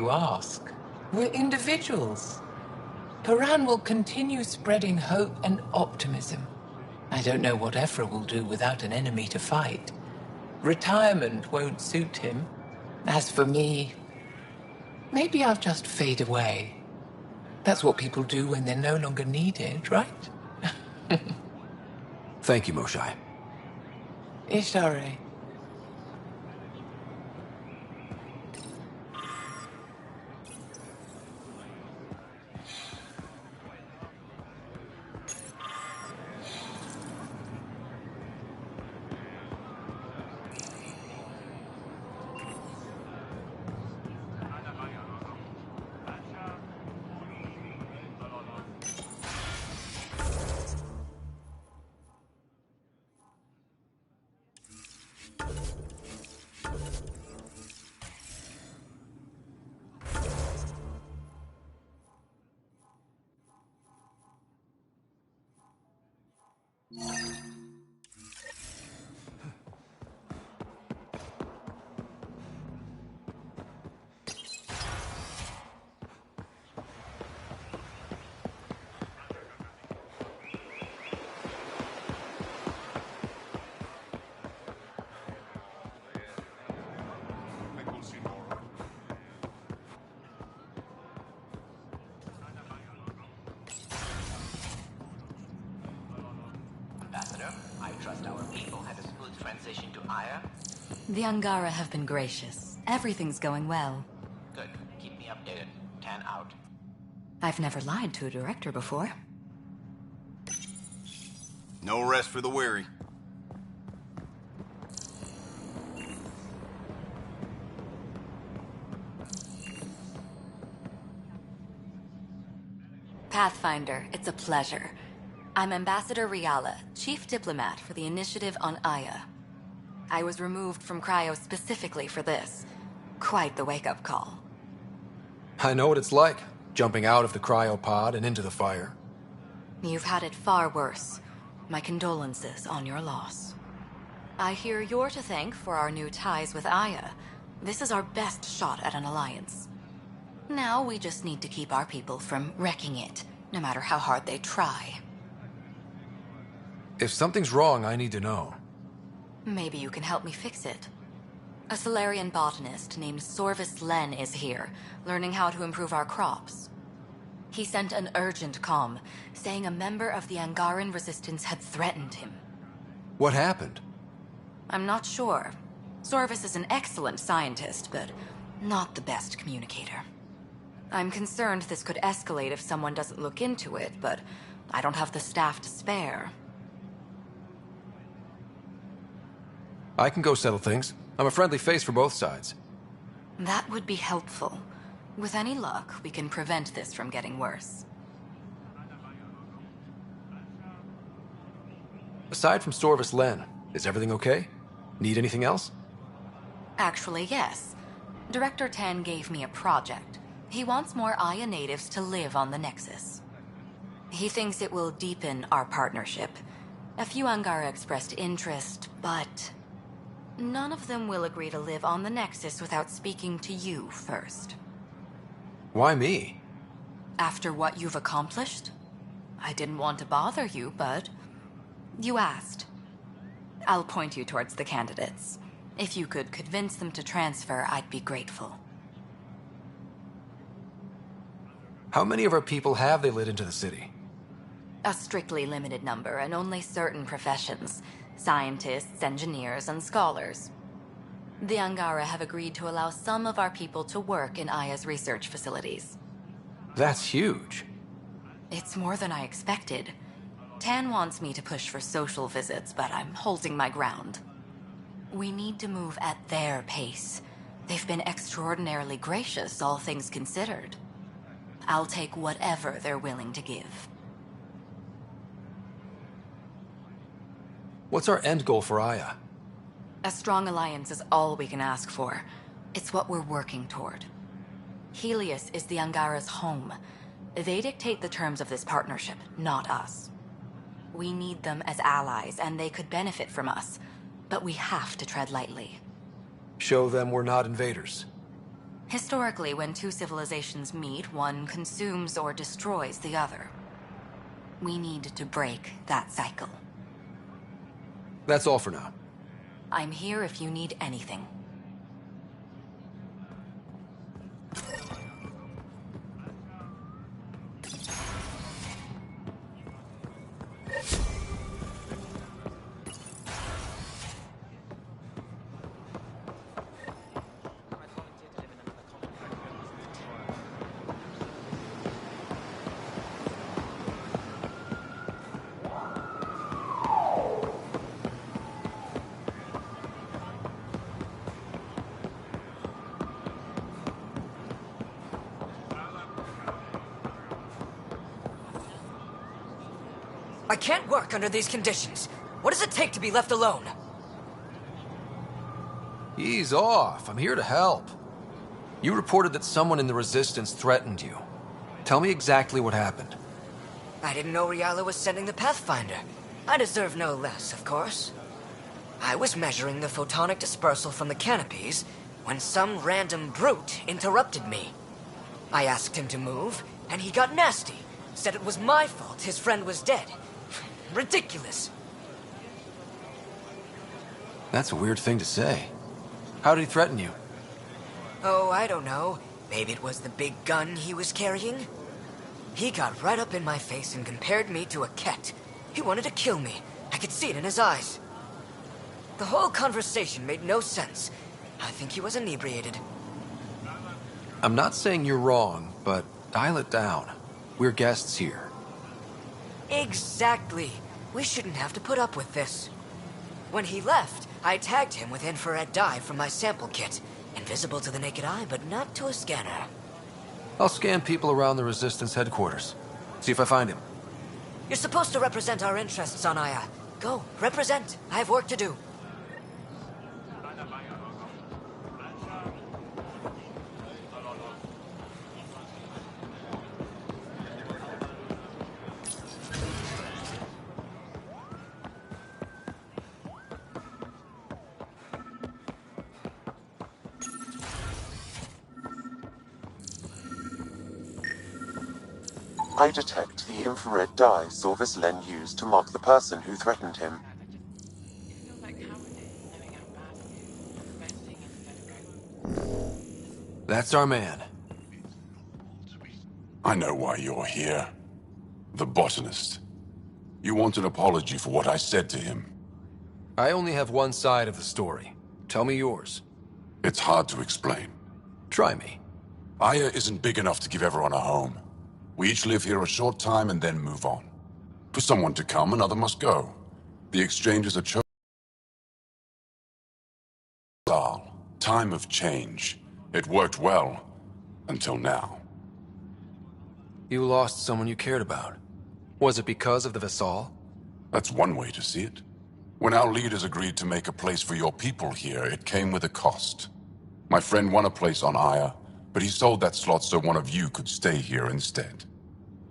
you ask. We're individuals. Paran will continue spreading hope and optimism. I don't know what Ephra will do without an enemy to fight. Retirement won't suit him. As for me, maybe I'll just fade away. That's what people do when they're no longer needed, right? Thank you, Moshae. Ishare. I trust our people had a smooth transition to Aya. The Angara have been gracious. Everything's going well. Good. Keep me updated. 10 out. I've never lied to a director before. No rest for the weary. Pathfinder, it's a pleasure. I'm Ambassador Riala, Chief Diplomat for the Initiative on Aya. I was removed from Cryo specifically for this. Quite the wake-up call. I know what it's like, jumping out of the cryopod and into the fire. You've had it far worse. My condolences on your loss. I hear you're to thank for our new ties with Aya. This is our best shot at an alliance. Now we just need to keep our people from wrecking it, no matter how hard they try. If something's wrong, I need to know. Maybe you can help me fix it. A Solarian botanist named Sorvis Len is here, learning how to improve our crops. He sent an urgent comm, saying a member of the Angaran resistance had threatened him. What happened? I'm not sure. Sorvis is an excellent scientist, but not the best communicator. I'm concerned this could escalate if someone doesn't look into it, but I don't have the staff to spare. I can go settle things. I'm a friendly face for both sides. That would be helpful. With any luck, we can prevent this from getting worse. Aside from Sorvis Len, is everything okay? Need anything else? Actually, yes. Director Tan gave me a project. He wants more Aya natives to live on the Nexus. He thinks it will deepen our partnership. A few Angara expressed interest, but none of them will agree to live on the Nexus without speaking to you first. Why me? After what you've accomplished? I didn't want to bother you, but you asked. I'll point you towards the candidates. If you could convince them to transfer, I'd be grateful. How many of our people have they let into the city? A strictly limited number, and only certain professions. Scientists, engineers, and scholars. The Angara have agreed to allow some of our people to work in Aya's research facilities. That's huge. It's more than I expected. Tan wants me to push for social visits, but I'm holding my ground. We need to move at their pace. They've been extraordinarily gracious, all things considered. I'll take whatever they're willing to give. What's our end goal for Aya? A strong alliance is all we can ask for. It's what we're working toward. Helios is the Angara's home. They dictate the terms of this partnership, not us. We need them as allies, and they could benefit from us. But we have to tread lightly. Show them we're not invaders. Historically, when two civilizations meet, one consumes or destroys the other. We need to break that cycle. That's all for now. I'm here if you need anything. I can't work under these conditions. What does it take to be left alone? Ease off. I'm here to help. You reported that someone in the Resistance threatened you. Tell me exactly what happened. I didn't know Ryala was sending the Pathfinder. I deserve no less, of course. I was measuring the photonic dispersal from the canopies when some random brute interrupted me. I asked him to move, and he got nasty. Said it was my fault his friend was dead. Ridiculous. That's a weird thing to say. How did he threaten you? Oh, I don't know. Maybe it was the big gun he was carrying? He got right up in my face and compared me to a cat. He wanted to kill me. I could see it in his eyes. The whole conversation made no sense. I think he was inebriated. I'm not saying you're wrong, but dial it down. We're guests here. Exactly. We shouldn't have to put up with this. When he left, I tagged him with infrared dye from my sample kit. Invisible to the naked eye, but not to a scanner. I'll scan people around the Resistance headquarters. See if I find him. You're supposed to represent our interests on Aya. Go, represent. I have work to do. I detect the infrared dye Sorvis Len used to mark the person who threatened him. That's our man. I know why you're here. The botanist. You want an apology for what I said to him. I only have one side of the story. Tell me yours. It's hard to explain. Try me. Aya isn't big enough to give everyone a home. We each live here a short time and then move on. For someone to come, another must go. The exchanges are chosen. Time of change. It worked well. Until now. You lost someone you cared about. Was it because of the Vassal? That's one way to see it. When our leaders agreed to make a place for your people here, it came with a cost. My friend won a place on Aya, but he sold that slot so one of you could stay here instead.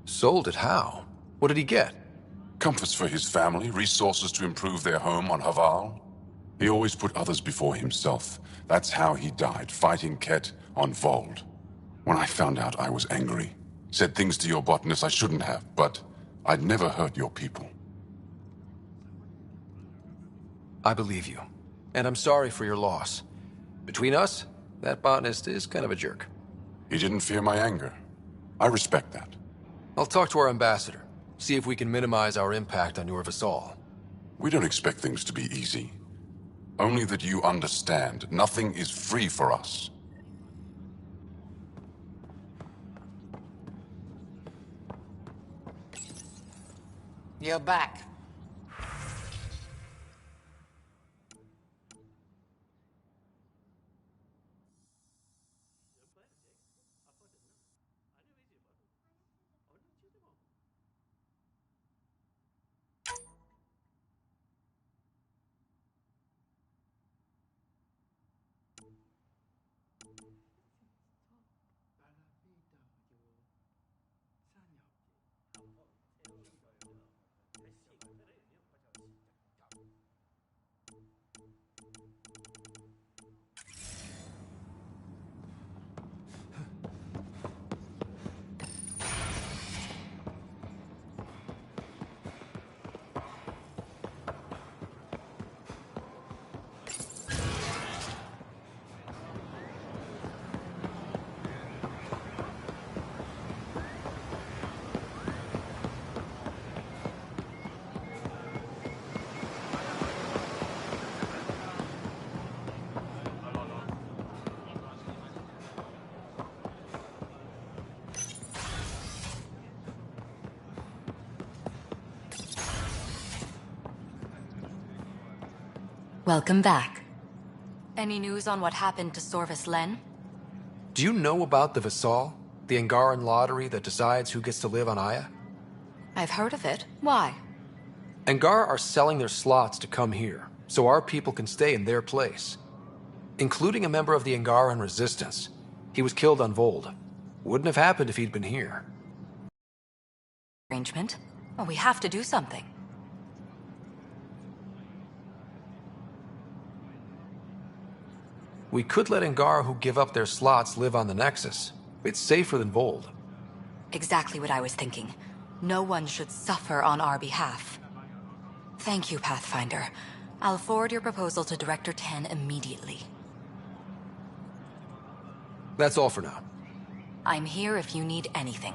Sold it how? What did he get? Comforts for his family, resources to improve their home on Haval. He always put others before himself. That's how he died, fighting Ket on Vold. When I found out, I was angry. Said things to your botanist I shouldn't have, but I'd never hurt your people. I believe you. And I'm sorry for your loss. Between us, that botanist is kind of a jerk. He didn't fear my anger. I respect that. I'll talk to our ambassador. See if we can minimize our impact on your Vassal. We don't expect things to be easy. Only that you understand, nothing is free for us. You're back. Welcome back. Any news on what happened to Sorvis Len? Do you know about the Visal? The Angaran lottery that decides who gets to live on Aya? I've heard of it. Why? Angar are selling their slots to come here, so our people can stay in their place. Including a member of the Angaran resistance. He was killed on Vold. Wouldn't have happened if he'd been here. Arrangement? Well, we have to do something. We could let Angar who give up their slots live on the Nexus. It's safer than Vold. Exactly what I was thinking. No one should suffer on our behalf. Thank you, Pathfinder. I'll forward your proposal to Director 10 immediately. That's all for now. I'm here if you need anything.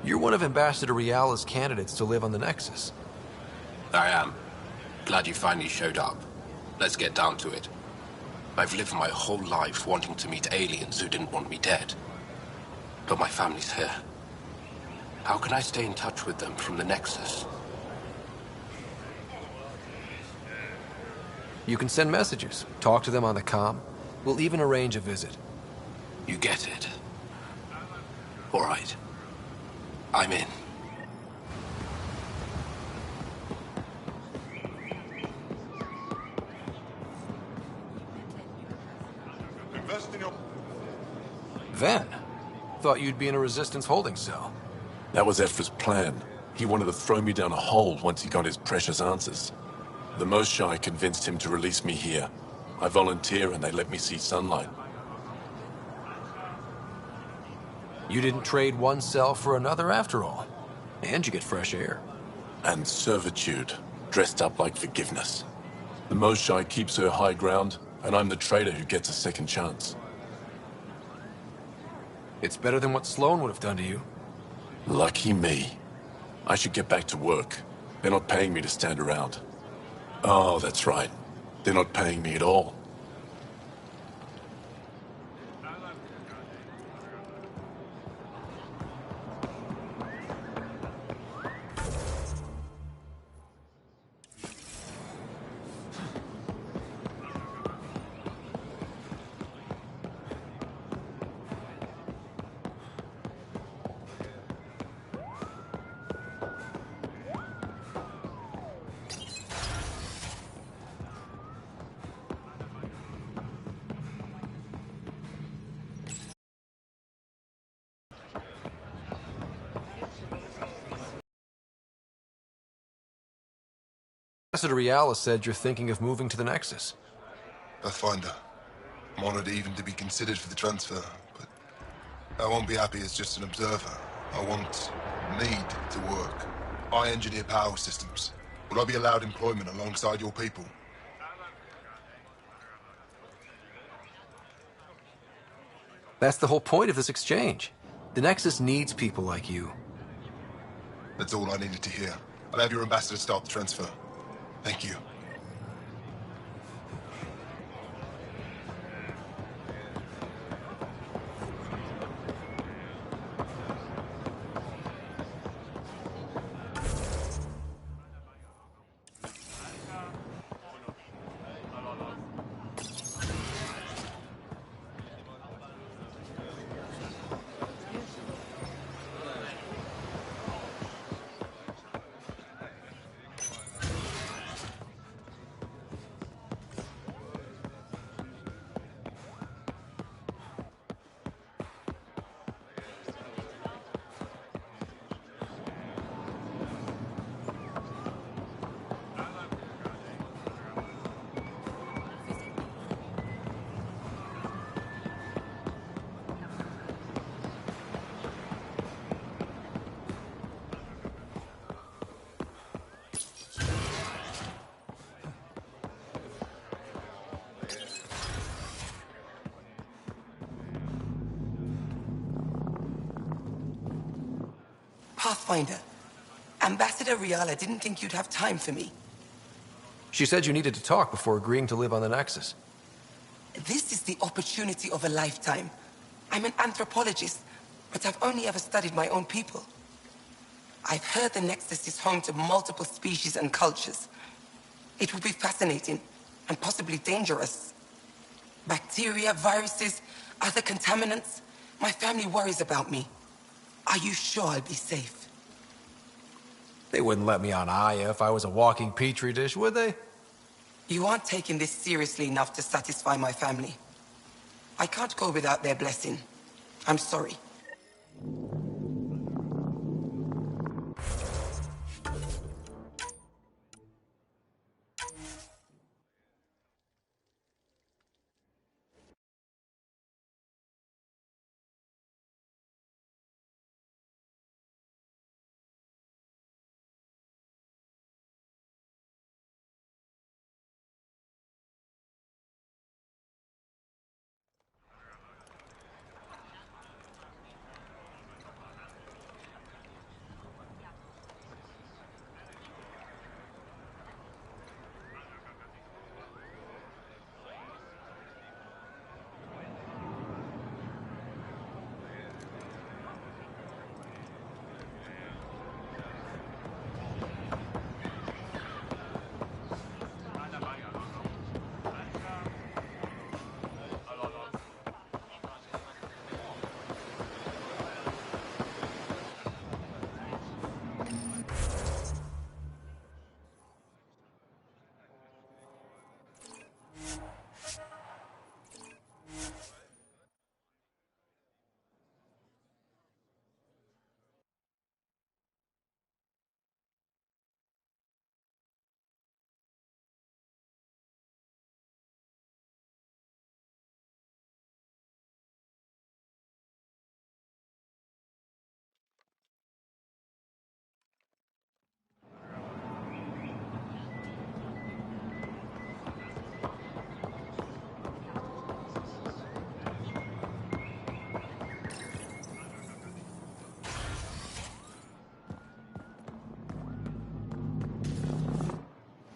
You're one of Ambassador Riala's candidates to live on the Nexus. I am. Glad you finally showed up. Let's get down to it. I've lived my whole life wanting to meet aliens who didn't want me dead. But my family's here. How can I stay in touch with them from the Nexus? You can send messages, talk to them on the comm. We'll even arrange a visit. You get it. All right. I'm in. Invest in your... Ven, thought you'd be in a Resistance holding cell. That was Ephra's plan. He wanted to throw me down a hole once he got his precious answers. The Moshae convinced him to release me here. I volunteer and they let me see sunlight. You didn't trade one cell for another after all. And you get fresh air. And servitude, dressed up like forgiveness. The Moshae keeps her high ground, and I'm the traitor who gets a second chance. It's better than what Sloan would have done to you. Lucky me. I should get back to work. They're not paying me to stand around. Oh, that's right. They're not paying me at all. Ambassador Riala said you're thinking of moving to the Nexus. Pathfinder. I'm honored even to be considered for the transfer, but I won't be happy as just an observer. Need to work. I engineer power systems. Will I be allowed employment alongside your people? That's the whole point of this exchange. The Nexus needs people like you. That's all I needed to hear. I'll have your ambassador start the transfer. Thank you. Pathfinder, Ambassador Riala didn't think you'd have time for me. She said you needed to talk before agreeing to live on the Nexus. This is the opportunity of a lifetime. I'm an anthropologist, but I've only ever studied my own people. I've heard the Nexus is home to multiple species and cultures. It will be fascinating and possibly dangerous. Bacteria, viruses, other contaminants. My family worries about me. Are you sure I'll be safe? They wouldn't let me on Aya if I was a walking petri dish, would they? You aren't taking this seriously enough to satisfy my family. I can't go without their blessing. I'm sorry.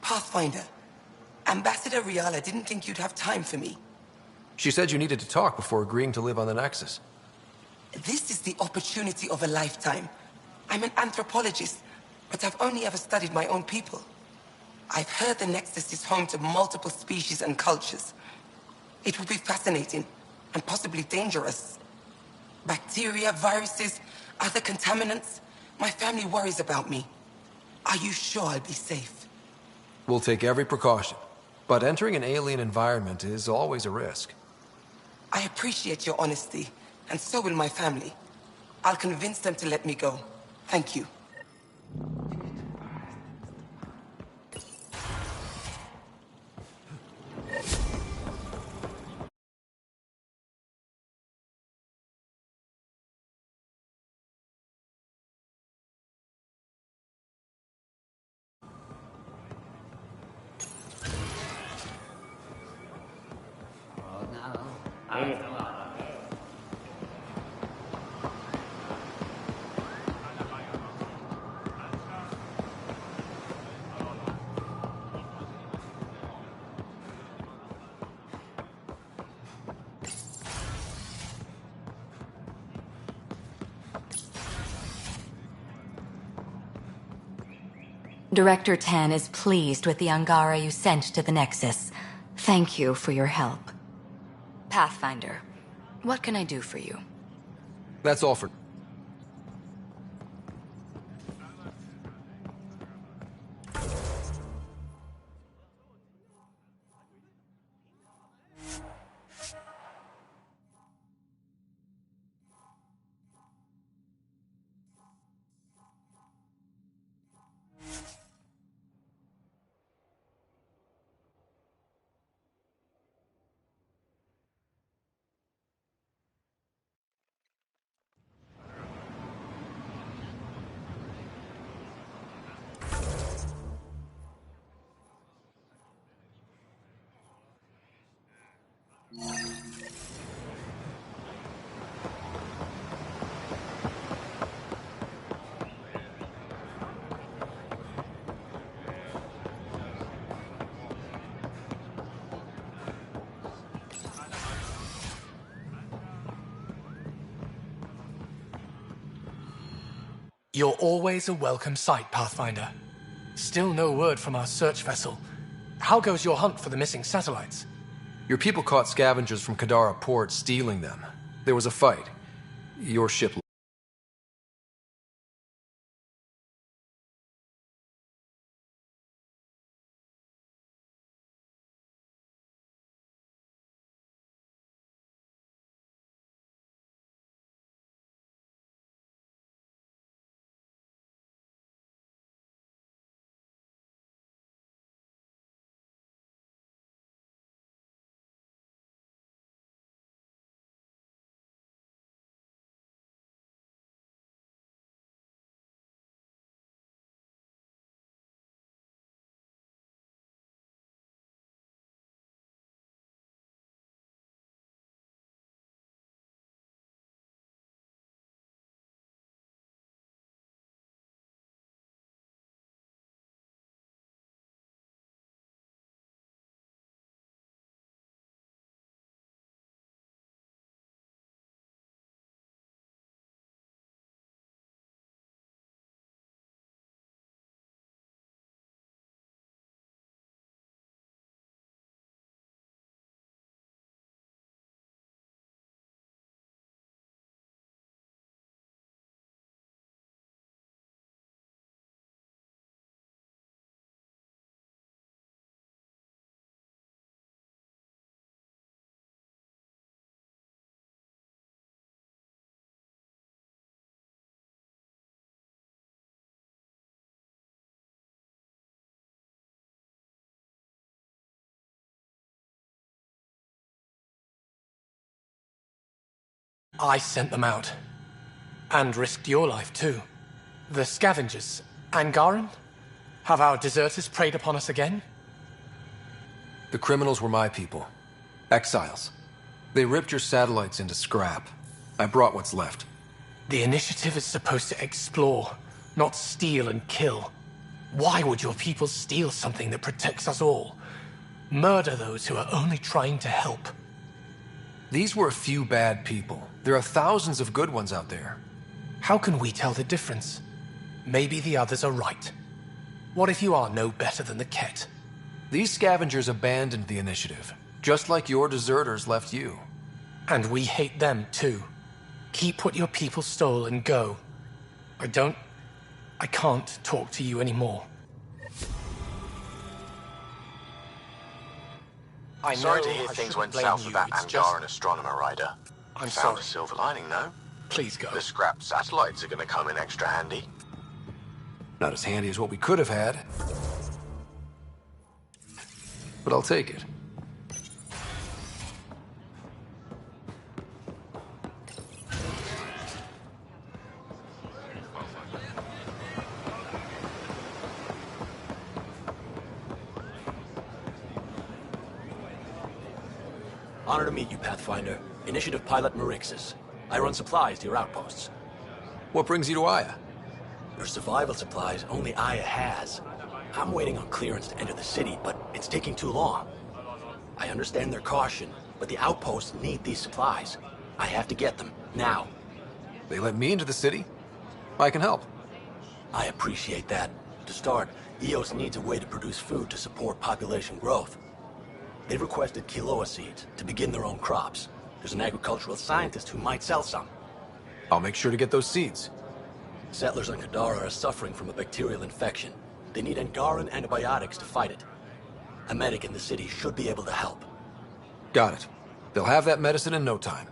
Pathfinder, Ambassador Riala didn't think you'd have time for me. She said you needed to talk before agreeing to live on the Nexus. This is the opportunity of a lifetime. I'm an anthropologist, but I've only ever studied my own people. I've heard the Nexus is home to multiple species and cultures. It will be fascinating and possibly dangerous. Bacteria, viruses, other contaminants. My family worries about me. Are you sure I'll be safe? We'll take every precaution, but entering an alien environment is always a risk. I appreciate your honesty, and so will my family. I'll convince them to let me go. Thank you. Director Tan is pleased with the Angara you sent to the Nexus. Thank you for your help. Pathfinder, what can I do for you? That's all for... You're always a welcome sight, Pathfinder. Still no word from our search vessel. How goes your hunt for the missing satellites? Your people caught scavengers from Kadara port stealing them. There was a fight. Your ship... I sent them out. And risked your life, too. The scavengers. Angaran? Have our deserters preyed upon us again? The criminals were my people. Exiles. They ripped your satellites into scrap. I brought what's left. The initiative is supposed to explore, not steal and kill. Why would your people steal something that protects us all? Murder those who are only trying to help. These were a few bad people. There are thousands of good ones out there. How can we tell the difference? Maybe the others are right. What if you are no better than the Ket? These scavengers abandoned the initiative, just like your deserters left you. And we hate them too. Keep what your people stole and go. I can't talk to you anymore. Sorry to hear things went south with that Angaran astronomer rider. I'm Found sorry. a silver lining, though. Please go. The scrap satellites are gonna come in extra handy. Not as handy as what we could have had. But I'll take it. Honor to meet you, Pathfinder. Initiative Pilot Marixus. I run supplies to your outposts. What brings you to Aya? Your survival supplies only Aya has. I'm waiting on clearance to enter the city, but it's taking too long. I understand their caution, but the outposts need these supplies. I have to get them, now. They let me into the city? I can help. I appreciate that. To start, EOS needs a way to produce food to support population growth. They've requested Kiloa seeds to begin their own crops. There's an agricultural scientist who might sell some. I'll make sure to get those seeds. Settlers on Kadara are suffering from a bacterial infection. They need Angaran antibiotics to fight it. A medic in the city should be able to help. Got it. They'll have that medicine in no time.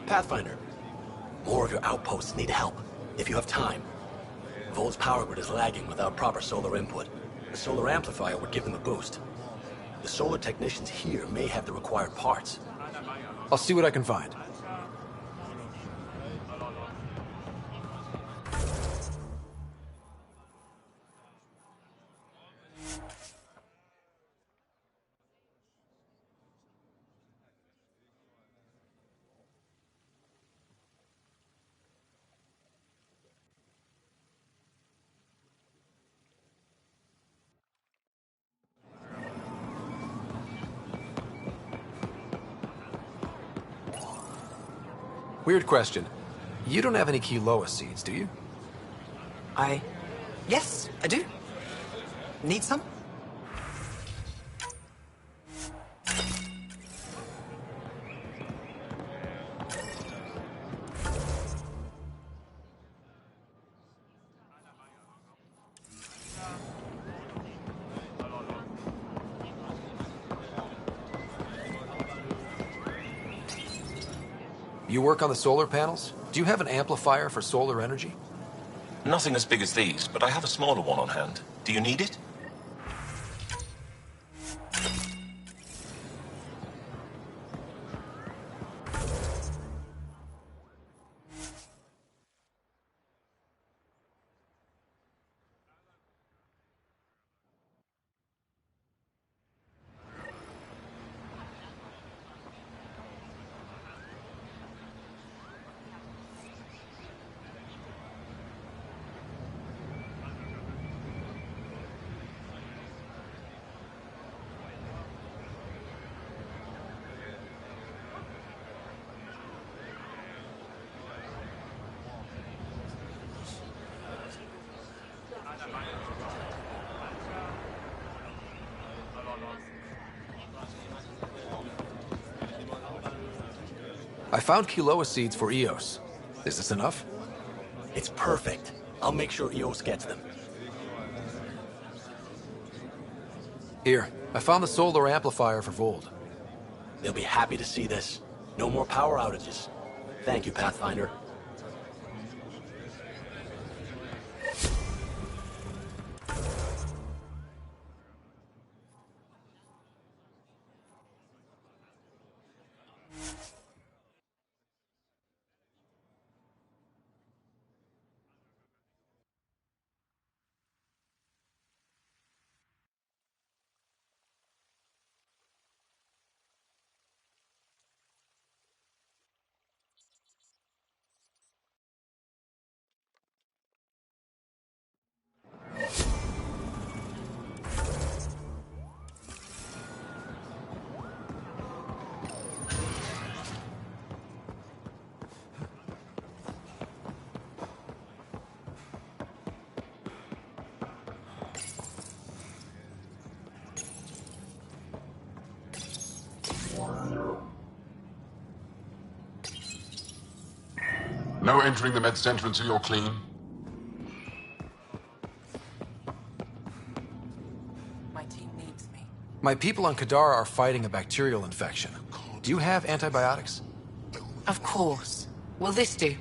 Pathfinder, more of your outposts need help, if you have time. Vol's power grid is lagging without proper solar input. A solar amplifier would give them a boost. The solar technicians here may have the required parts. I'll see what I can find. Weird question. You don't have any Quiloa seeds, do you? Yes, I do. Need some? You work on the solar panels? Do you have an amplifier for solar energy? Nothing as big as these, but I have a smaller one on hand. Do you need it? I found Quiloa seeds for Eos. Is this enough? It's perfect. I'll make sure Eos gets them. Here, I found the solar amplifier for Vold. They'll be happy to see this. No more power outages. Thank you, Pathfinder. No entering the med center until you're clean. My team needs me. My people on Kadara are fighting a bacterial infection. Do you have antibiotics? Of course. Will this do?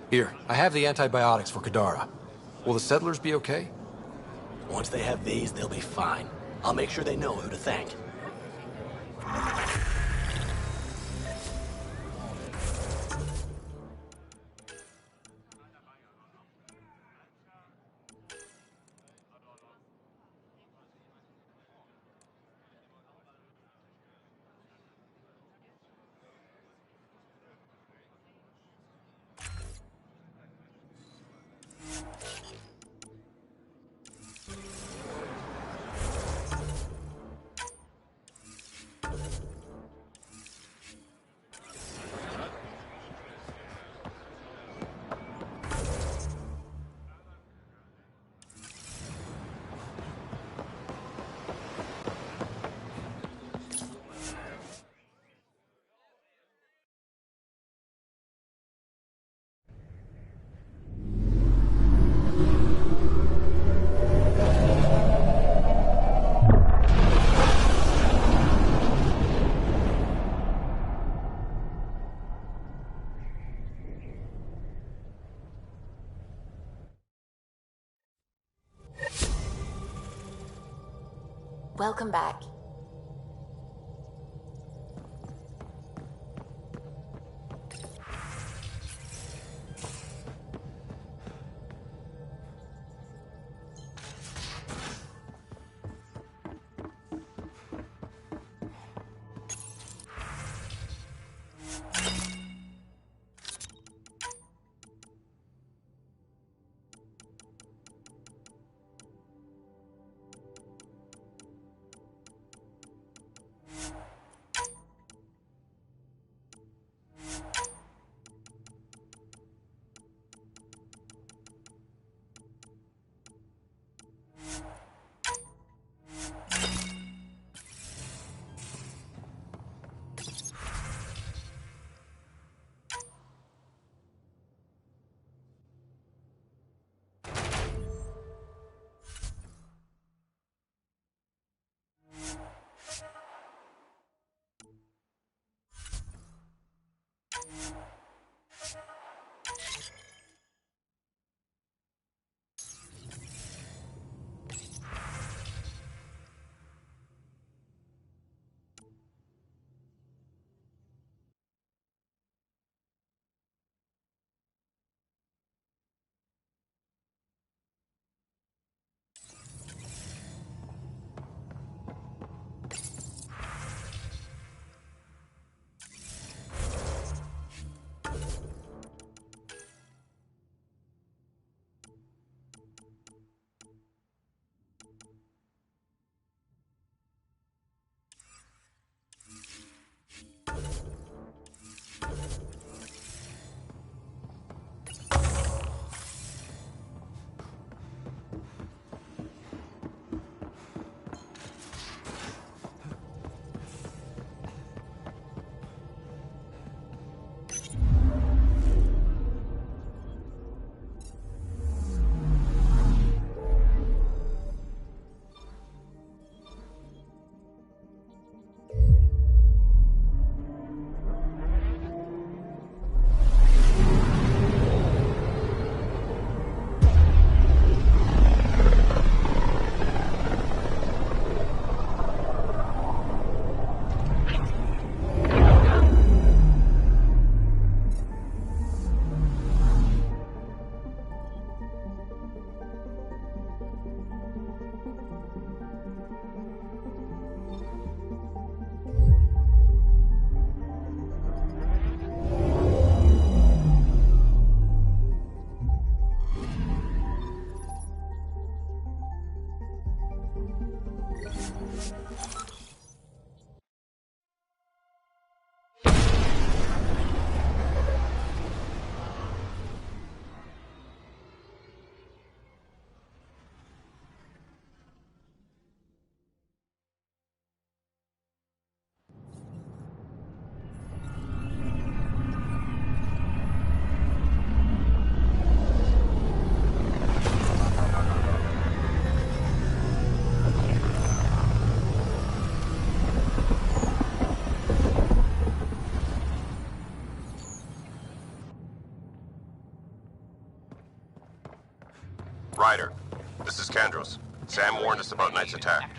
Here, I have the antibiotics for Kadara. Will the settlers be okay? Once they have these, they'll be fine. I'll make sure they know who to thank. Welcome back. Ryder, this is Kandros. Sam warned us about Knight's attack.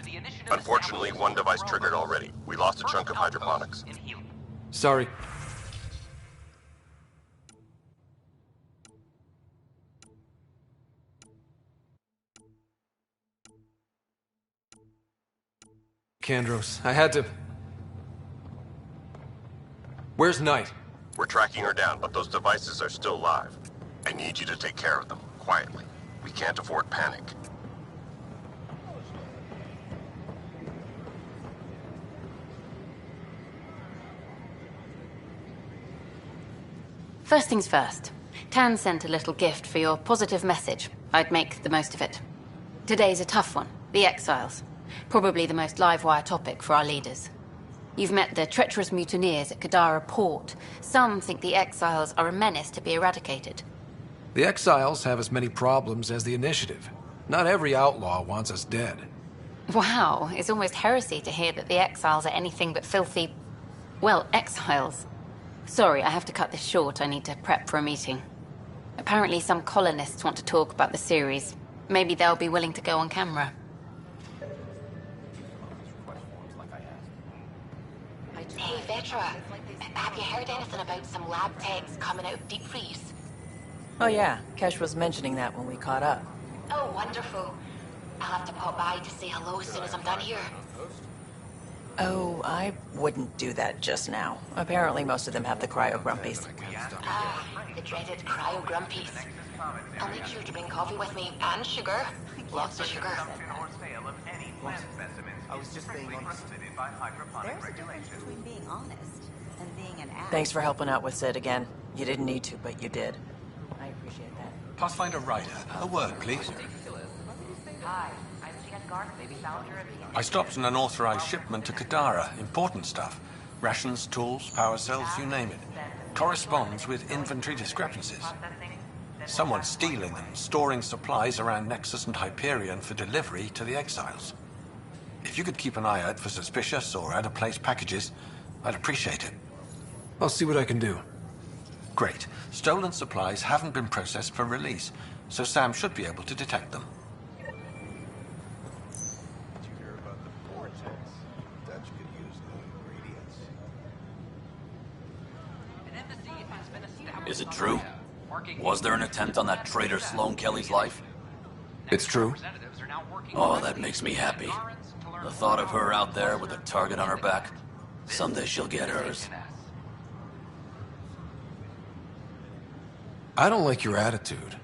Unfortunately, one device triggered already. We lost a chunk of hydroponics. Sorry. Kandros, I had to... Where's Knight? We're tracking her down, but those devices are still live. I need you to take care of them, quietly. We can't afford panic. First things first. Tan sent a little gift for your positive message. I'd make the most of it. Today's a tough one. The Exiles. Probably the most live-wire topic for our leaders. You've met the treacherous mutineers at Kadara Port. Some think the Exiles are a menace to be eradicated. The Exiles have as many problems as the Initiative. Not every outlaw wants us dead. Wow, it's almost heresy to hear that the Exiles are anything but filthy... well, exiles. Sorry, I have to cut this short. I need to prep for a meeting. Apparently some colonists want to talk about the series. Maybe they'll be willing to go on camera. Hey, Vetra, have you heard anything about some lab techs coming out of deep freeze? Oh yeah, Kesh was mentioning that when we caught up. Oh, wonderful. I'll have to pop by to say hello as soon as I'm done here. Oh, I wouldn't do that just now. Apparently most of them have the cryo-grumpies. Ah, the dreaded cryo-grumpies. I'll make sure to bring coffee with me, and sugar. Lots of sugar. I was just being honest. There's a difference between being honest and being an ass. Thanks for helping out with Sid again. You didn't need to, but you did. I appreciate that. Pathfinder Ryder, a word, please. Hi, I'm Jan Garth, founder of the... I stopped an unauthorized shipment to Kadara. Important stuff. Rations, tools, power cells, you name it. Corresponds with inventory discrepancies. Someone's stealing and storing supplies around Nexus and Hyperion for delivery to the Exiles. If you could keep an eye out for suspicious or out-of-place packages, I'd appreciate it. I'll see what I can do. Great. Stolen supplies haven't been processed for release, so Sam should be able to detect them. Is it true? Was there an attempt on that traitor Sloane Kelly's life? It's true. Oh, that makes me happy. The thought of her out there with a target on her back, someday she'll get hers. I don't like your attitude.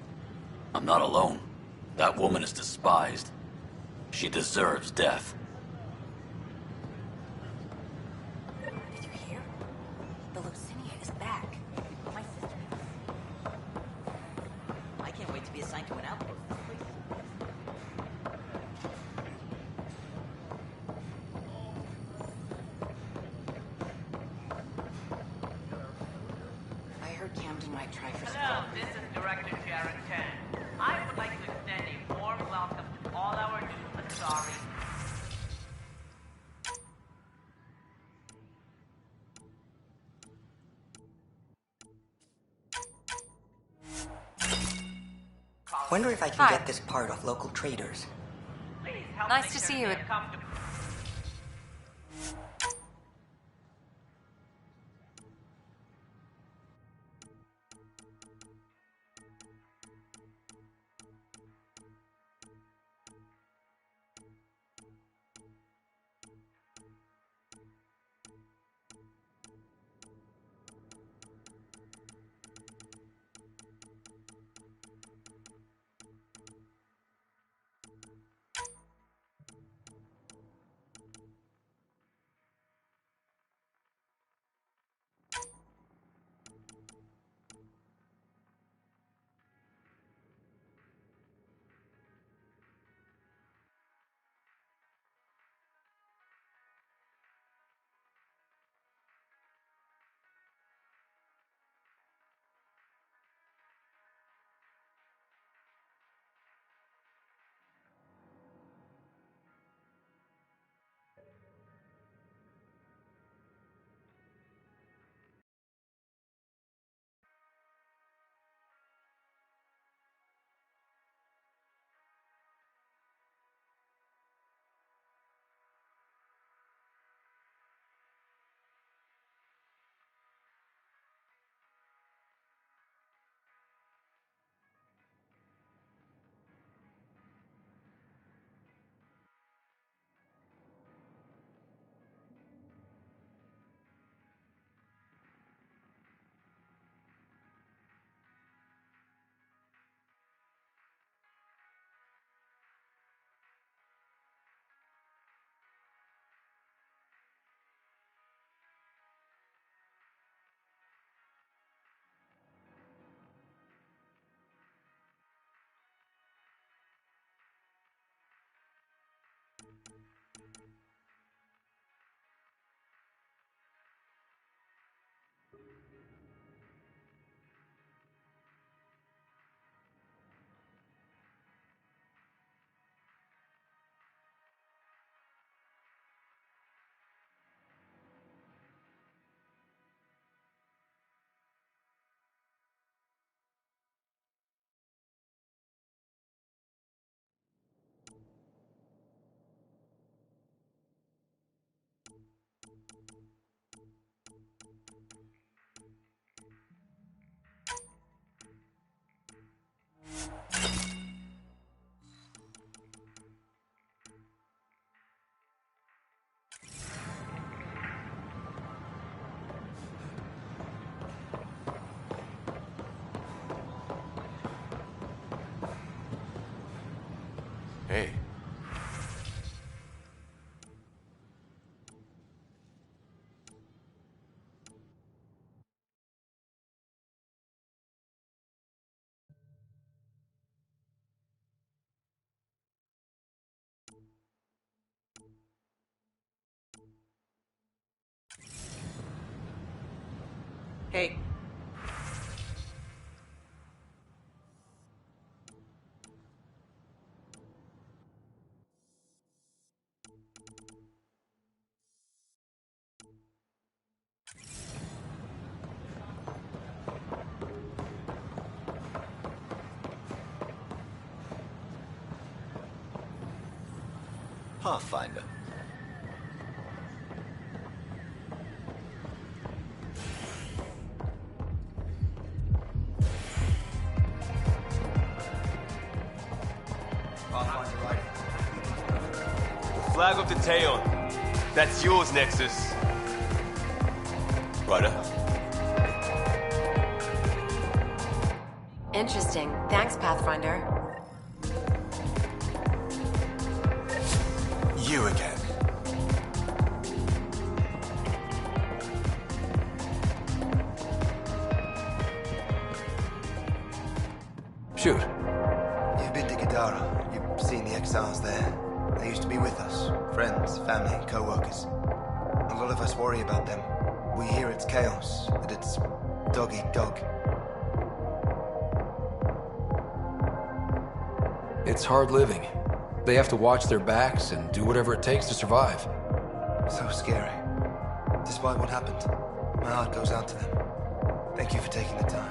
I'm not alone. That woman is despised. She deserves death. Did you hear? The Lucinia is back. My sister... I can't wait to be assigned to an outpost. I heard Camden might try for some... Hello, this is Director Sharon Chen. I would like to extend a warm welcome to all our new Asari. Wonder if I can get this part off local traders. Nice to see you. Hey. Hey. Pathfinder. Pathfinder right. Flag up the tail. That's yours, Nexus. Ryder. Interesting. Thanks, Pathfinder. You again. Shoot. You've been to Kadara. You've seen the exiles there. They used to be with us. Friends, family, co-workers. A lot of us worry about them. We hear it's chaos, that it's dog-eat-dog. It's hard living. They have to watch their backs and do whatever it takes to survive. So scary. Despite what happened, my heart goes out to them. Thank you for taking the time.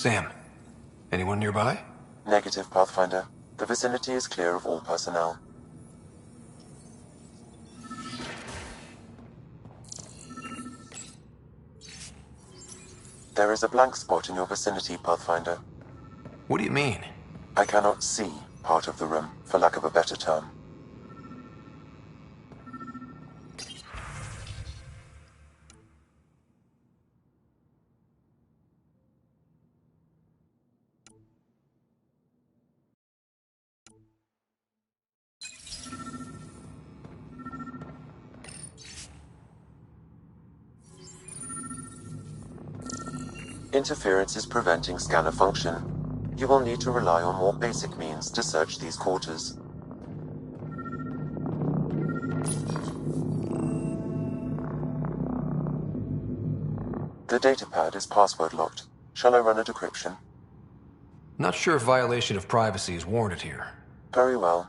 Sam, anyone nearby? Negative, Pathfinder. The vicinity is clear of all personnel. There is a blank spot in your vicinity, Pathfinder. What do you mean? I cannot see part of the room, for lack of a better term. Interference is preventing scanner function. You will need to rely on more basic means to search these quarters. The datapad is password locked. Shall I run a decryption? Not sure if violation of privacy is warranted here. Very well.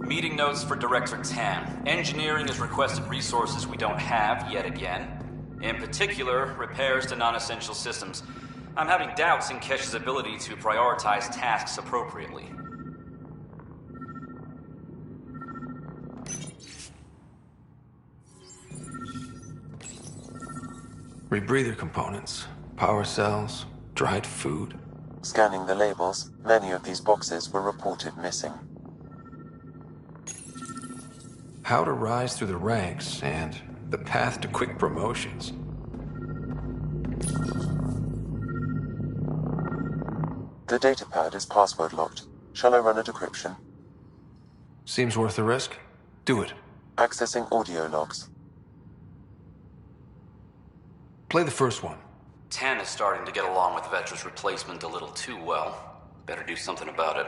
Meeting notes for Director Tan. Engineering has requested resources we don't have yet again. In particular, repairs to non-essential systems. I'm having doubts in Kesh's ability to prioritize tasks appropriately. Rebreather components, power cells, dried food. Scanning the labels, many of these boxes were reported missing. How to rise through the ranks and the path to quick promotions. The datapad is password locked. Shall I run a decryption? Seems worth the risk. Do it. Accessing audio logs. Play the first one. Tan is starting to get along with Vetra's replacement a little too well. Better do something about it.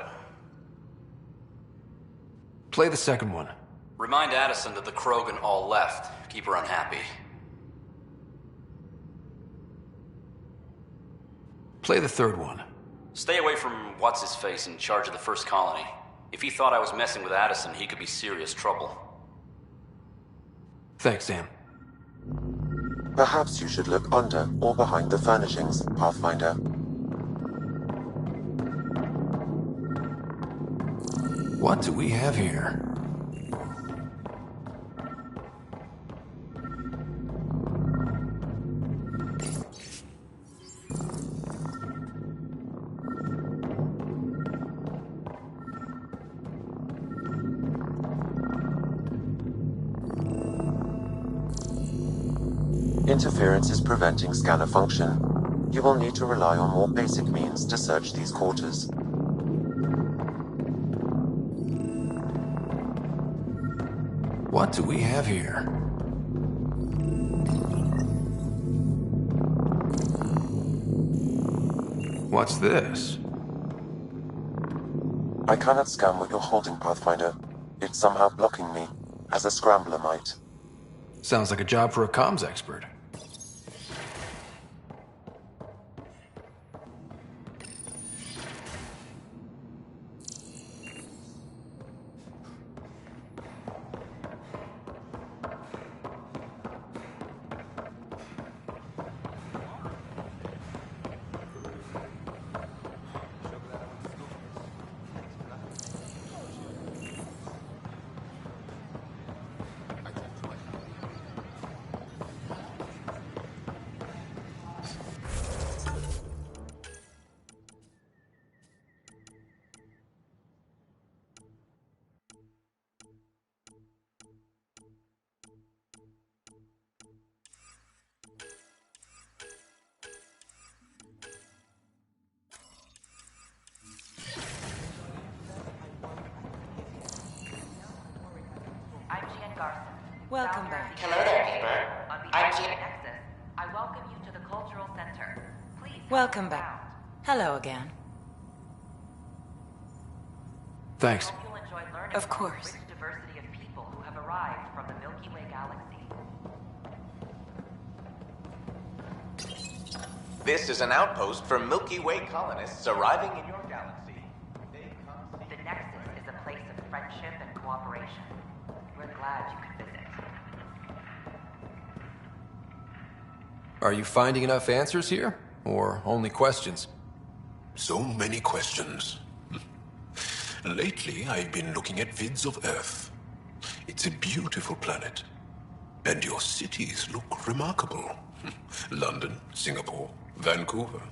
Play the second one. Remind Addison that the Krogan all left. Keep her unhappy. Play the third one. Stay away from what's-his-face in charge of the first colony. If he thought I was messing with Addison, he could be serious trouble. Thanks, Sam. Perhaps you should look under or behind the furnishings, Pathfinder. What do we have here? Interference is preventing scanner function. You will need to rely on more basic means to search these quarters. What do we have here? What's this? I cannot scan what you're holding, Pathfinder. It's somehow blocking me, as a scrambler might. Sounds like a job for a comms expert. Welcome back. Hello there, Keeper. I'm Jean. I welcome you to the Cultural Center. Please. Welcome back. Hello again. Thanks. Of course. Rich diversity of people who have arrived from the Milky Way galaxy. This is an outpost for Milky Way colonists arriving in your galaxy. The Nexus is a place of friendship and cooperation. We're glad you could visit. Are you finding enough answers here? Or only questions? So many questions. Lately, I've been looking at vids of Earth. It's a beautiful planet. And your cities look remarkable. London, Singapore, Vancouver.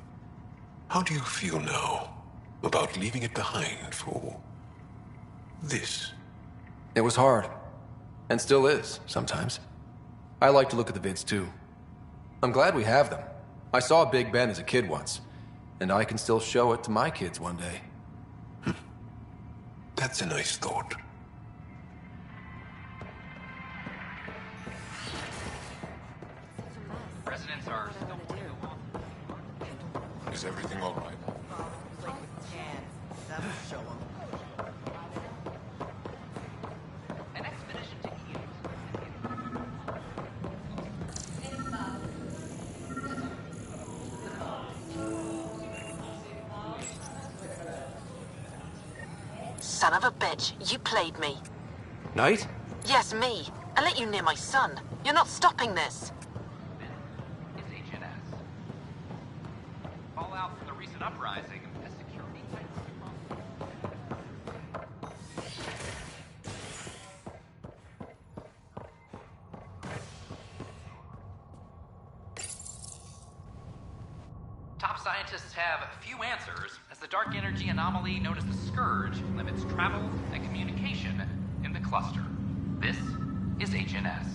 How do you feel now about leaving it behind for this? It was hard. And still is, sometimes. I like to look at the vids too. I'm glad we have them. I saw Big Ben as a kid once, and I can still show it to my kids one day. That's a nice thought. Residents are still Is everything all right? an expedition to Son of a bitch, you played me. Knight? Yes, me. I let you near my son. You're not stopping this. is HNS. Fallout from the recent uprising. A security Top scientists have few answers, as the dark energy anomaly known as the Scourge limits travel and communication in the cluster. This is HNS.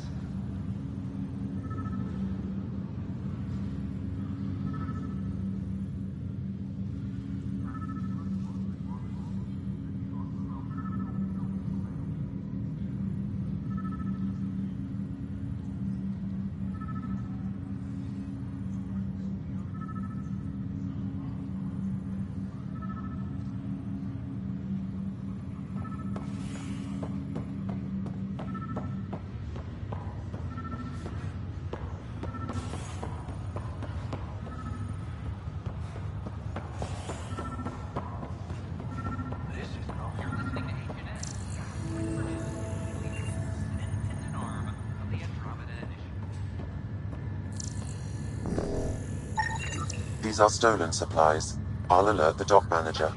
these are stolen supplies, I'll alert the dock manager.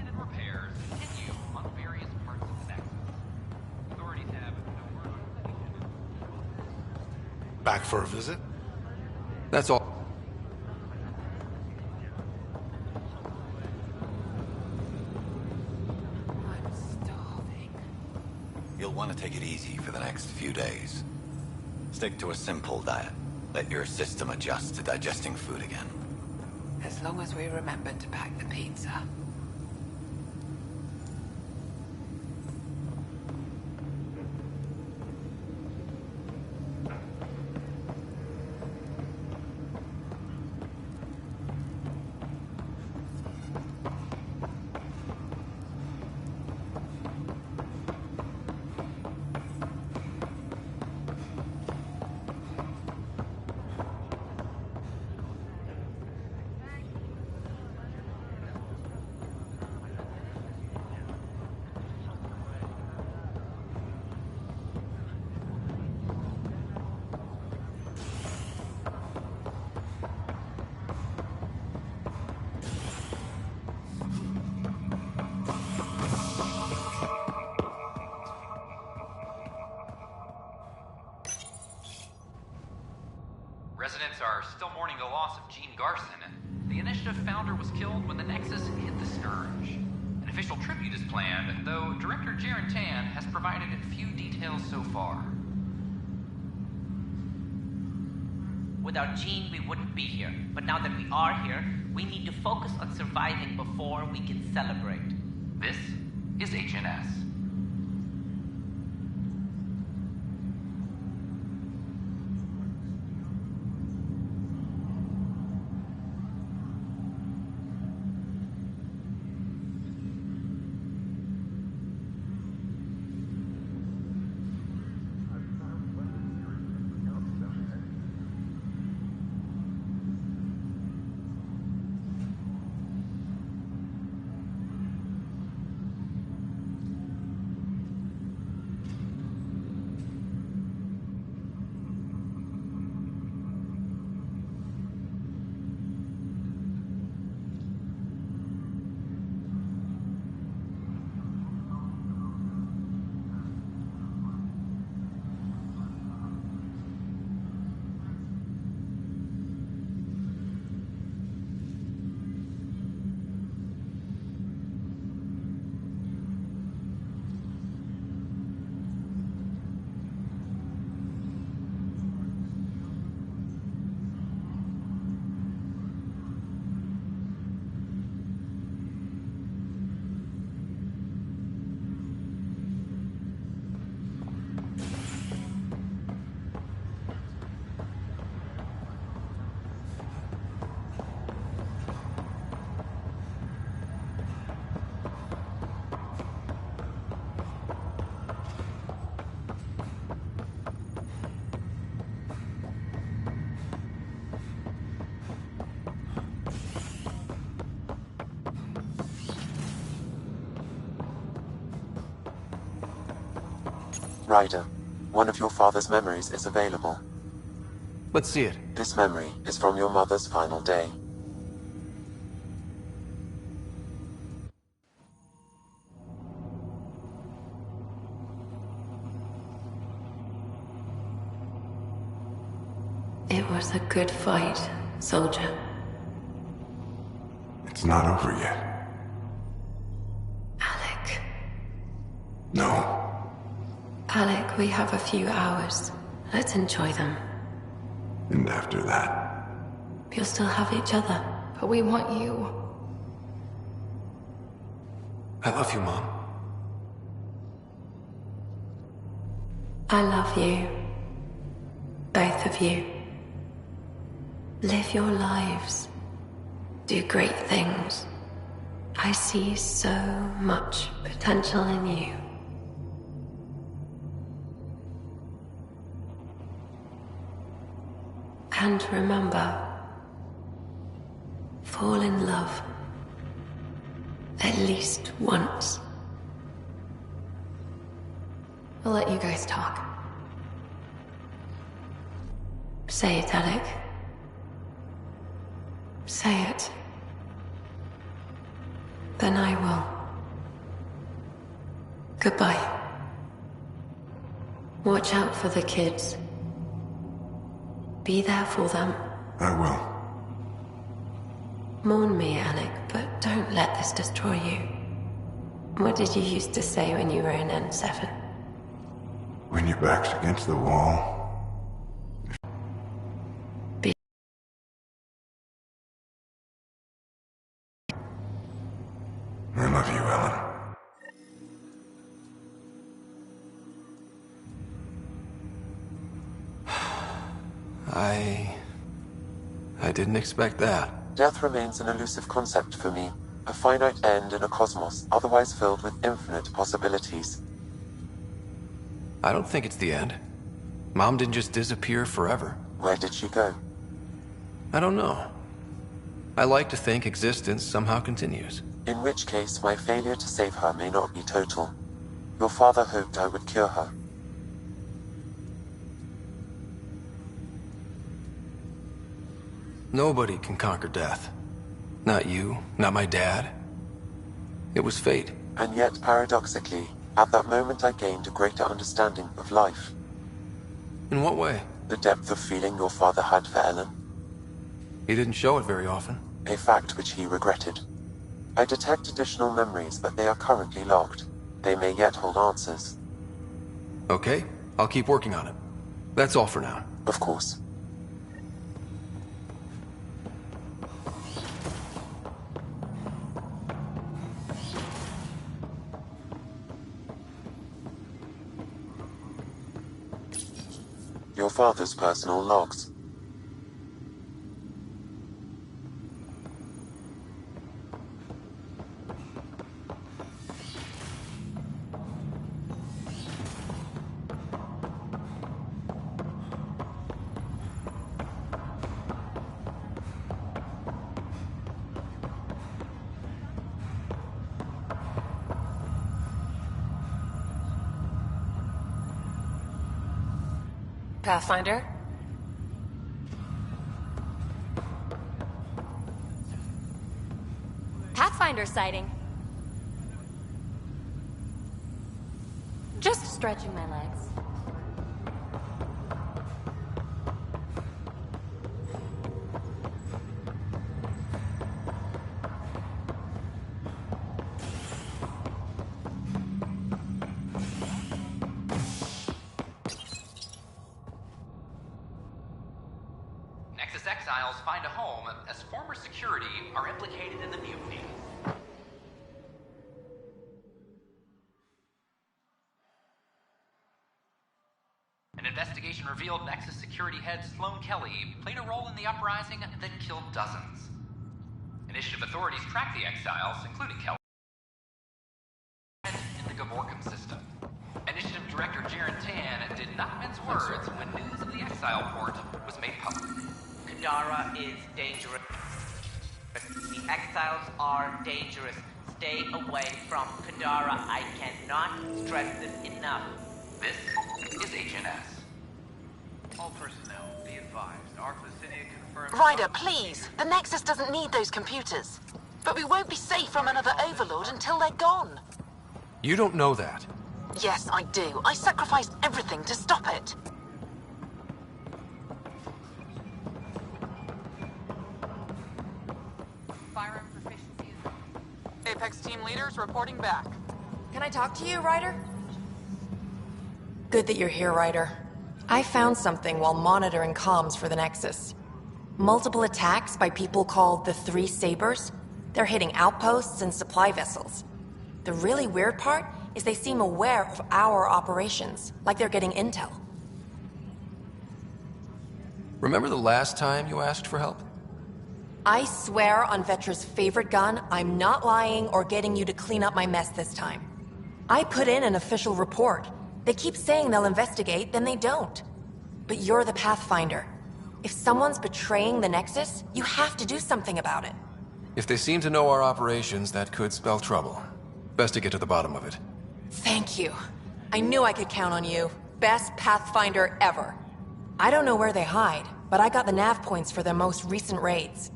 Back for a visit? That's all. You'll want to take it easy for the next few days. Stick to a simple diet. Let your system adjust to digesting food again. As long as we remember to pack the pizza. Residents are still mourning the loss of Gene Garson. The Initiative founder was killed when the Nexus hit the Scourge. An official tribute is planned, though Director Jaren Tan has provided few details so far. Without Gene, we wouldn't be here. But now that we are here, we need to focus on surviving before we can celebrate. This is HNS. Ryder, one of your father's memories is available. Let's see it. This memory is from your mother's final day. It was a good fight, soldier. It's not over yet. Alec. No. Alec, we have a few hours. Let's enjoy them. And after that? We'll still have each other. But we want you. I love you, Mom. I love you. Both of you. Live your lives. Do great things. I see so much potential in you. And remember, fall in love. At least once. I'll let you guys talk. Say it, Alec. Say it. Then I will. Goodbye. Watch out for the kids. Be there for them. I will. Mourn me, Alec, but don't let this destroy you. What did you used to say when you were in N7? When your back's against the wall. I love you, Ellen. I didn't expect that. Death remains an elusive concept for me. A finite end in a cosmos otherwise filled with infinite possibilities. I don't think it's the end. Mom didn't just disappear forever. Where did she go? I don't know. I like to think existence somehow continues. In which case, my failure to save her may not be total. Your father hoped I would cure her. Nobody can conquer death. Not you, not my dad. It was fate. And yet, paradoxically, at that moment I gained a greater understanding of life. In what way? The depth of feeling your father had for Ellen. He didn't show it very often. A fact which he regretted. I detect additional memories, but they are currently locked. They may yet hold answers. Okay, I'll keep working on it. That's all for now. Of course. Your father's personal logs. Pathfinder? Pathfinder sighting. Just stretching my legs. Nexus exiles find a home as former security are implicated in the mutiny. An investigation revealed Nexus security head Sloan Kelly played a role in the uprising that killed dozens. Initiative authorities tracked the exiles, including Kelly, in the Gavorkum system. Initiative Director Jaren Tan did not mince words when news of the exile port was made public. Kadara is dangerous. The exiles are dangerous. Stay away from Kadara. I cannot stress this enough. This is HNS. All personnel, be advised. Arthasinia confirmed... Ryder, please. The Nexus doesn't need those computers. But we won't be safe from another Overlord until they're gone. You don't know that. Yes, I do. I sacrificed everything to stop it. Firearm proficiency is... Apex team leaders reporting back. Can I talk to you, Ryder? Good that you're here, Ryder. I found something while monitoring comms for the Nexus. Multiple attacks by people called the Three Sabers. They're hitting outposts and supply vessels. The really weird part is they seem aware of our operations, like they're getting intel. Remember the last time you asked for help? I swear on Vetra's favorite gun, I'm not lying or getting you to clean up my mess this time. I put in an official report. They keep saying they'll investigate, then they don't. But you're the Pathfinder. If someone's betraying the Nexus, you have to do something about it. If they seem to know our operations, that could spell trouble. Best to get to the bottom of it. Thank you. I knew I could count on you. Best Pathfinder ever. I don't know where they hide, but I got the nav points for their most recent raids.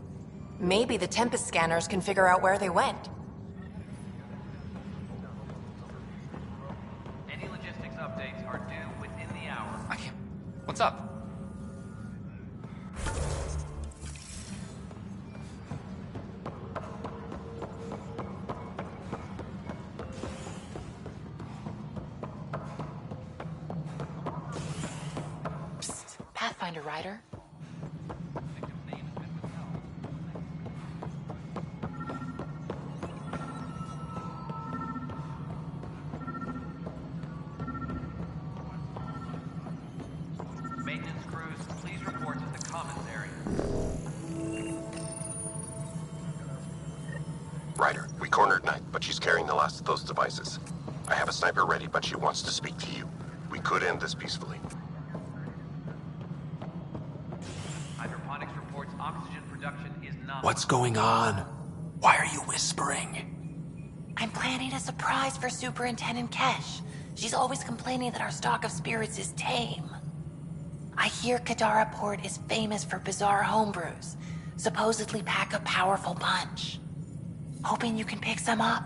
Maybe the Tempest scanners can figure out where they went. Pathfinder, Ryder. Maintenance crews, please report to the commons area. Ryder, we cornered Knight, but she's carrying the last of those devices. I have a sniper ready, but she wants to speak to you. We could end this peacefully. Hydroponics reports oxygen production is not... What's going on? Why are you whispering? I'm planning a surprise for Superintendent Kesh. She's always complaining that our stock of spirits is tame. I hear Kadara Port is famous for bizarre homebrews, supposedly pack a powerful punch. Hoping you can pick some up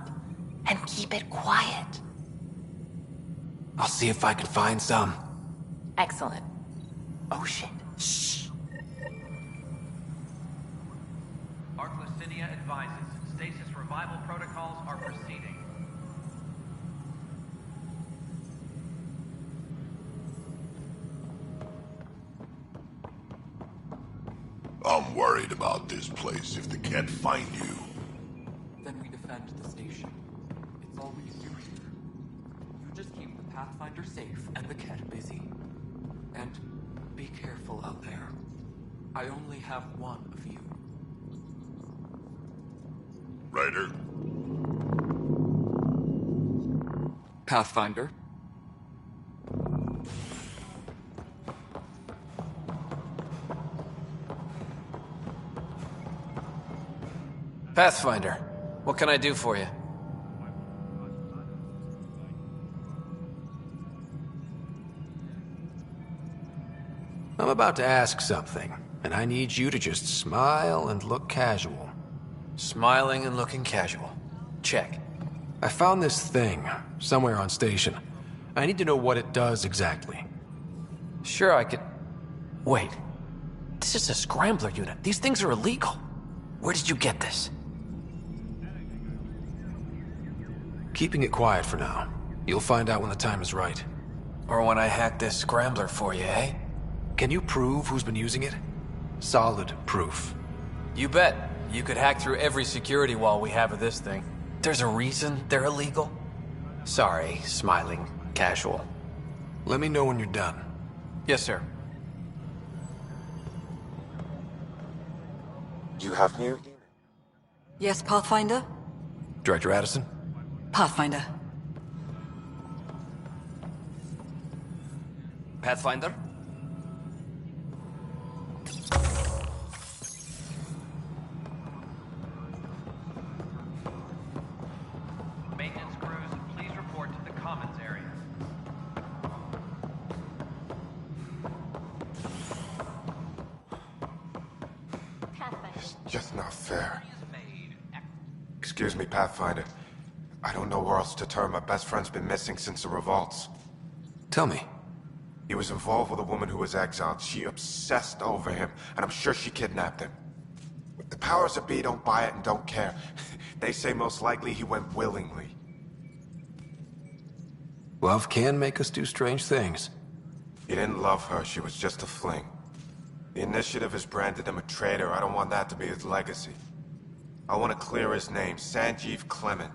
and keep it quiet. I'll see if I can find some. Excellent. Oh shit. Shh. Arclucinia advises stasis revival protocols are proceeding. I'm worried about this place if they can't find you. Then we defend the station. It's all we can do here. You just keep the Pathfinder safe and the Ket busy. And be careful out there. I only have one of you. Ryder? Pathfinder? Pathfinder, what can I do for you? I'm about to ask something, and I need you to just smile and look casual. Smiling and looking casual. Check. I found this thing somewhere on station. I need to know what it does exactly. Sure, I could... Wait. This is a scrambler unit. These things are illegal. Where did you get this? Keeping it quiet for now. You'll find out when the time is right. Or when I hack this scrambler for you, eh? Can you prove who's been using it? Solid proof. You bet. You could hack through every security wall we have of this thing. There's a reason they're illegal? Sorry, smiling, casual. Let me know when you're done. Yes, sir. You have new email. Yes, Pathfinder? Director Addison? Pathfinder. Pathfinder? Maintenance crews, please report to the commons area. It's just not fair. Excuse me, Pathfinder. I don't know where else to turn. My best friend's been missing since the revolts. Tell me. He was involved with a woman who was exiled. She obsessed over him, and I'm sure she kidnapped him. The powers that be don't buy it and don't care. They say most likely he went willingly. Love can make us do strange things. He didn't love her. She was just a fling. The Initiative has branded him a traitor. I don't want that to be his legacy. I want to clear his name. Sanjeev Clement.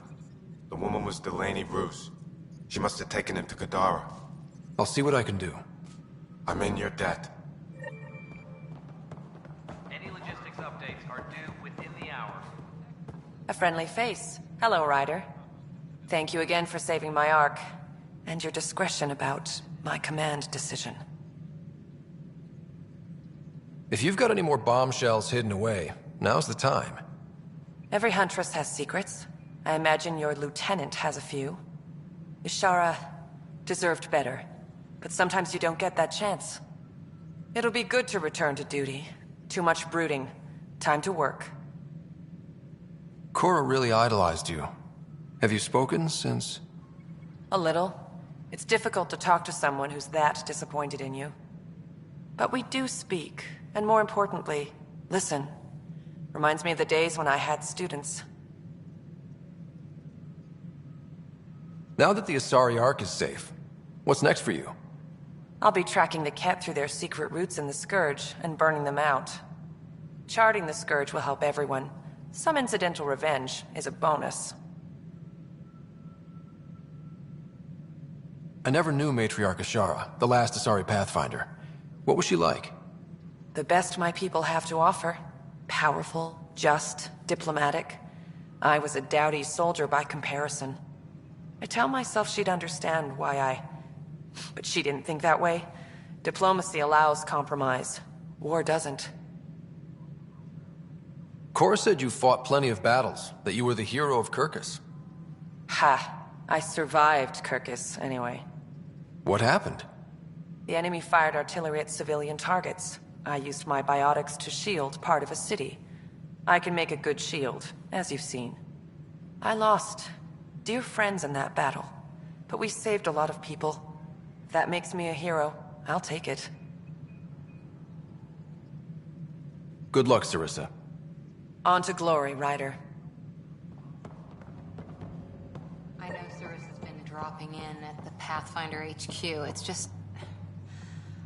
The woman was Delaney Roos. She must have taken him to Kadara. I'll see what I can do. I'm in your debt. Any logistics updates are due within the hour. A friendly face. Hello, Ryder. Thank you again for saving my arc, and your discretion about my command decision. If you've got any more bombshells hidden away, now's the time. Every huntress has secrets. I imagine your lieutenant has a few. Ishara deserved better, but sometimes you don't get that chance. It'll be good to return to duty. Too much brooding. Time to work. Cora really idolized you. Have you spoken since? A little. It's difficult to talk to someone who's that disappointed in you. But we do speak, and more importantly, listen. Reminds me of the days when I had students. Now that the Asari Ark is safe, what's next for you? I'll be tracking the Ket through their secret routes in the Scourge and burning them out. Charting the Scourge will help everyone. Some incidental revenge is a bonus. I never knew Matriarch Ashara, the last Asari Pathfinder. What was she like? The best my people have to offer. Powerful, just, diplomatic. I was a dowdy soldier by comparison. I tell myself she'd understand why I... But she didn't think that way. Diplomacy allows compromise. War doesn't. Cora said you fought plenty of battles, that you were the hero of Kirkus. Ha! I survived Kirkus, anyway. What happened? The enemy fired artillery at civilian targets. I used my biotics to shield part of a city. I can make a good shield, as you've seen. I lost dear friends in that battle, but we saved a lot of people. If that makes me a hero, I'll take it. Good luck, Sarissa. On to glory, Ryder. I know Sarissa's been dropping in at the Pathfinder HQ. It's just...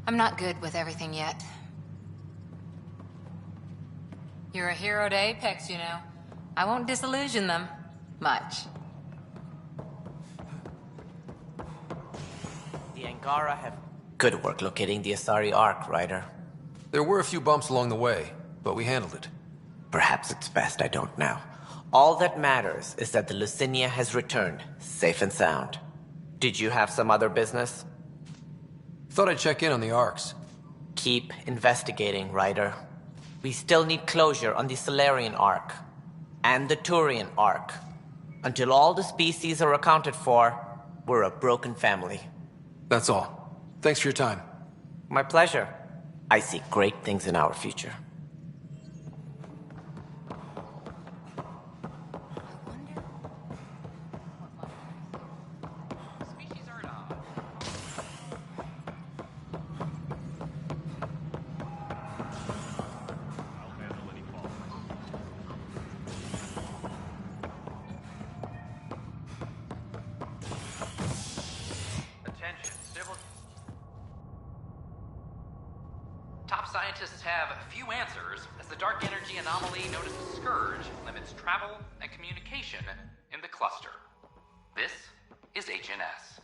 I'm not good with everything yet. You're a hero to Apex, you know. I won't disillusion them. Much. The Angara have good work locating the Asari Ark, Ryder. There were a few bumps along the way, but we handled it. Perhaps it's best I don't now. All that matters is that the Lucinia has returned, safe and sound. Did you have some other business? Thought I'd check in on the Arks. Keep investigating, Ryder. We still need closure on the Solarian Ark and the Turian Ark. Until all the species are accounted for, we're a broken family. That's all. Thanks for your time. My pleasure. I see great things in our future. Top scientists have few answers, as the dark energy anomaly known as the Scourge limits travel and communication in the cluster. This is HNS.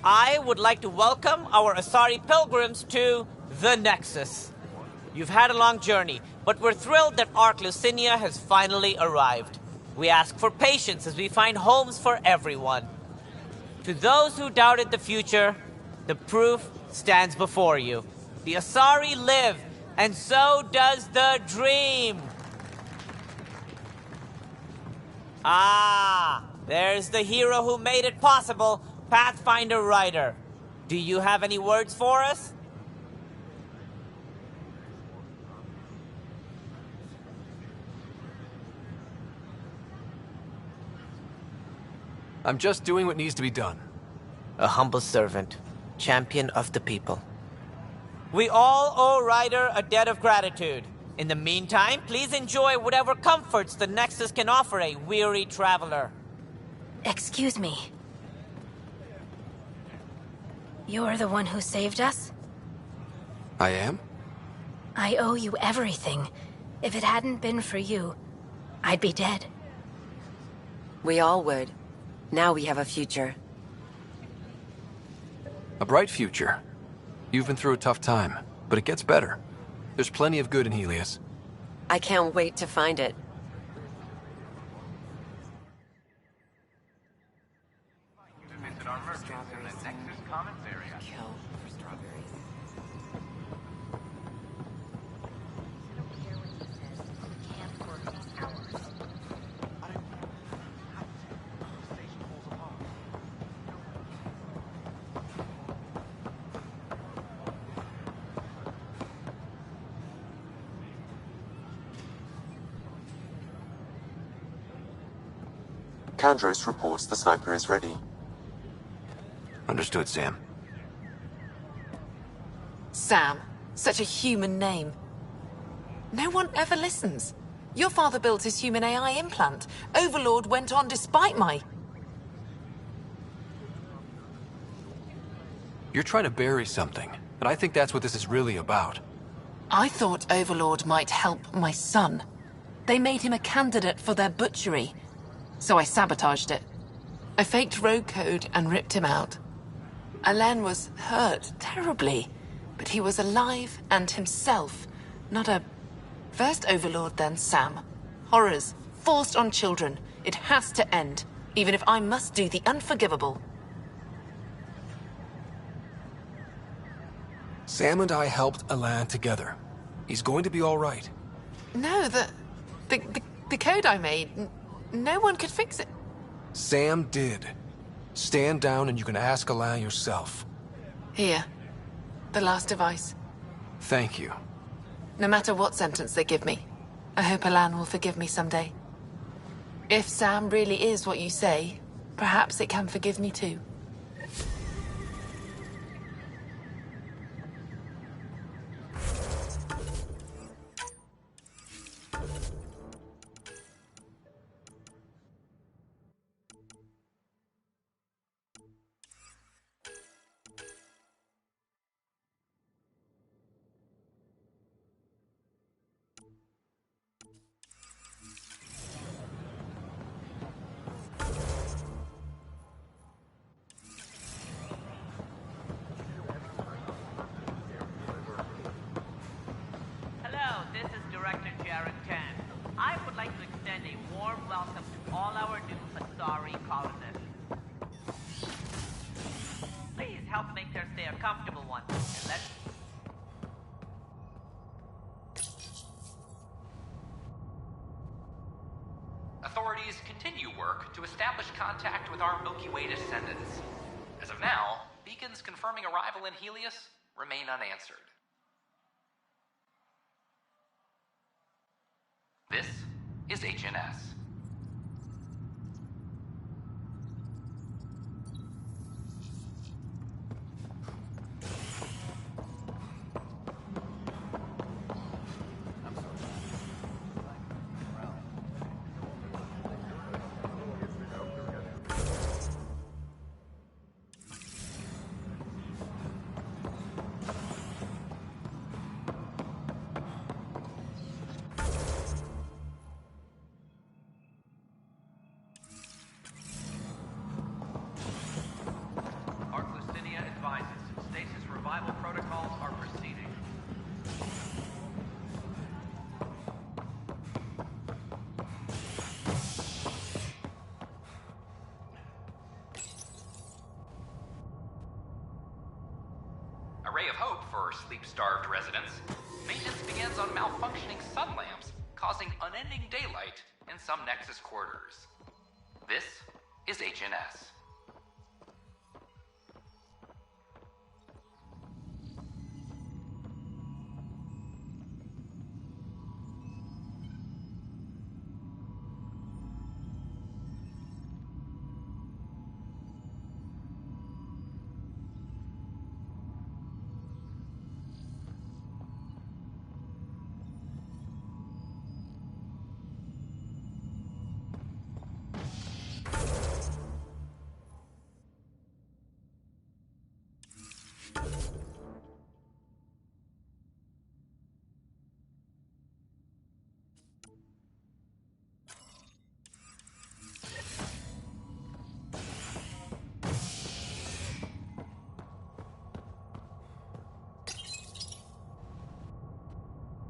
I would like to welcome our Asari pilgrims to the Nexus. You've had a long journey, but we're thrilled that Ark Lucinia has finally arrived. We ask for patience as we find homes for everyone. To those who doubted the future, the proof stands before you. The Asari live, and so does the dream. Ah, there's the hero who made it possible, Pathfinder Ryder. Do you have any words for us? I'm just doing what needs to be done. A humble servant, champion of the people. We all owe Ryder a debt of gratitude. In the meantime, please enjoy whatever comforts the Nexus can offer a weary traveler. Excuse me. You're the one who saved us? I am? I owe you everything. If it hadn't been for you, I'd be dead. We all would. Now we have a future. A bright future. You've been through a tough time, but it gets better. There's plenty of good in Helios. I can't wait to find it. Visit our merchants in the Nexus Commons area. Kill for strawberries. Kandros reports the sniper is ready. Understood, Sam. Sam. Such a human name. No one ever listens. Your father built his human AI implant. Overlord went on despite my... You're trying to bury something, and I think that's what this is really about. I thought Overlord might help my son. They made him a candidate for their butchery, so I sabotaged it. I faked rogue code and ripped him out. Alain was hurt terribly, but he was alive and himself, not a... First Overlord, then Sam. Horrors, forced on children. It has to end, even if I must do the unforgivable. Sam and I helped Alain together. He's going to be all right. No, the code I made, no one could fix it. Sam did. Stand down and you can ask Alain yourself. Here. The last device. Thank you. No matter what sentence they give me, I hope Alain will forgive me someday. If Sam really is what you say, perhaps it can forgive me too. Hello, this is Director Jared Tan. I would like to extend a warm welcome to all our new Asari colonists. Please help make their stay a comfortable one, and let's... Authorities continue work to establish contact with our Milky Way descendants. As of now, beacons confirming arrival in Helios remain unanswered. This is HNS. A ray of hope for sleep-starved residents. Maintenance begins on malfunctioning sun lamps, causing unending daylight in some Nexus quarters. This is HNS.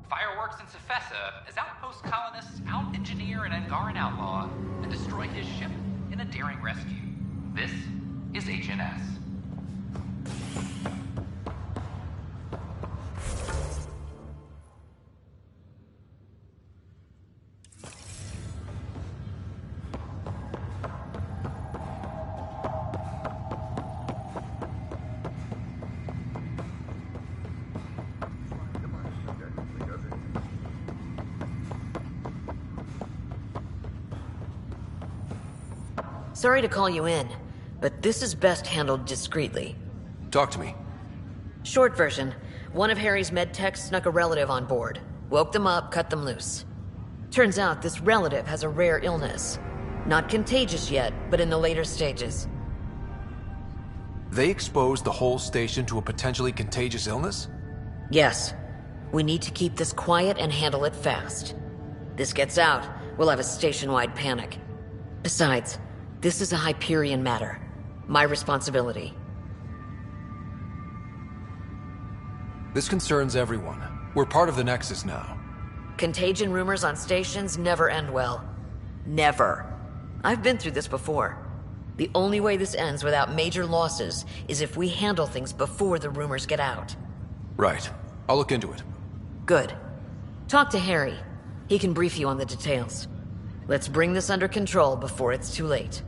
Fireworks in Cephessa as outpost colonists out-engineer an Angaran outlaw and destroy his ship in a daring rescue. This is HNS. Sorry to call you in, but this is best handled discreetly. Talk to me. Short version, one of Harry's med techs snuck a relative on board. Woke them up, cut them loose. Turns out this relative has a rare illness. Not contagious yet, but in the later stages. They exposed the whole station to a potentially contagious illness? Yes. We need to keep this quiet and handle it fast. This gets out, we'll have a station-wide panic. Besides, this is a Hyperion matter. My responsibility. This concerns everyone. We're part of the Nexus now. Contagion rumors on stations never end well. Never. I've been through this before. The only way this ends without major losses is if we handle things before the rumors get out. Right. I'll look into it. Good. Talk to Harry. He can brief you on the details. Let's bring this under control before it's too late.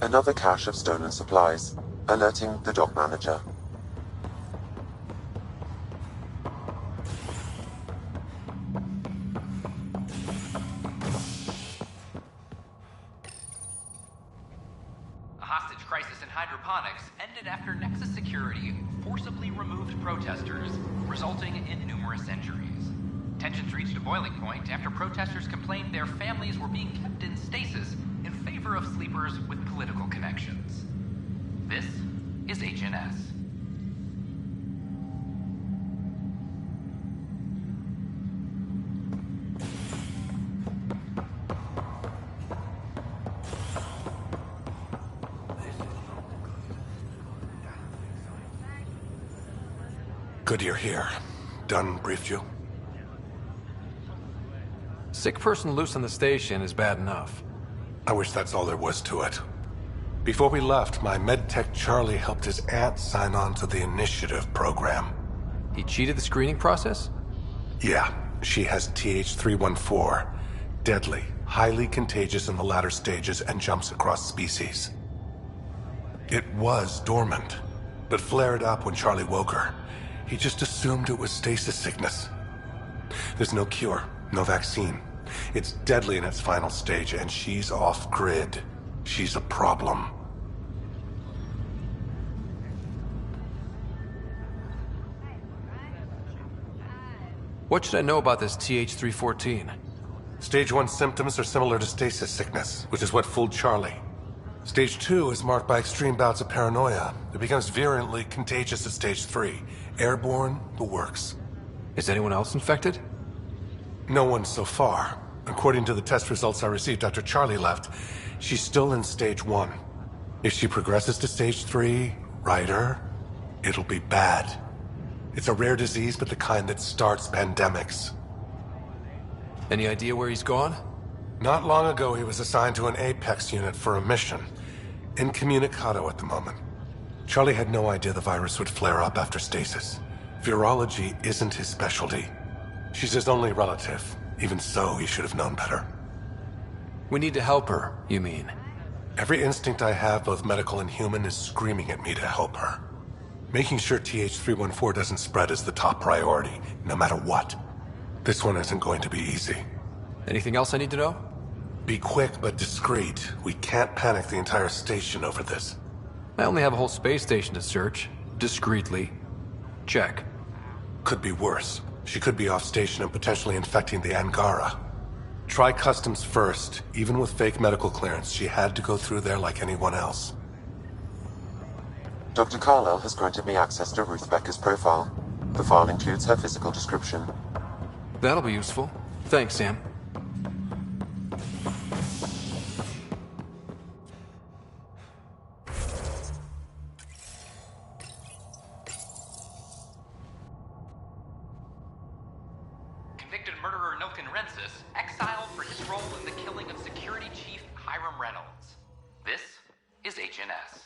Another cache of stolen supplies, alerting the dock manager. A hostage crisis in hydroponics ended after Nexus Security forcibly removed protesters, resulting in numerous injuries. Tensions reached a boiling point after protesters complained their families were being kept in stasis in favor of sleepers with political connections. This is HNS. Good you're here. Dunn briefed you? Sick person loose on the station is bad enough. I wish that's all there was to it. Before we left, my medtech Charlie helped his aunt sign on to the initiative program. He cheated the screening process? Yeah, she has TH314. Deadly, highly contagious in the latter stages and jumps across species. It was dormant, but flared up when Charlie woke her. He just assumed it was stasis sickness. There's no cure, no vaccine. It's deadly in its final stage, and she's off-grid. She's a problem. What should I know about this TH314? Stage 1 symptoms are similar to stasis sickness, which is what fooled Charlie. Stage 2 is marked by extreme bouts of paranoia. It becomes virulently contagious at Stage 3. Airborne, the works. Is anyone else infected? No one so far. According to the test results I received after Charlie left, she's still in Stage 1. If she progresses to Stage 3, Ryder, it'll be bad. It's a rare disease, but the kind that starts pandemics. Any idea where he's gone? Not long ago, he was assigned to an Apex unit for a mission. Incommunicado at the moment. Charlie had no idea the virus would flare up after stasis. Virology isn't his specialty. She's his only relative. Even so, he should have known better. We need to help her, you mean? Every instinct I have, both medical and human, is screaming at me to help her. Making sure TH314 doesn't spread is the top priority, no matter what. This one isn't going to be easy. Anything else I need to know? Be quick but discreet. We can't panic the entire station over this. I only have a whole space station to search. Discreetly. Check. Could be worse. She could be off station and potentially infecting the Angara. Try customs first. Even with fake medical clearance, she had to go through there like anyone else. Dr. Carlyle has granted me access to Ruth Becker's profile. The file includes her physical description. That'll be useful. Thanks, Sam. Convicted murderer Nilken Rensis exiled for his role in the killing of Security Chief Hiram Reynolds. This is HNS.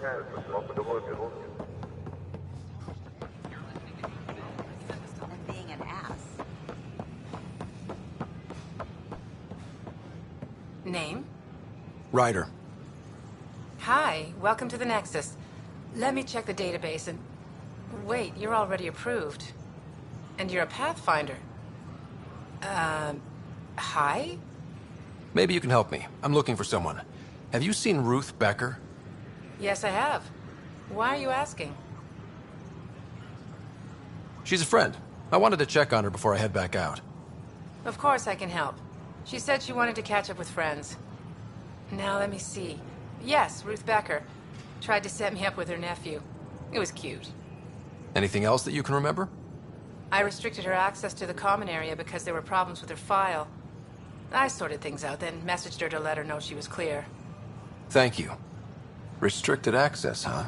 Being an ass. Name? Ryder. Hi, welcome to the Nexus. Let me check the database and... Wait, you're already approved. And you're a Pathfinder. Hi? Maybe you can help me. I'm looking for someone. Have you seen Ruth Becker? Yes, I have. Why are you asking? She's a friend. I wanted to check on her before I head back out. Of course I can help. She said she wanted to catch up with friends. Now let me see. Yes, Ruth Becker. Tried to set me up with her nephew. It was cute. Anything else that you can remember? I restricted her access to the common area because there were problems with her file. I sorted things out, then messaged her to let her know she was clear. Thank you. Restricted access, huh?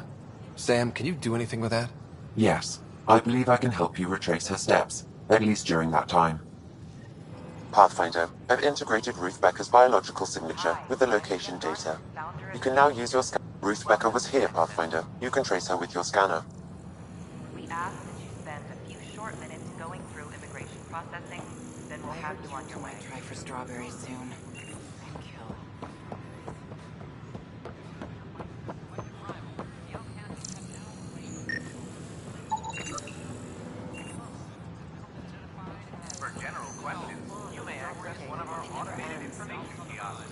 Sam, can you do anything with that? Yes, I believe I can help you retrace her steps, at least during that time. Pathfinder, I've integrated Ruth Becker's biological signature with the location data. You can now use your scanner. Ruth Becker was here, Pathfinder. You can trace her with your scanner. We ask that you spend a few short minutes going through immigration processing, then we'll have you on your way. Try for strawberries soon. For general questions, you may access one of our automated information kiosks.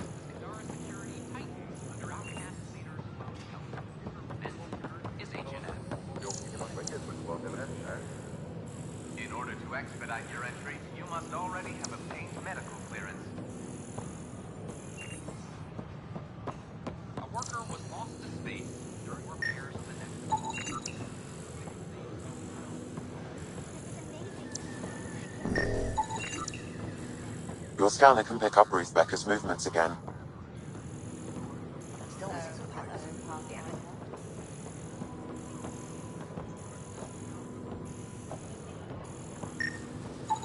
In order to expedite your entry, you must already have obtained medical clearance. A worker was lost to space during repairs of the Nexus. Your scanner can pick up Ruth Becker's movements again. An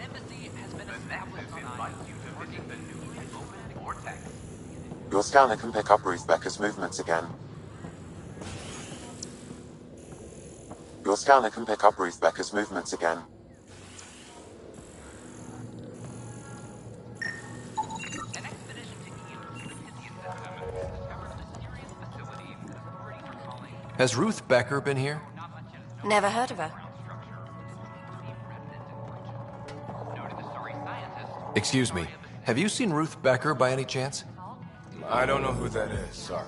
embassy has been established on Invites you to visit the newly opened vortex. Your scanner can pick up Ruth Becker's movements again. Your scanner can pick up Ruth Becker's movements again. An expedition to Eden, the Pythian system, discovered mysterious facilities that authorities are calling Has Ruth Becker been here? Never heard of her. Excuse me. Have you seen Ruth Becker by any chance? I don't know who that is, sorry.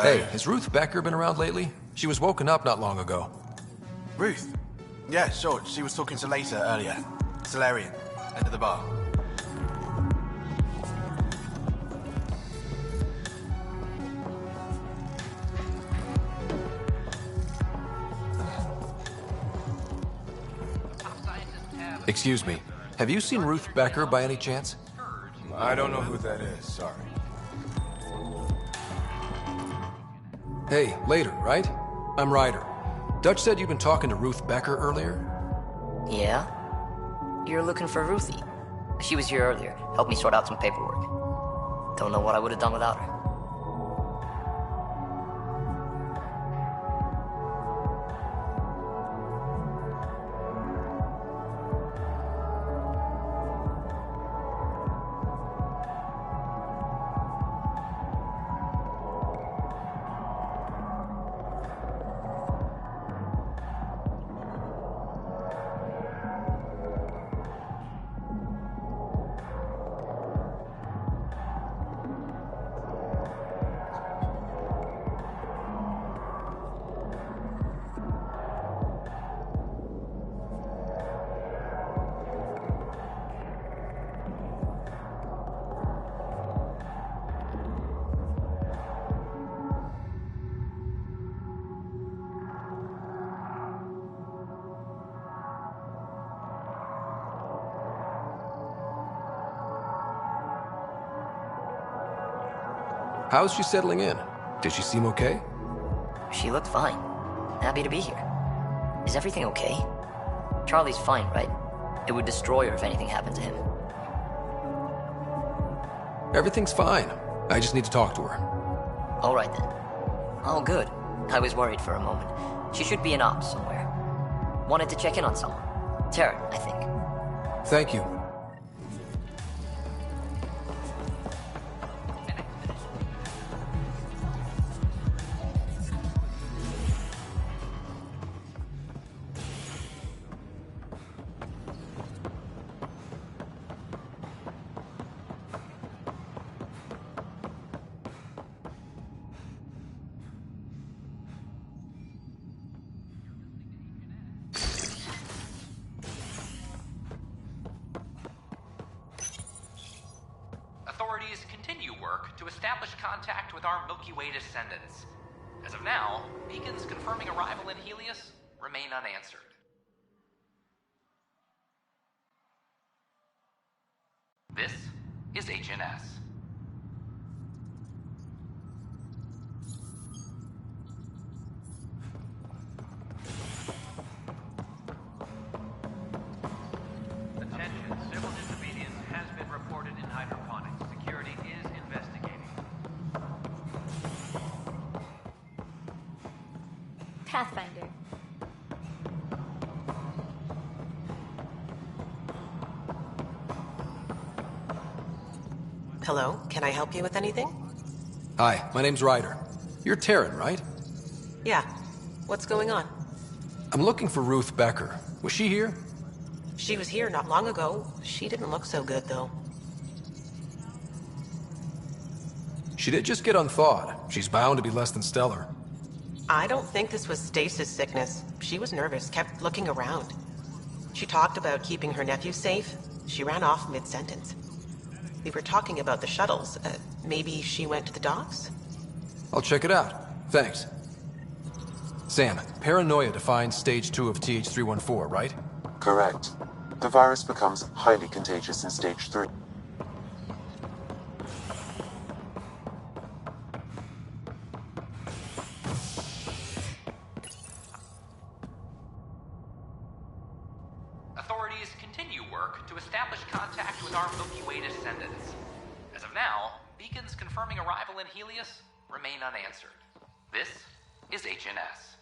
Hey, has Ruth Becker been around lately? She was woken up not long ago. Ruth? Yeah, sure. She was talking to Later earlier. Solarian, end of the bar. Excuse me. Have you seen Ruth Becker by any chance? I don't know who that is, sorry. Hey, Later, right? I'm Ryder. Dutch said you've been talking to Ruth Becker earlier? Yeah? You're looking for Ruthie. She was here earlier, helped me sort out some paperwork. Don't know what I would have done without her. How's she settling in? Did she seem okay? She looked fine. Happy to be here. Is everything okay? Charlie's fine, right? It would destroy her if anything happened to him. Everything's fine. I just need to talk to her. All right then. Oh, good. I was worried for a moment. She should be in ops somewhere. Wanted to check in on someone. Taryn, I think. Thank you. Authorities continue work to establish contact with our Milky Way descendants. As of now, beacons confirming arrival in Helios remain unanswered. This is HNS. Attention, civil disobedience has been reported in hydroponics. Security is investigating. Pathfinder. Hello, can I help you with anything? Hi, my name's Ryder. You're Taryn, right? Yeah. What's going on? I'm looking for Ruth Becker. Was she here? She was here not long ago. She didn't look so good, though. She did just get unthawed. She's bound to be less than stellar. I don't think this was stasis sickness. She was nervous, kept looking around. She talked about keeping her nephew safe. She ran off mid-sentence. We were talking about the shuttles. Maybe she went to the docks? I'll check it out. Thanks. Sam, paranoia defines stage 2 of TH314, right? Correct. The virus becomes highly contagious in stage 3. Authorities continue work to establish contact with our Milky Way descendants. As of now, beacons confirming arrival in Helios remain unanswered. This is HNS.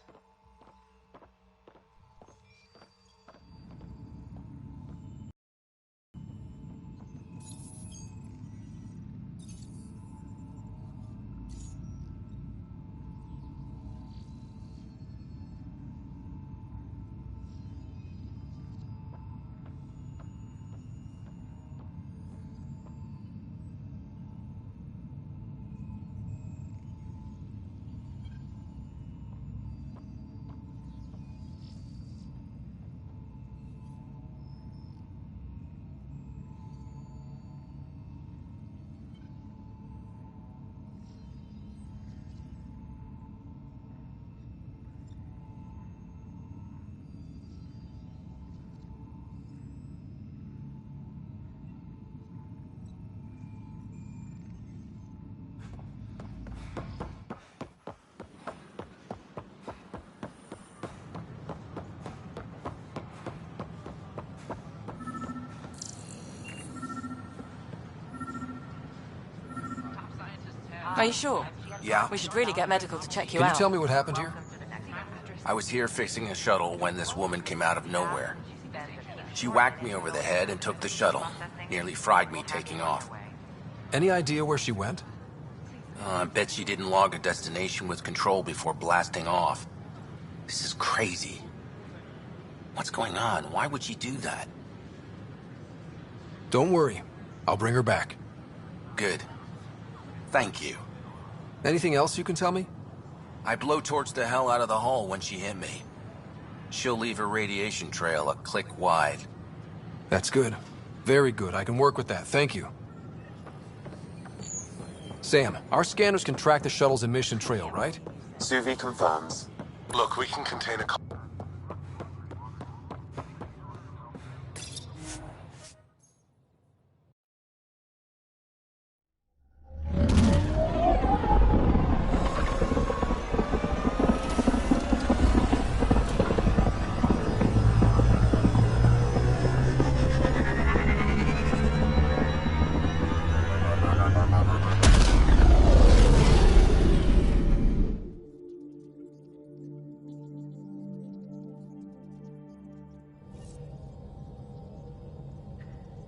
Are you sure? Yeah. We should really get medical to check you Can out. you tell me what happened here? I was here fixing a shuttle when this woman came out of nowhere. She whacked me over the head and took the shuttle. Nearly fried me taking off. Any idea where she went? I bet she didn't log a destination with control before blasting off. This is crazy. What's going on? Why would she do that? Don't worry. I'll bring her back. Good. Thank you. Anything else you can tell me? I blowtorched the hell out of the hull when she hit me. She'll leave her radiation trail a click wide. That's good. Very good. I can work with that. Thank you. Sam, our scanners can track the shuttle's emission trail, right? Suvi confirms. Look, we can contain a...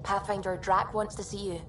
Pathfinder Drac wants to see you.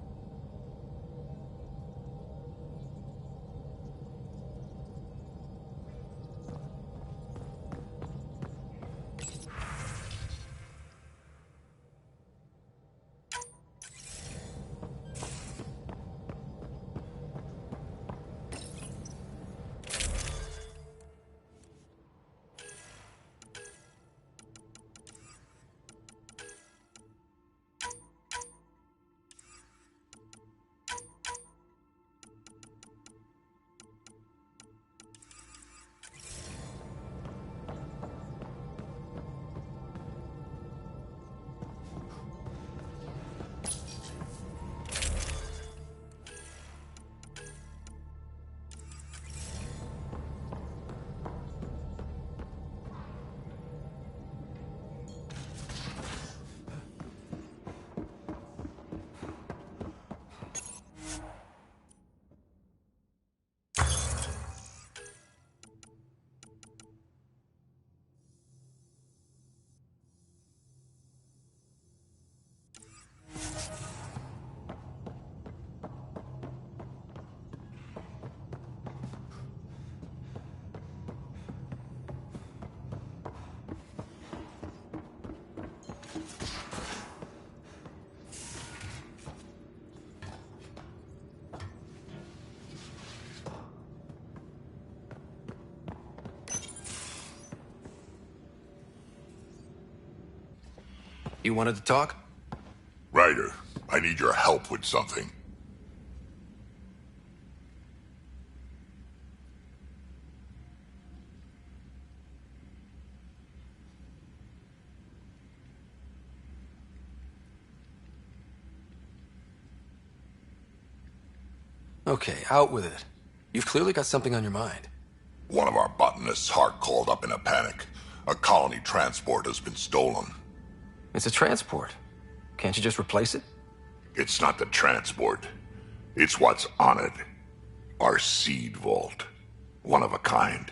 You wanted to talk? Ryder, I need your help with something. Okay, out with it. You've clearly got something on your mind. One of our botanists, Hart, called up in a panic. A colony transport has been stolen. It's a transport. Can't you just replace it? It's not the transport. It's what's on it. Our seed vault. One of a kind.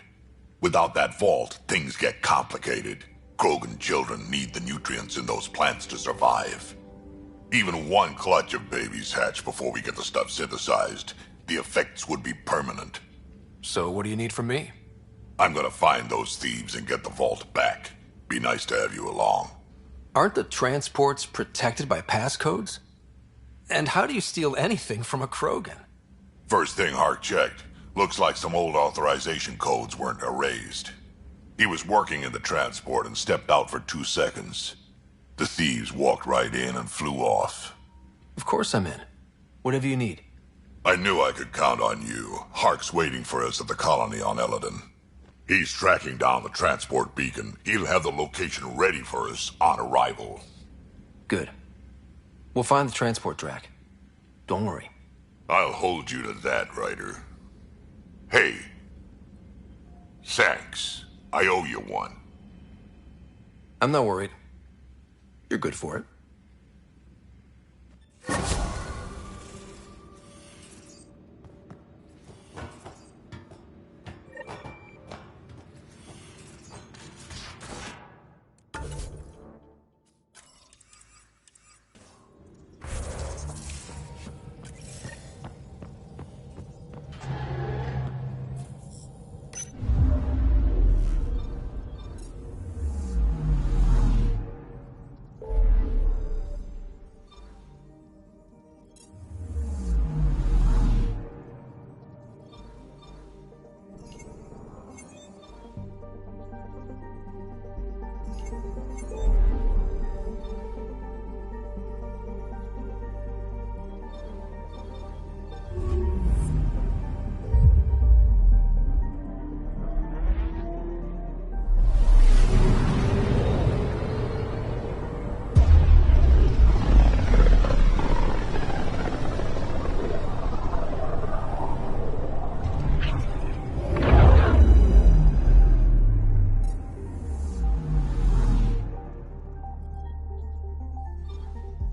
Without that vault, things get complicated. Krogan children need the nutrients in those plants to survive. Even one clutch of babies hatch before we get the stuff synthesized. The effects would be permanent. So what do you need from me? I'm gonna find those thieves and get the vault back. Be nice to have you along. Aren't the transports protected by passcodes? And how do you steal anything from a Krogan? First thing Hart checked. Looks like some old authorization codes weren't erased. He was working in the transport and stepped out for 2 seconds. The thieves walked right in and flew off. Of course I'm in. Whatever you need. I knew I could count on you. Hark's waiting for us at the colony on Eladon. He's tracking down the transport beacon. He'll have the location ready for us on arrival. Good. We'll find the transport track. Don't worry. I'll hold you to that, Ryder. Hey. Thanks. I owe you one. I'm not worried. You're good for it.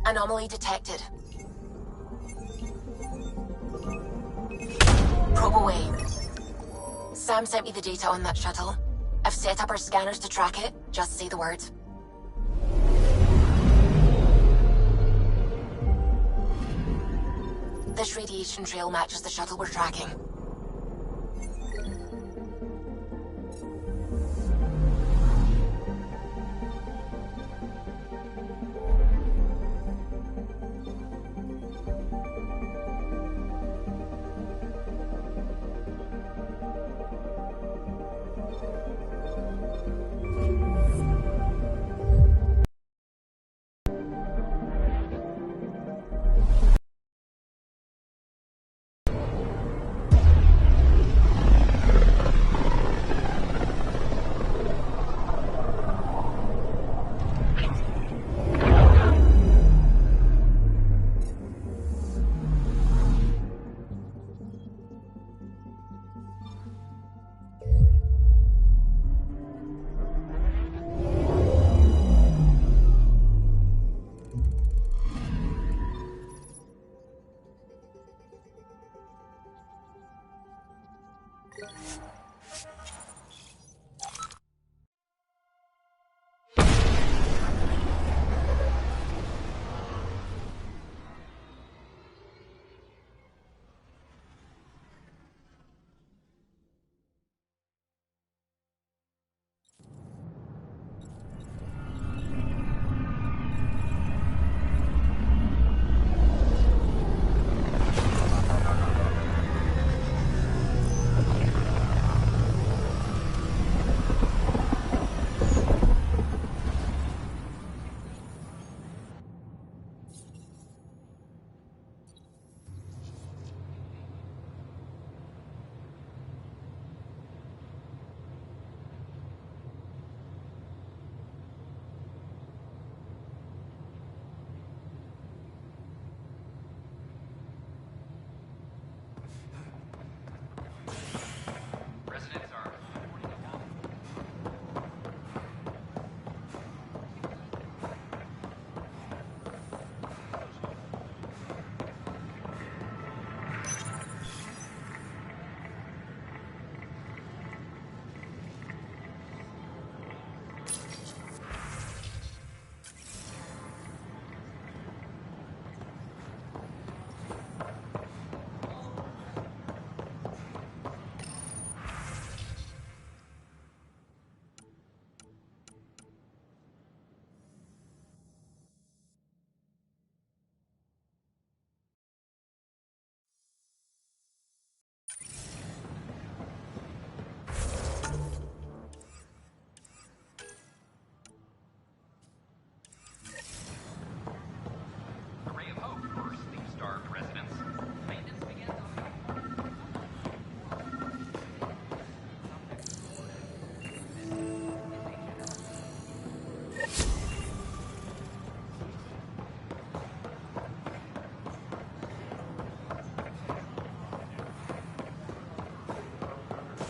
Anomaly detected. Probe away. Sam sent me the data on that shuttle. I've set up our scanners to track it. Just say the word. This radiation trail matches the shuttle we're tracking.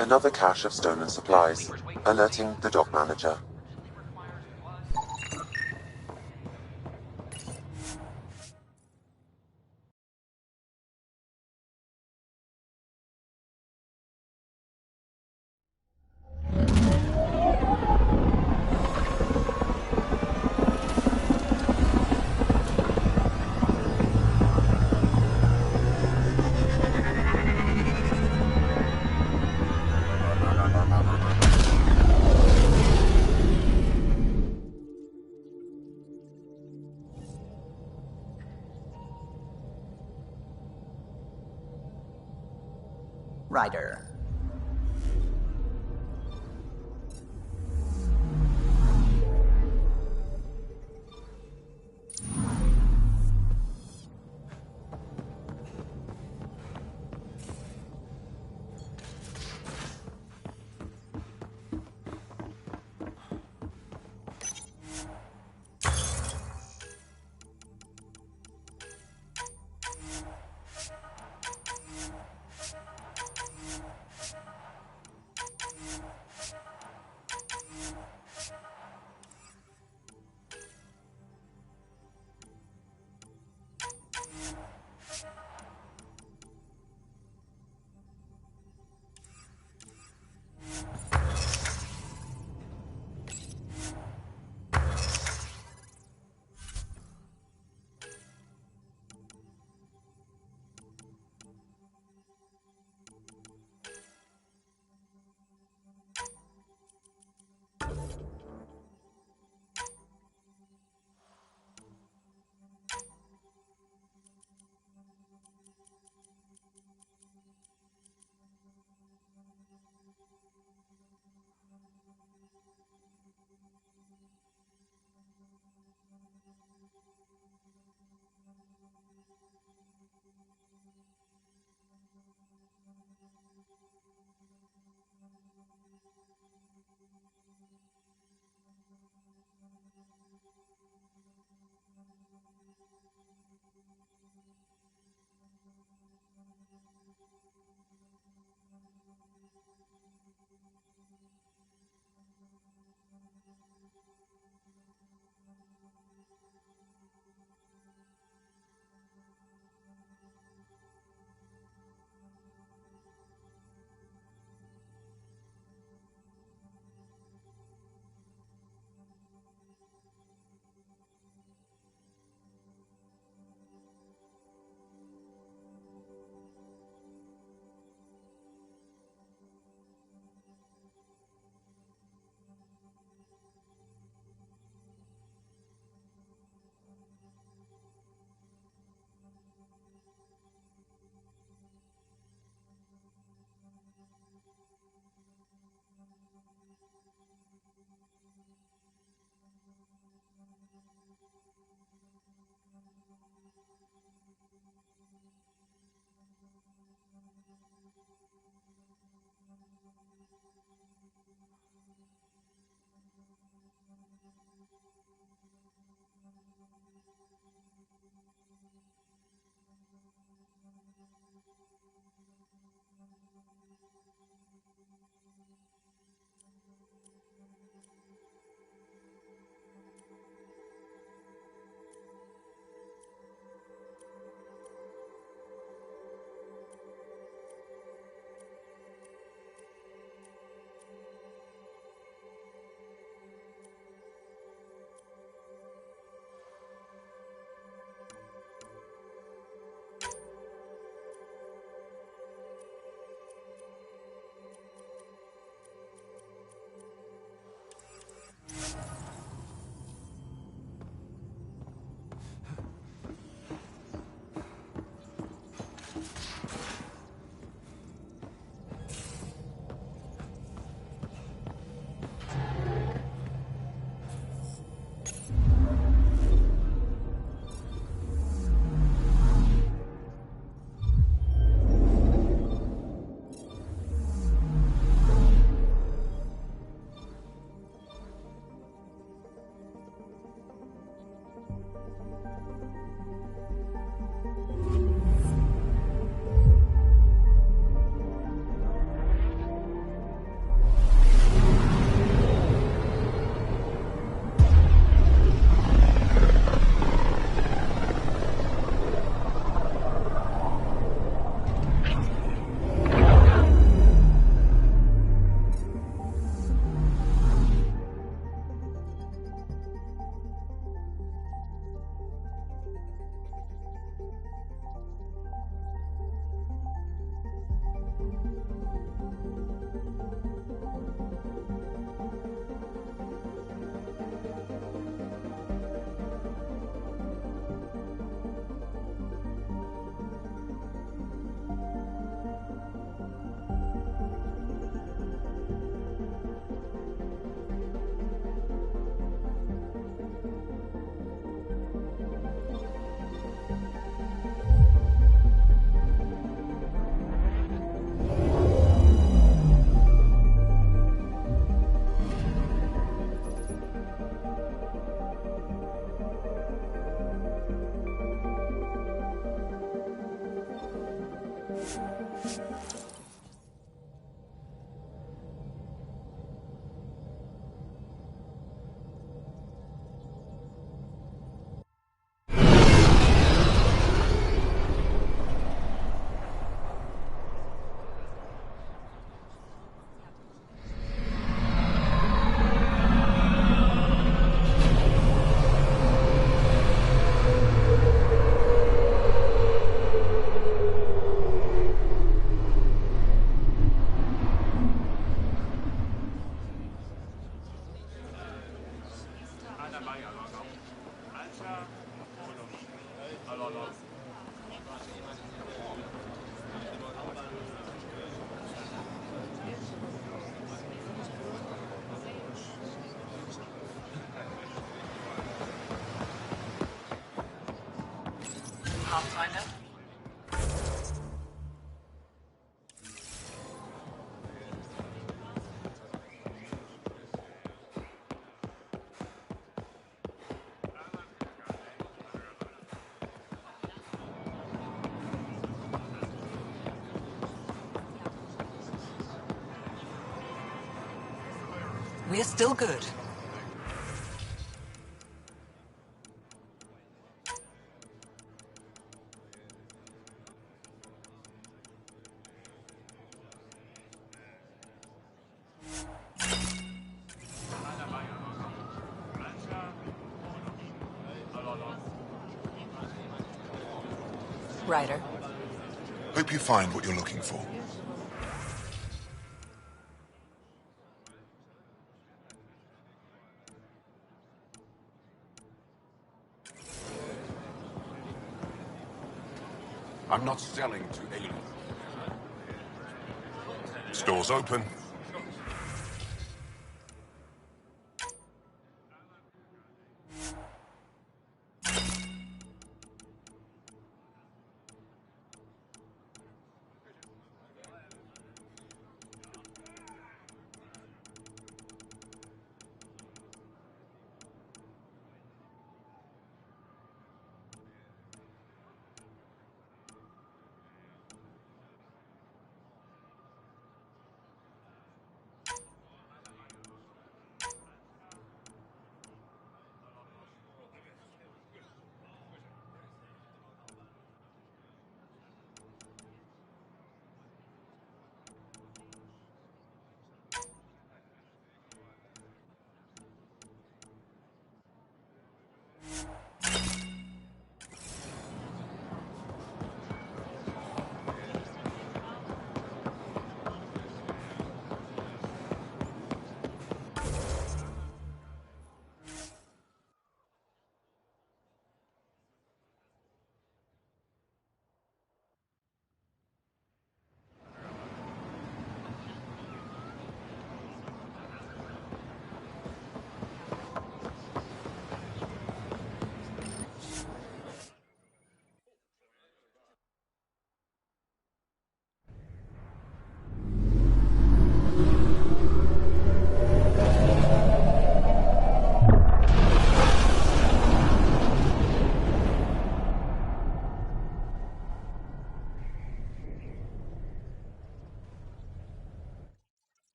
Another cache of stolen supplies, alerting the dock manager. Ryder. Pathfinder? We're still good. Ryder. Hope you find what you're looking for. I'm not selling to aliens. Store's open.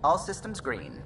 All systems green.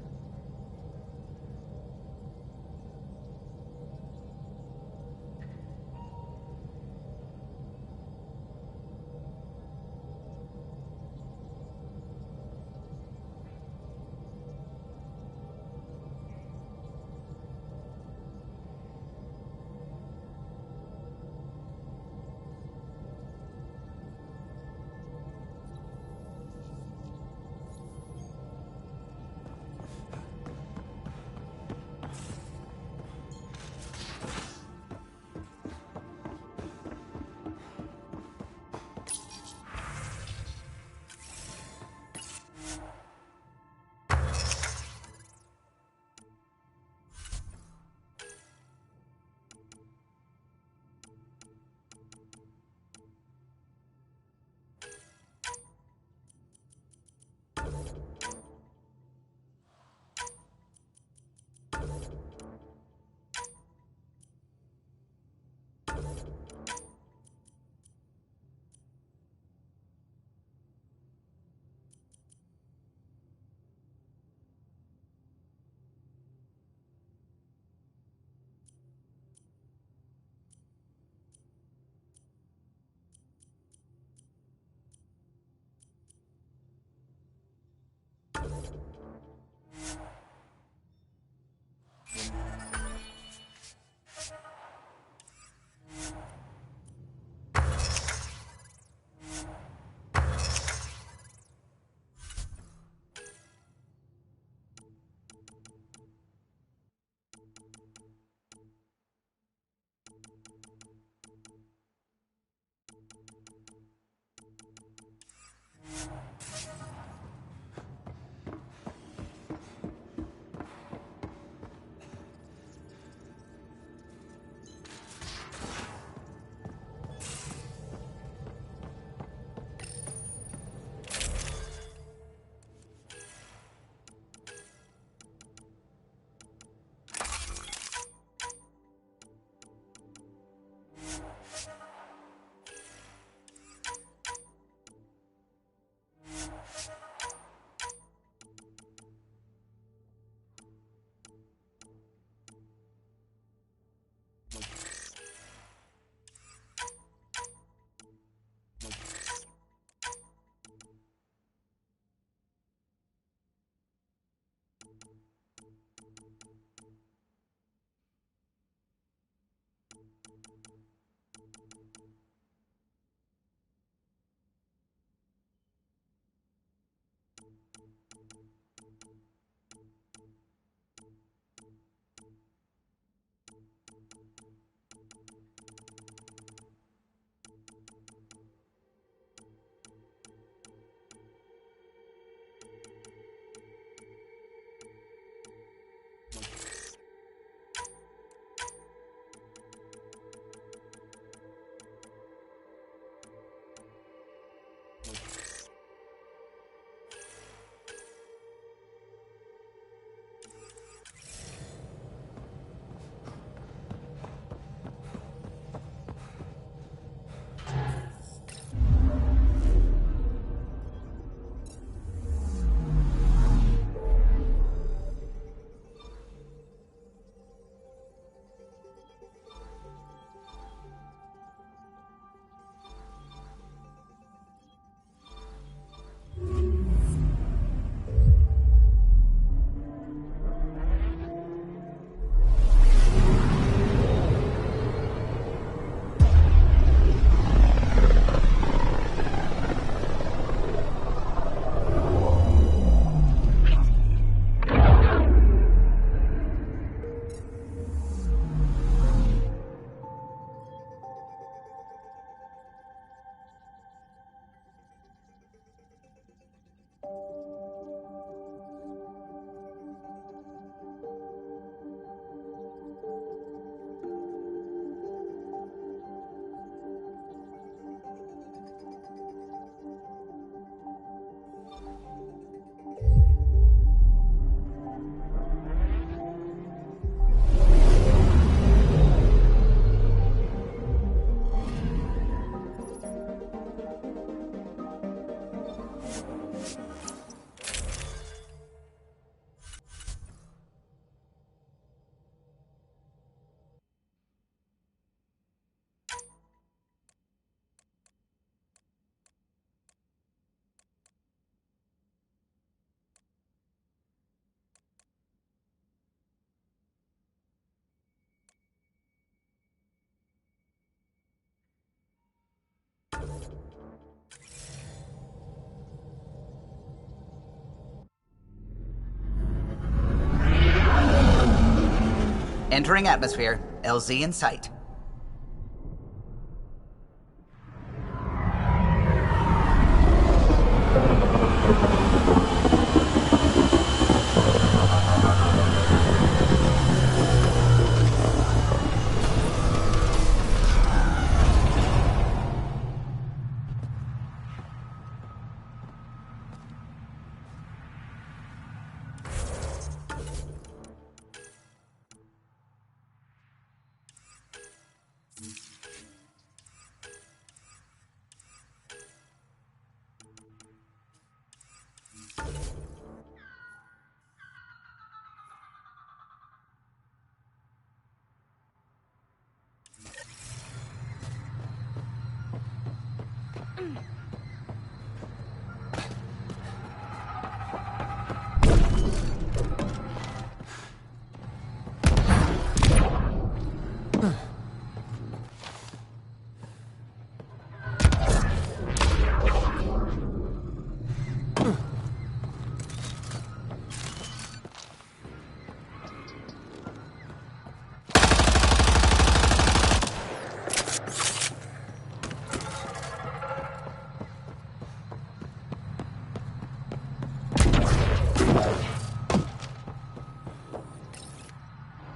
Entering atmosphere. LZ in sight.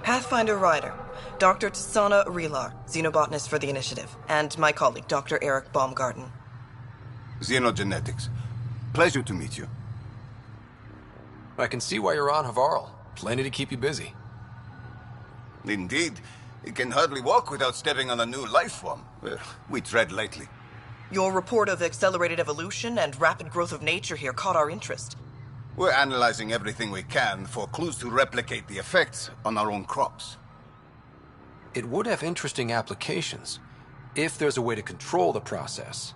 Pathfinder Ryder, Dr. Tsana Relar, xenobotanist for the Initiative, and my colleague, Dr. Eric Baumgarten. Xenogenetics. Pleasure to meet you. I can see why you're on Havarl. Plenty to keep you busy. Indeed. It can hardly walk without stepping on a new life form. We tread lightly. Your report of accelerated evolution and rapid growth of nature here caught our interest. We're analyzing everything we can for clues to replicate the effects on our own crops. It would have interesting applications, if there's a way to control the process.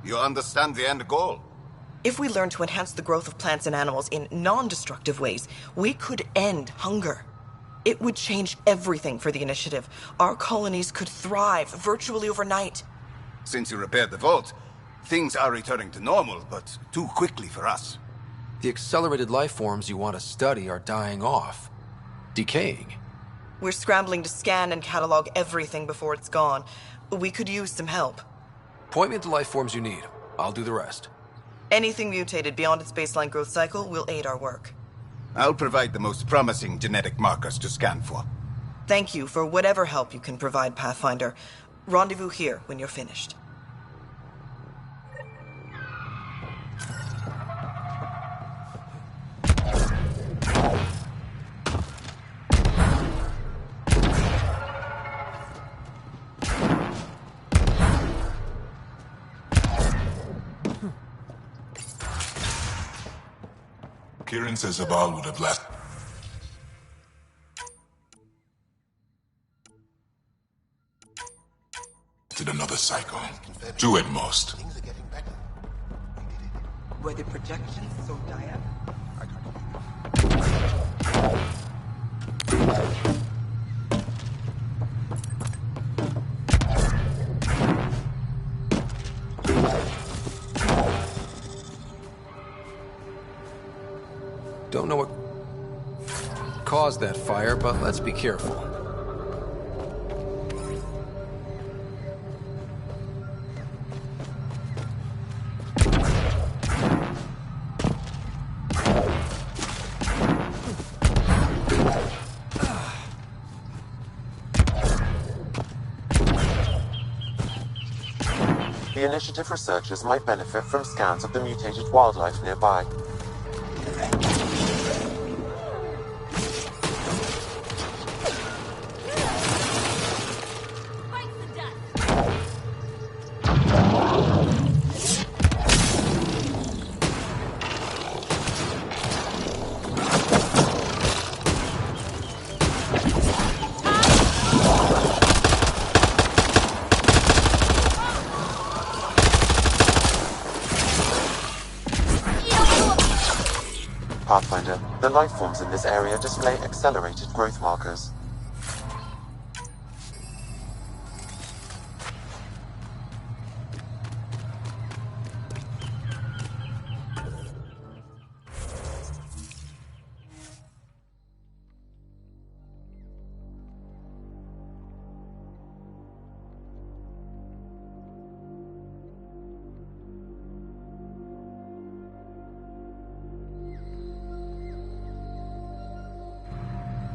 You understand the end goal. If we learn to enhance the growth of plants and animals in non-destructive ways, we could end hunger. It would change everything for the Initiative. Our colonies could thrive virtually overnight. Since you repaired the vault, things are returning to normal, but too quickly for us. The accelerated life forms you want to study are dying off. Decaying. We're scrambling to scan and catalog everything before it's gone. We could use some help. Point me to life forms you need. I'll do the rest. Anything mutated beyond its baseline growth cycle will aid our work. I'll provide the most promising genetic markers to scan for. Thank you for whatever help you can provide, Pathfinder. Rendezvous here when you're finished. Kieran says Zabal would have lasted another cycle. Two at most. Were the projections so dire? Don't know what caused that fire, but let's be careful. The Initiative researchers might benefit from scans of the mutated wildlife nearby. Pathfinder, the life forms in this area display accelerated growth markers.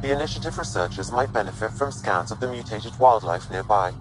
The Initiative researchers might benefit from scans of the mutated wildlife nearby.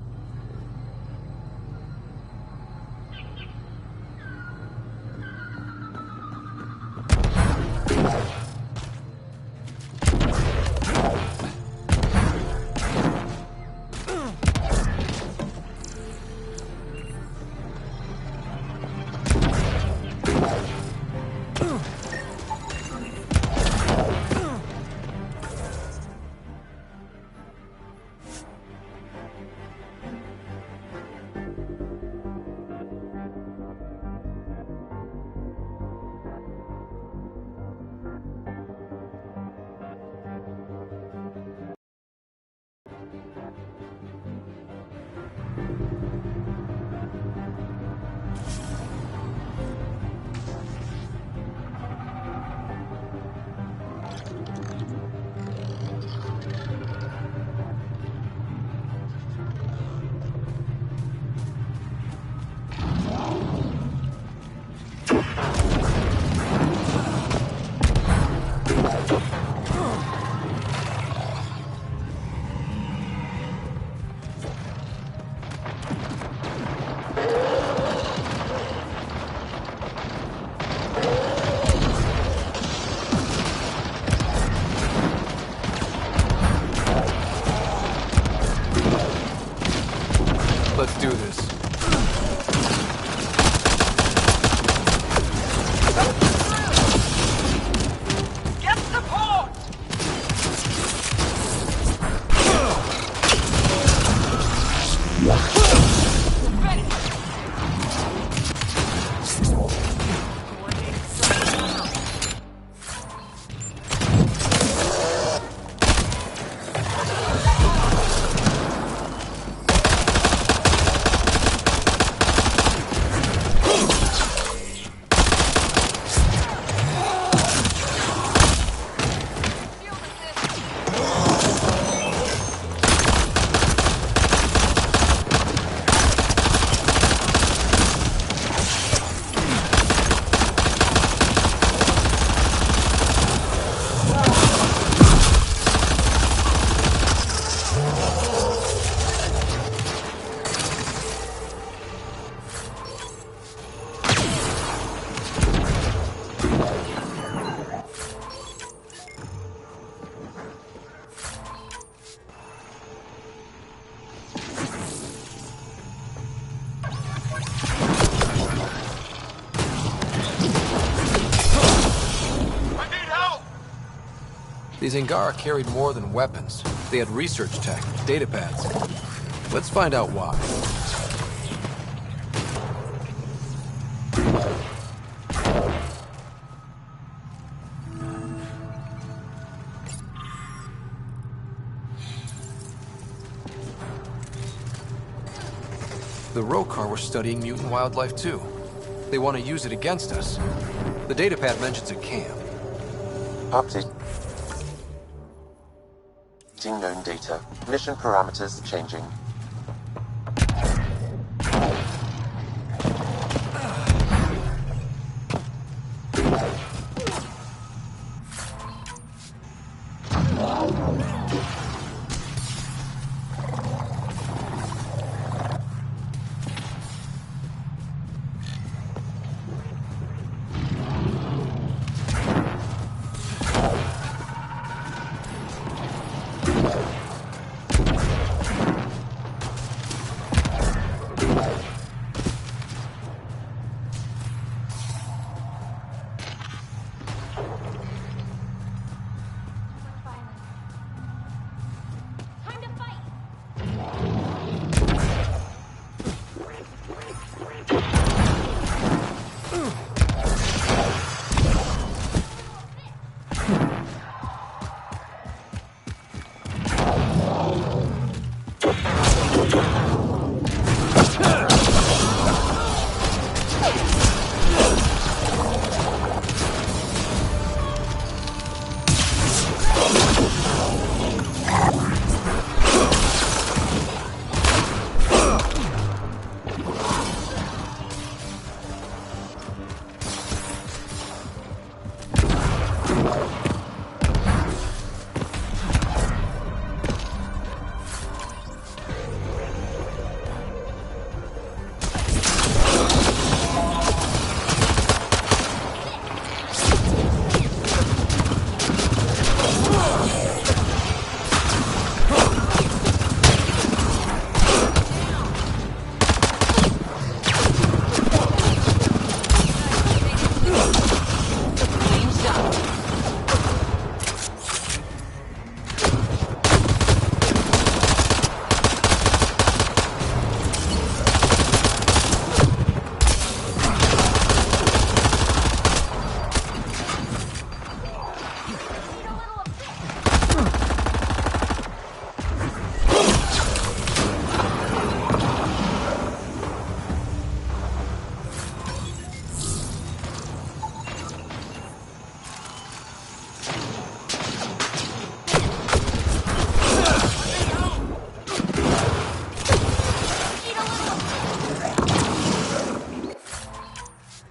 Let's do this. Get support! These Angara carried more than weapons. They had research tech, data pads. Let's find out why. The Rokar were studying mutant wildlife too. They want to use it against us. The datapad mentions a camp. Updating known data. Mission parameters changing.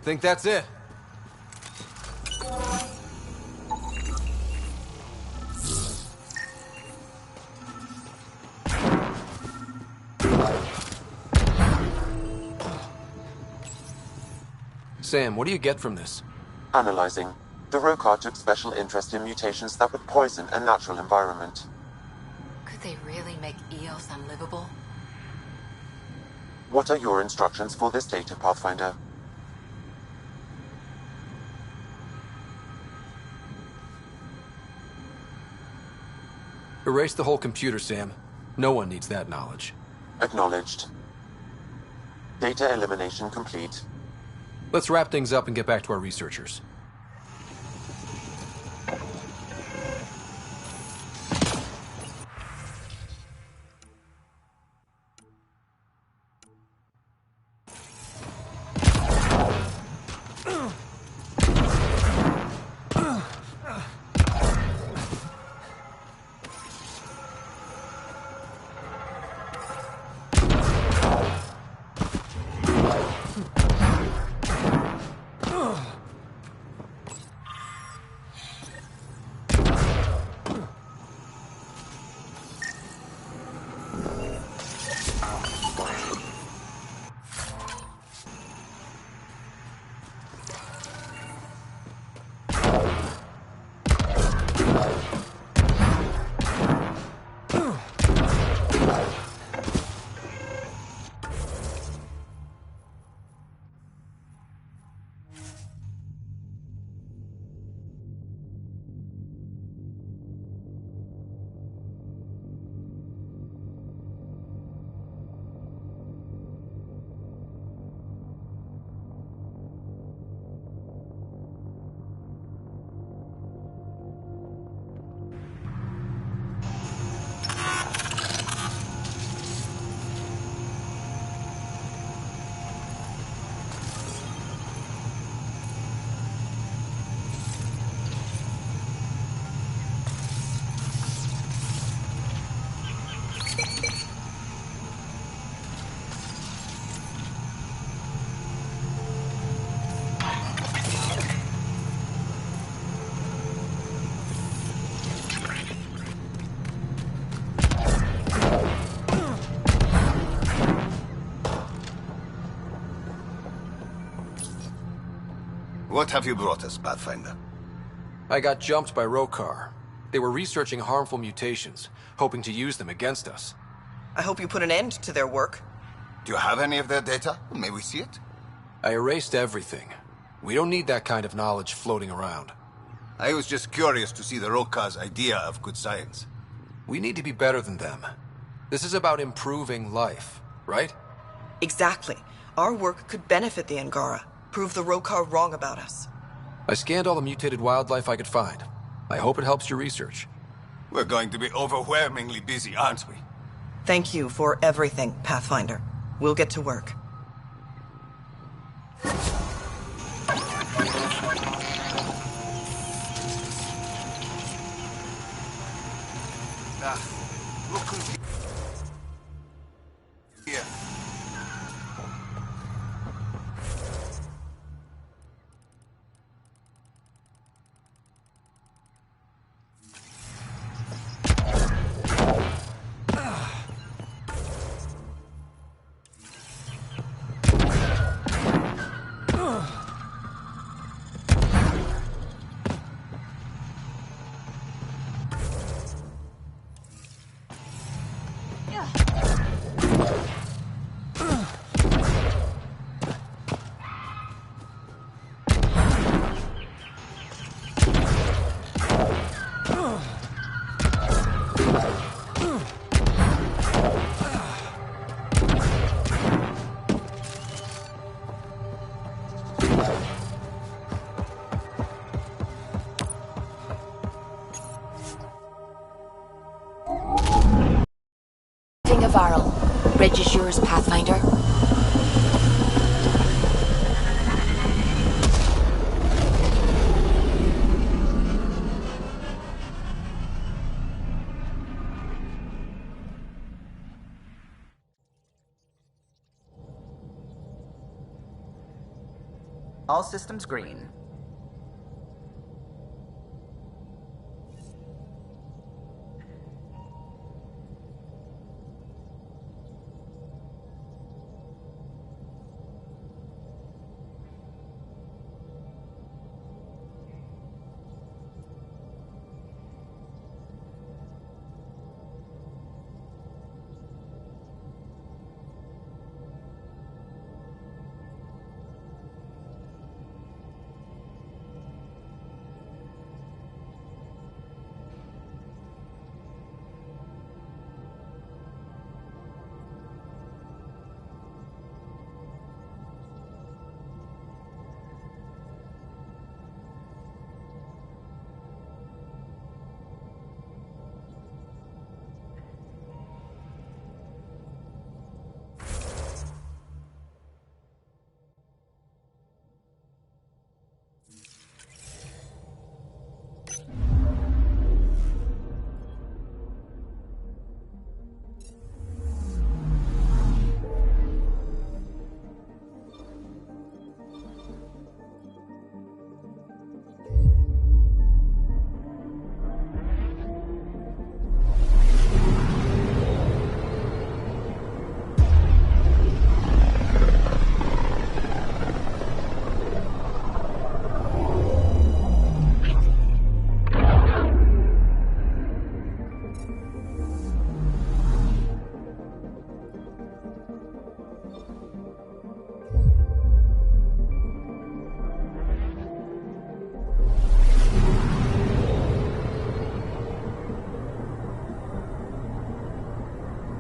Think that's it? Sam, what do you get from this? Analyzing. The Rokar took special interest in mutations that would poison a natural environment. Could they really make Eos unlivable? What are your instructions for this data, Pathfinder? Erase the whole computer, Sam. No one needs that knowledge. Acknowledged. Data elimination complete. Let's wrap things up and get back to our researchers. What have you brought us, Pathfinder? I got jumped by Rokar. They were researching harmful mutations, hoping to use them against us. I hope you put an end to their work. Do you have any of their data? May we see it? I erased everything. We don't need that kind of knowledge floating around. I was just curious to see the Rokar's idea of good science. We need to be better than them. This is about improving life, right? Exactly. Our work could benefit the Angara, prove the Rokar wrong about us. I scanned all the mutated wildlife I could find. I hope it helps your research. We're going to be overwhelmingly busy, aren't we? Thank you for everything, Pathfinder. We'll get to work. Look who's here. Varl. Bridge is yours, Pathfinder. All systems green.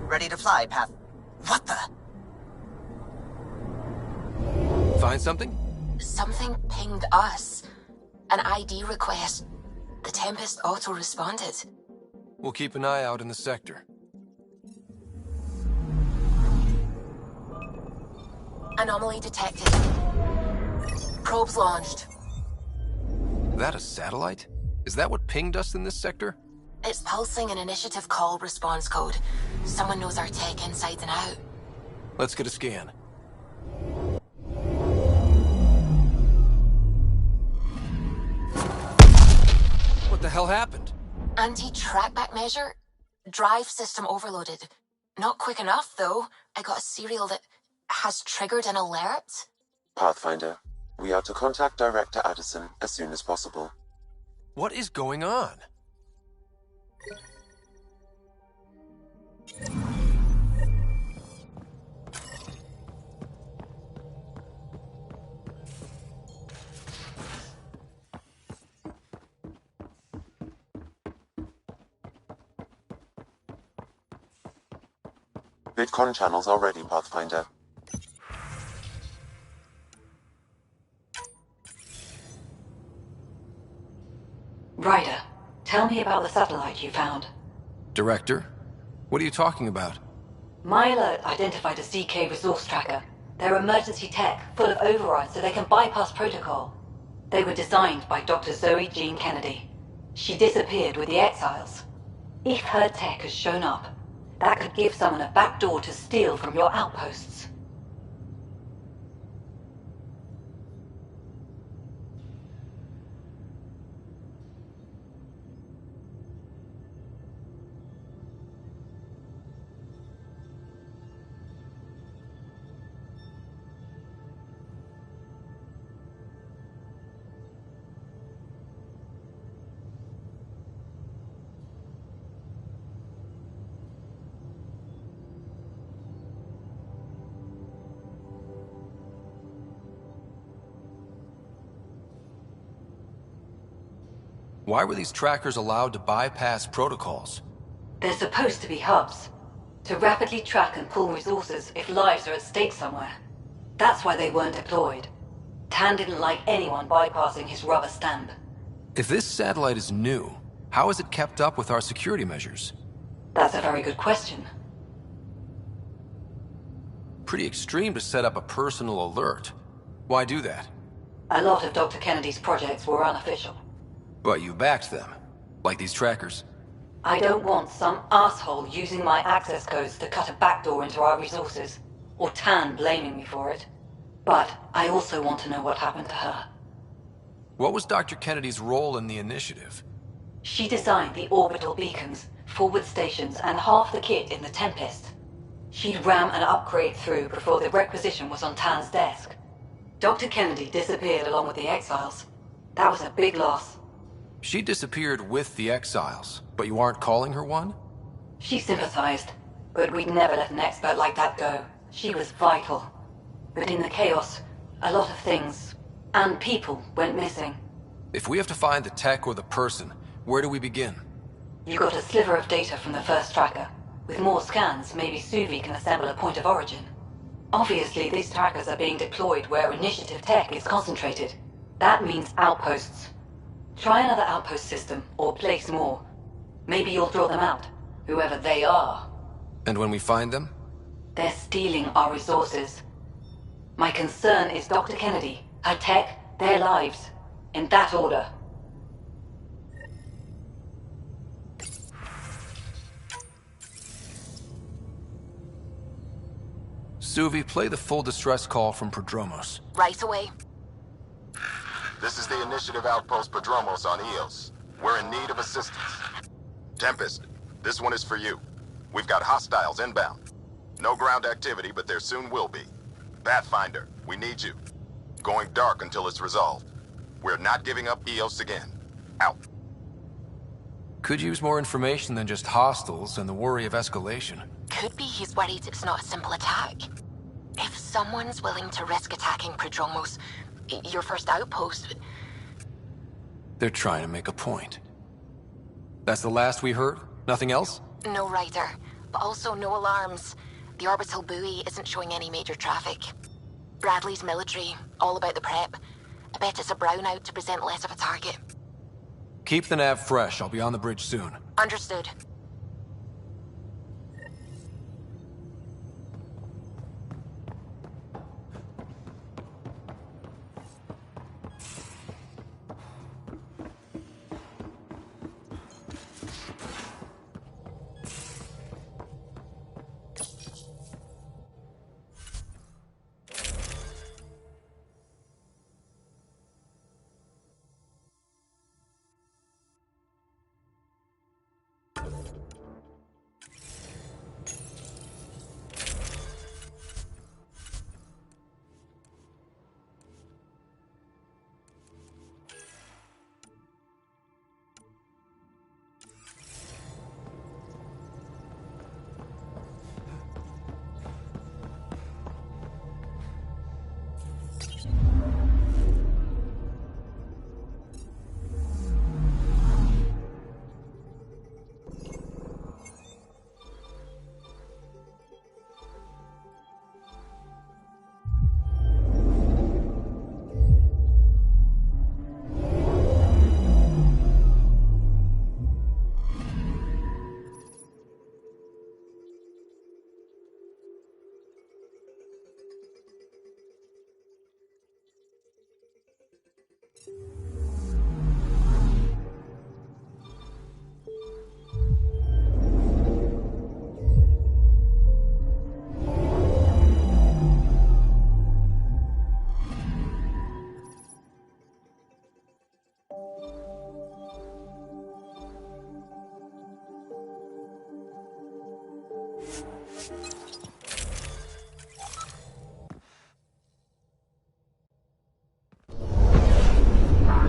Ready to fly, Path. What the? Find something? Something pinged us. An ID request. The Tempest auto-responded. We'll keep an eye out in the sector. Anomaly detected. Probes launched. That a satellite? Is that what pinged us in this sector? It's pulsing an initiative call response code. Someone knows our tech inside and out. Let's get a scan. What the hell happened? Anti-trackback measure? Drive system overloaded. Not quick enough, though. I got a serial that has triggered an alert. Pathfinder, we are to contact Director Addison as soon as possible. What is going on? VidCon channels are ready, Pathfinder. Ryder, tell me about the satellite you found. Director? What are you talking about? My alert identified a ZK resource tracker. They're emergency tech, full of overrides so they can bypass protocol. They were designed by Dr. Zoe Jean Kennedy. She disappeared with the Exiles. If her tech has shown up, that could give someone a backdoor to steal from your outposts. Why were these trackers allowed to bypass protocols? They're supposed to be hubs, to rapidly track and pull resources if lives are at stake somewhere. That's why they weren't deployed. Tan didn't like anyone bypassing his rubber stamp. If this satellite is new, how is it kept up with our security measures? That's a very good question. Pretty extreme to set up a personal alert. Why do that? A lot of Dr. Kennedy's projects were unofficial. But you backed them, like these trackers. I don't want some asshole using my access codes to cut a backdoor into our resources, or Tan blaming me for it. But I also want to know what happened to her. What was Dr. Kennedy's role in the initiative? She designed the orbital beacons, forward stations, and half the kit in the Tempest. She'd ram an upgrade through before the requisition was on Tan's desk. Dr. Kennedy disappeared along with the Exiles. That was a big loss. She disappeared with the Exiles, but you aren't calling her one? She sympathized, but we'd never let an expert like that go. She was vital. But in the chaos, a lot of things, and people, went missing. If we have to find the tech or the person, where do we begin? You got a sliver of data from the first tracker. With more scans, maybe Suvi can assemble a point of origin. Obviously, these trackers are being deployed where initiative tech is concentrated. That means outposts. Try another outpost system, or place more. Maybe you'll draw them out, whoever they are. And when we find them? They're stealing our resources. My concern is Dr. Kennedy, her tech, their lives. In that order. Suvi, play the full distress call from Prodromos. Right away. This is the Initiative Outpost Prodromos on Eos. We're in need of assistance. Tempest, this one is for you. We've got hostiles inbound. No ground activity, but there soon will be. Pathfinder, we need you. Going dark until it's resolved. We're not giving up Eos again. Out. Could use more information than just hostiles and the worry of escalation. Could be he's worried it's not a simple attack. If someone's willing to risk attacking Prodromos, your first outpost... They're trying to make a point. That's the last we heard? Nothing else? No rider, but also no alarms. The orbital buoy isn't showing any major traffic. Bradley's military, all about the prep. I bet it's a brownout to present less of a target. Keep the nav fresh. I'll be on the bridge soon. Understood.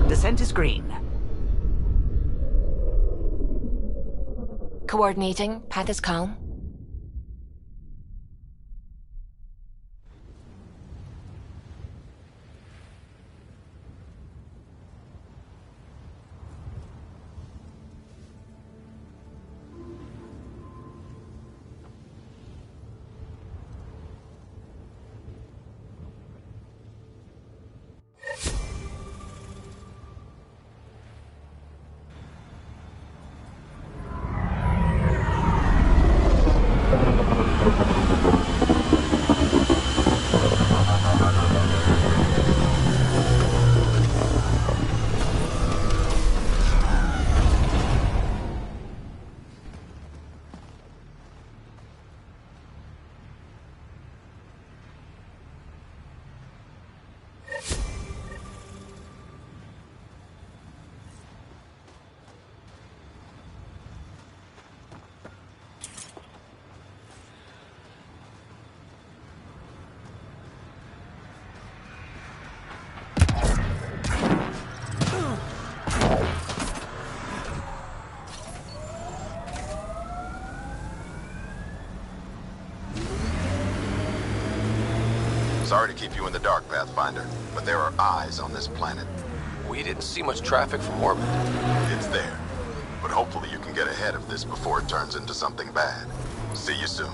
Descent is green. Coordinating. Path is calm. Sorry to keep you in the dark, Pathfinder, but there are eyes on this planet. We didn't see much traffic from orbit. It's there. But hopefully you can get ahead of this before it turns into something bad. See you soon.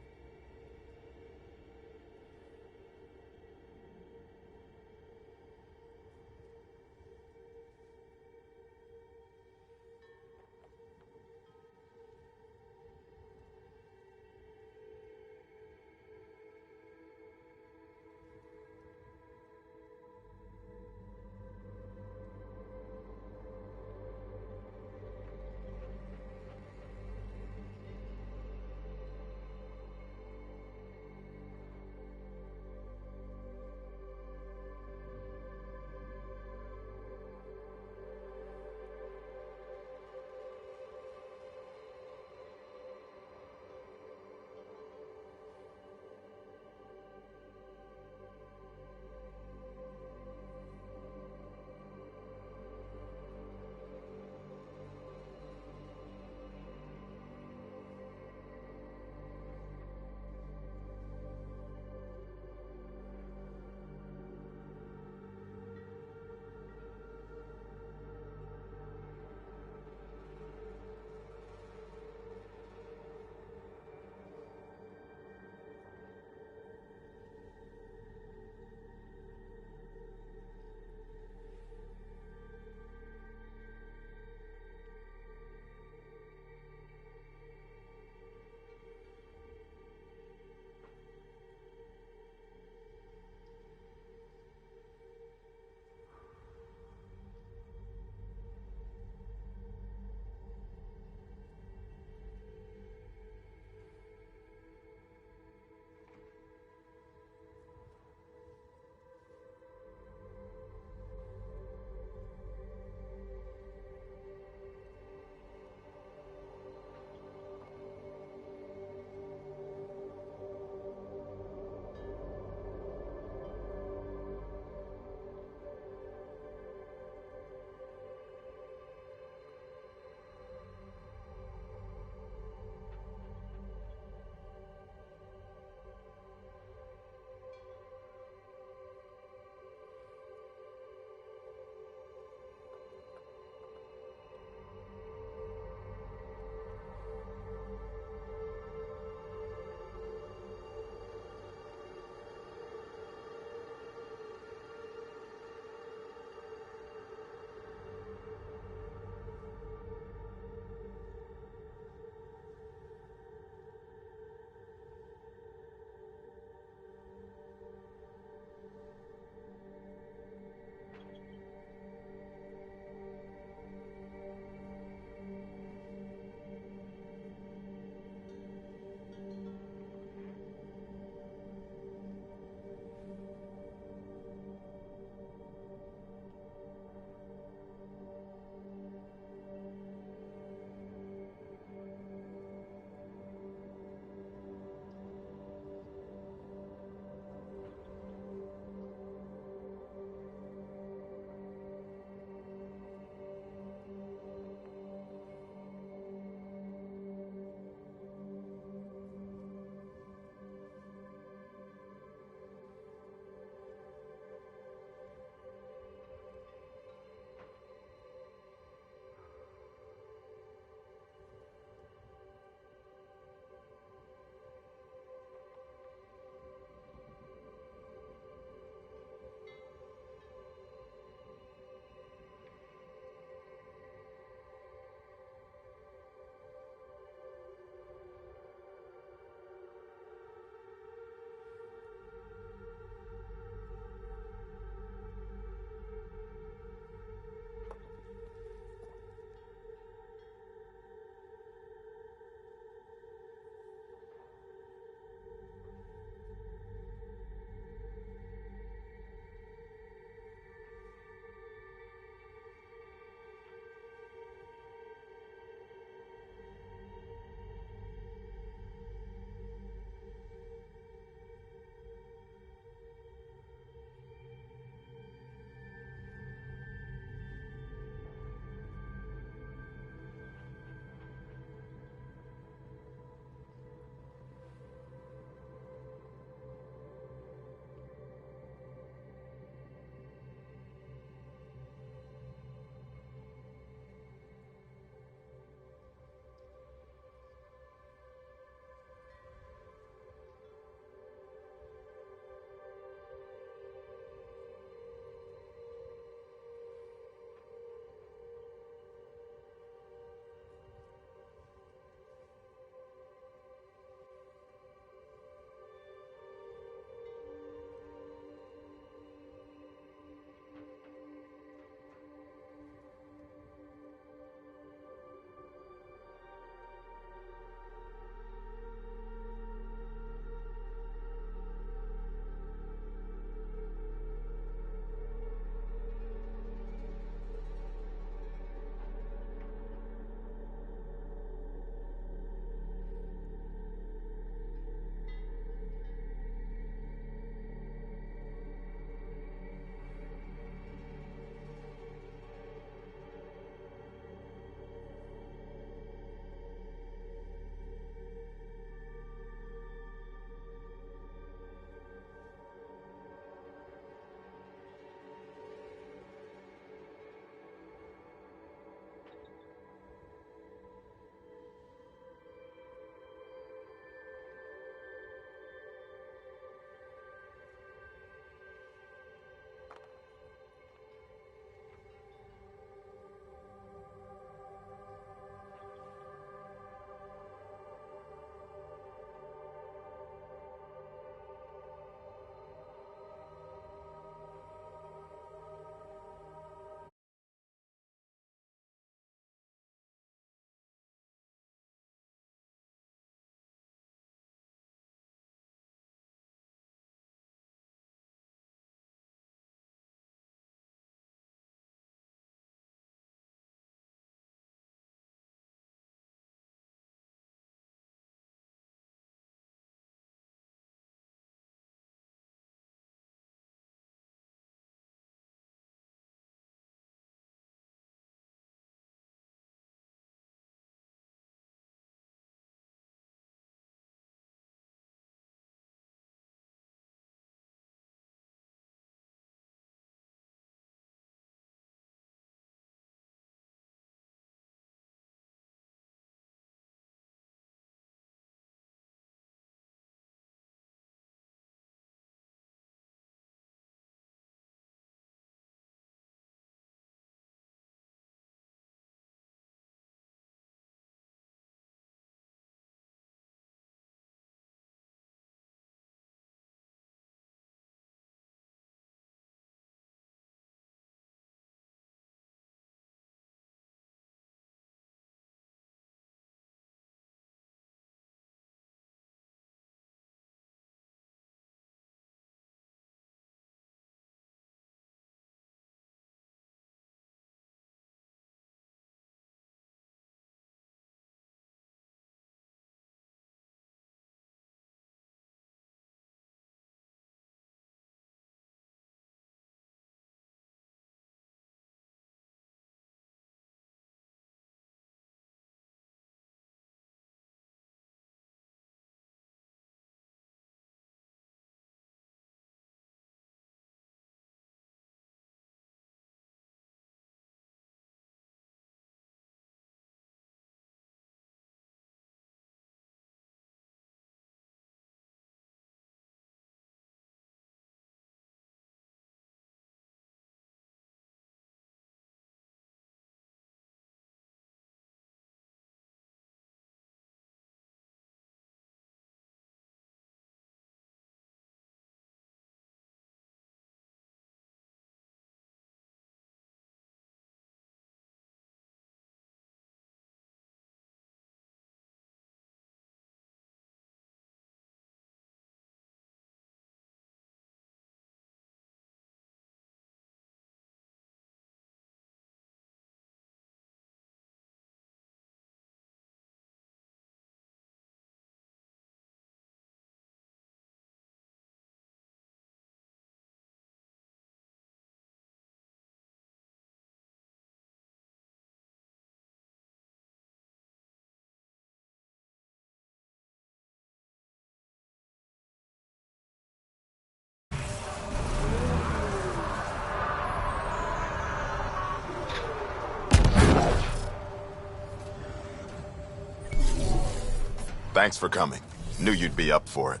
Thanks for coming. Knew you'd be up for it.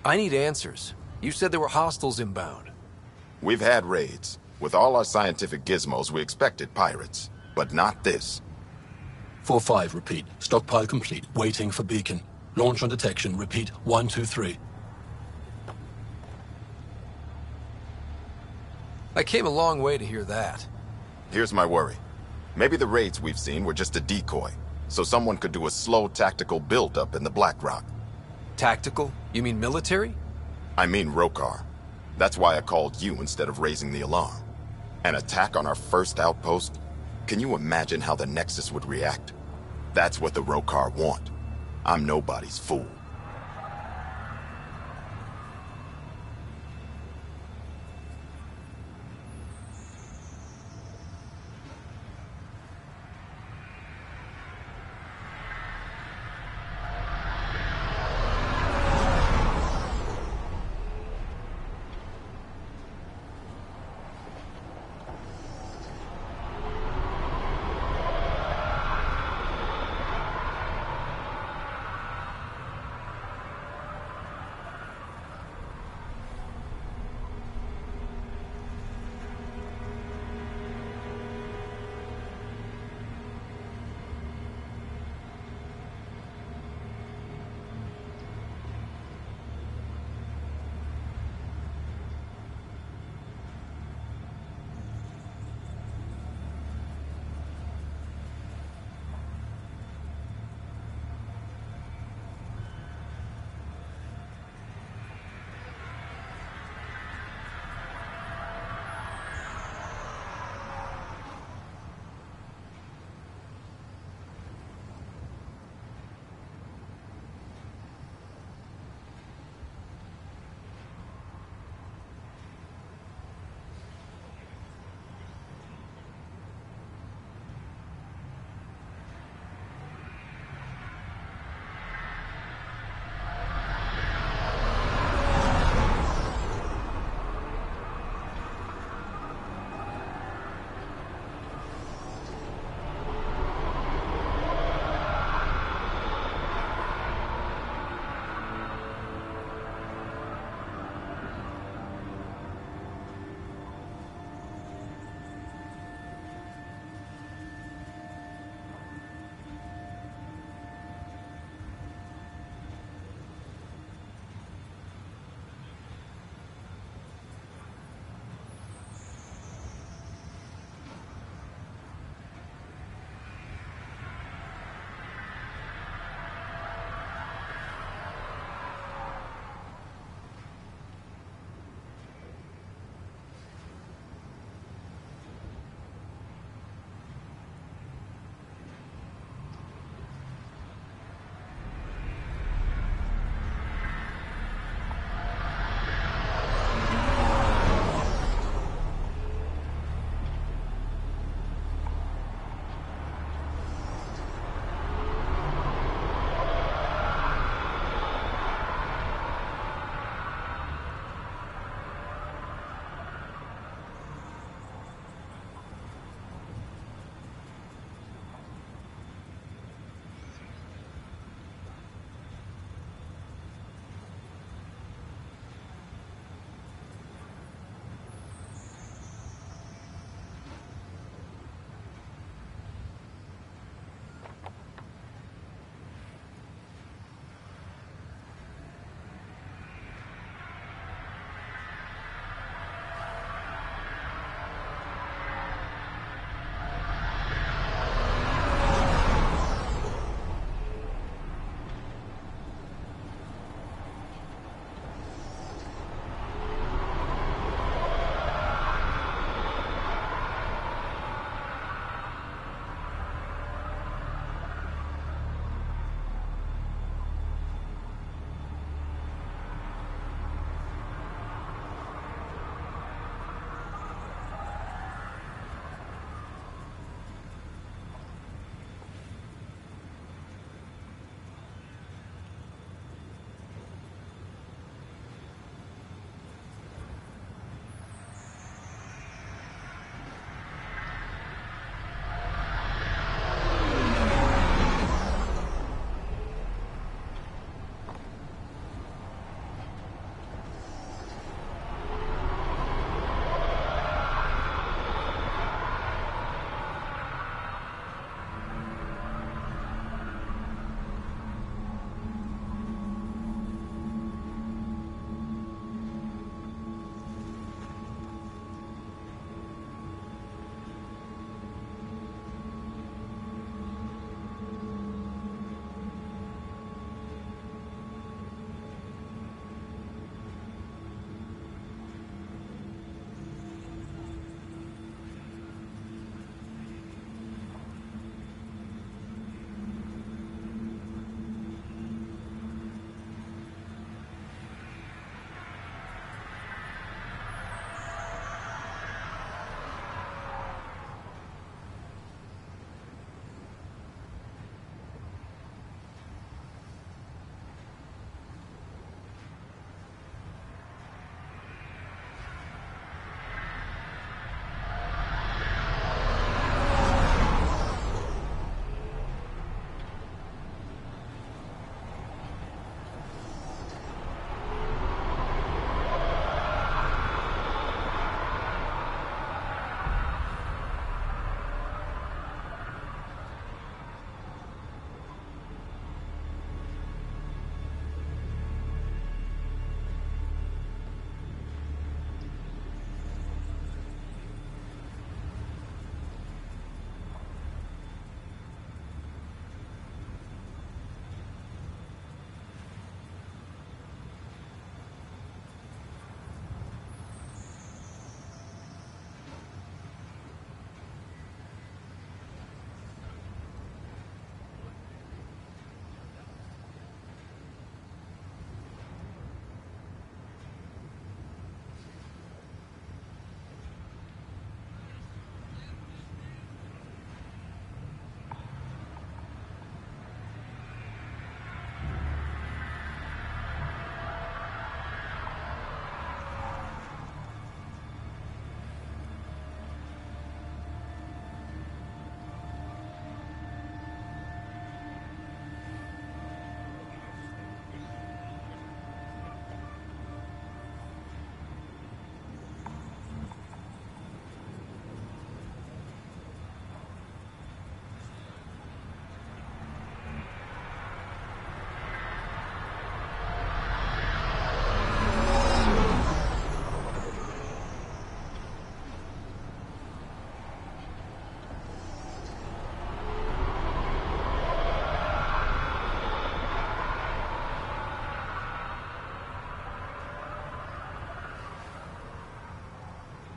I need answers. You said there were hostiles inbound. We've had raids. With all our scientific gizmos, we expected pirates. But not this. 4-5, repeat. Stockpile complete. Waiting for beacon. Launch on detection. Repeat. 1-2-3. I came a long way to hear that. Here's my worry. Maybe the raids we've seen were just a decoy, so someone could do a slow tactical build-up in the Black Rock. Tactical? You mean military? I mean Rokar. That's why I called you instead of raising the alarm. An attack on our first outpost? Can you imagine how the Nexus would react? That's what the Rokar want. I'm nobody's fool.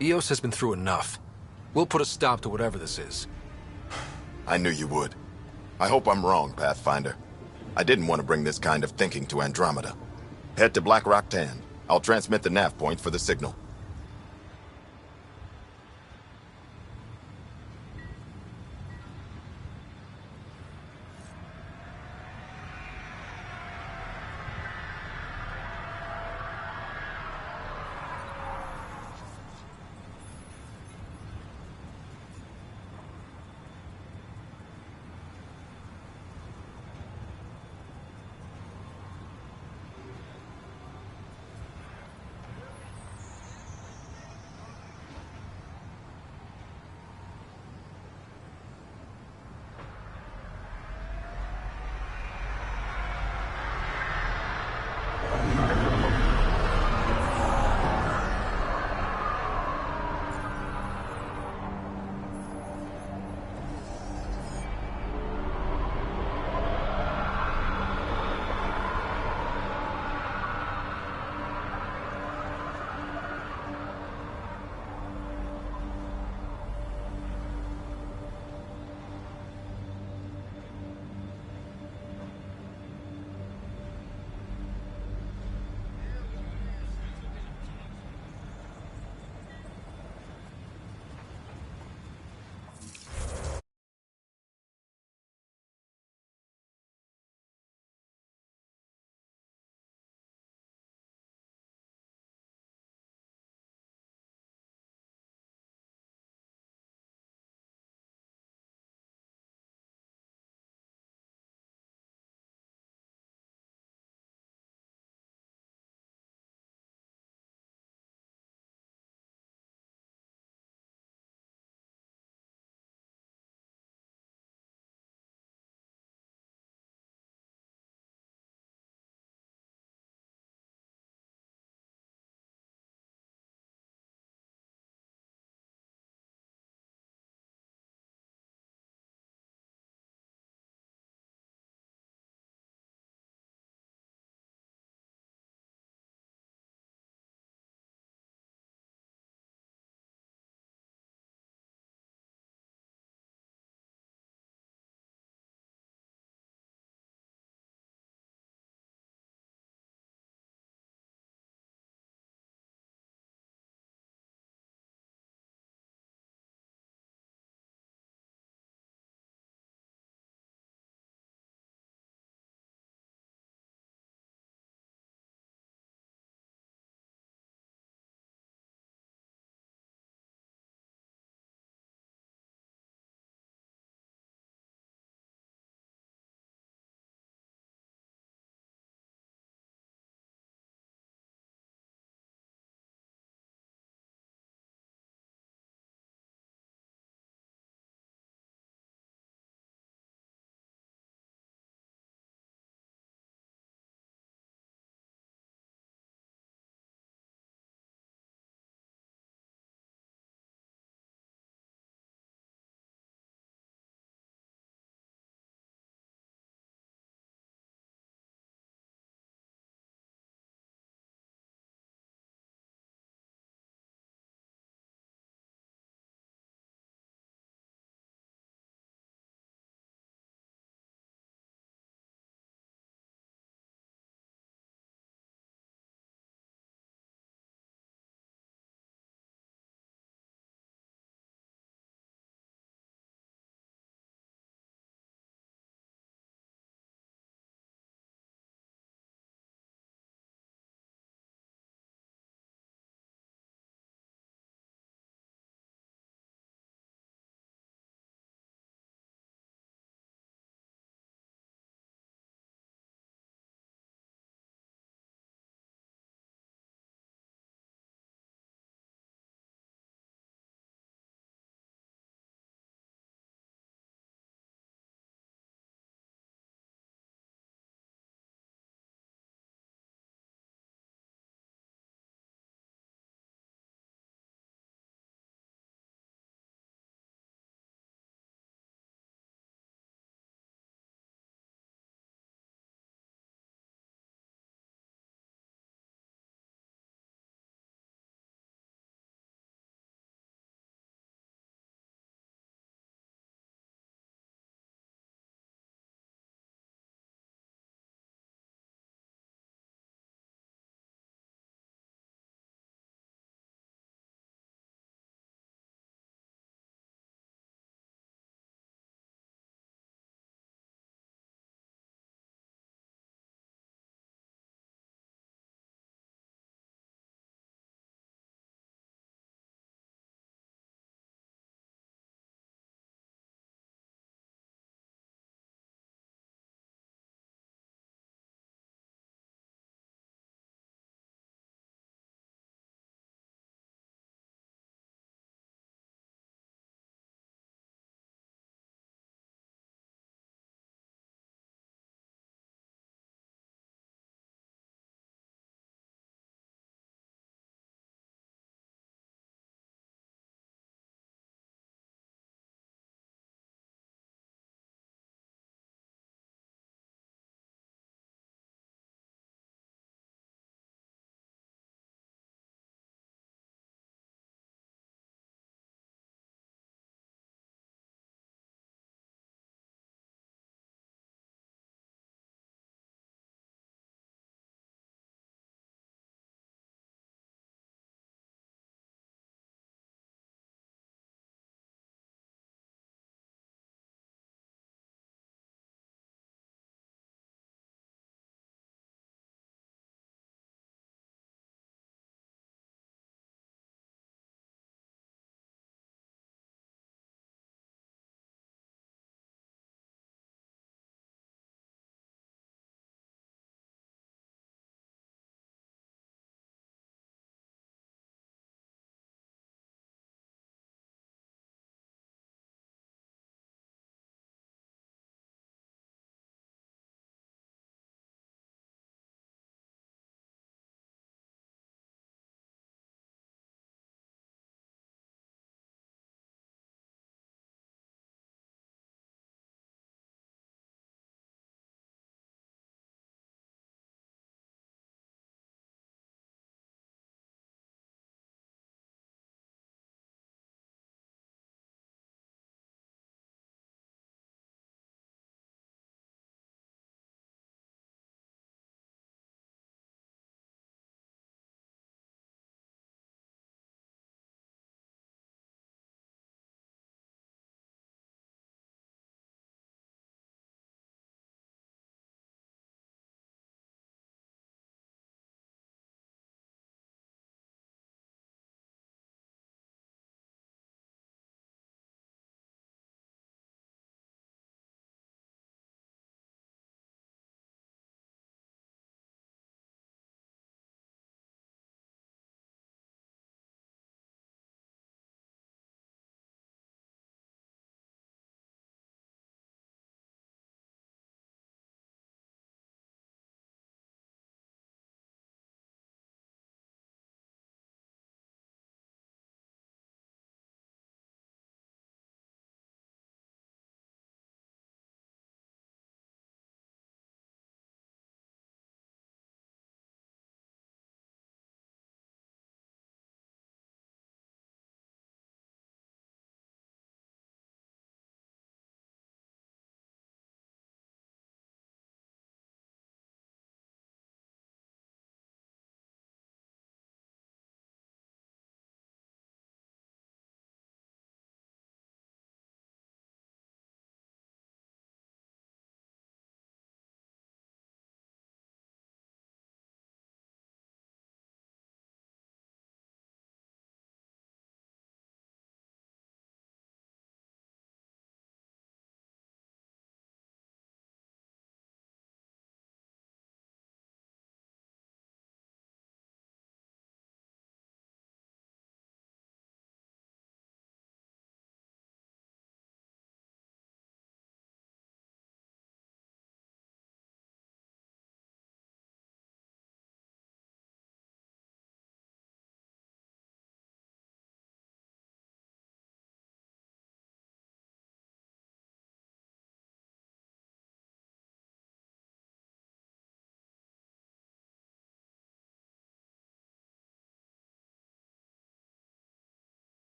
EOS has been through enough. We'll put a stop to whatever this is. I knew you would. I hope I'm wrong, Pathfinder. I didn't want to bring this kind of thinking to Andromeda. Head to Black Rock Tan. I'll transmit the nav point for the signal.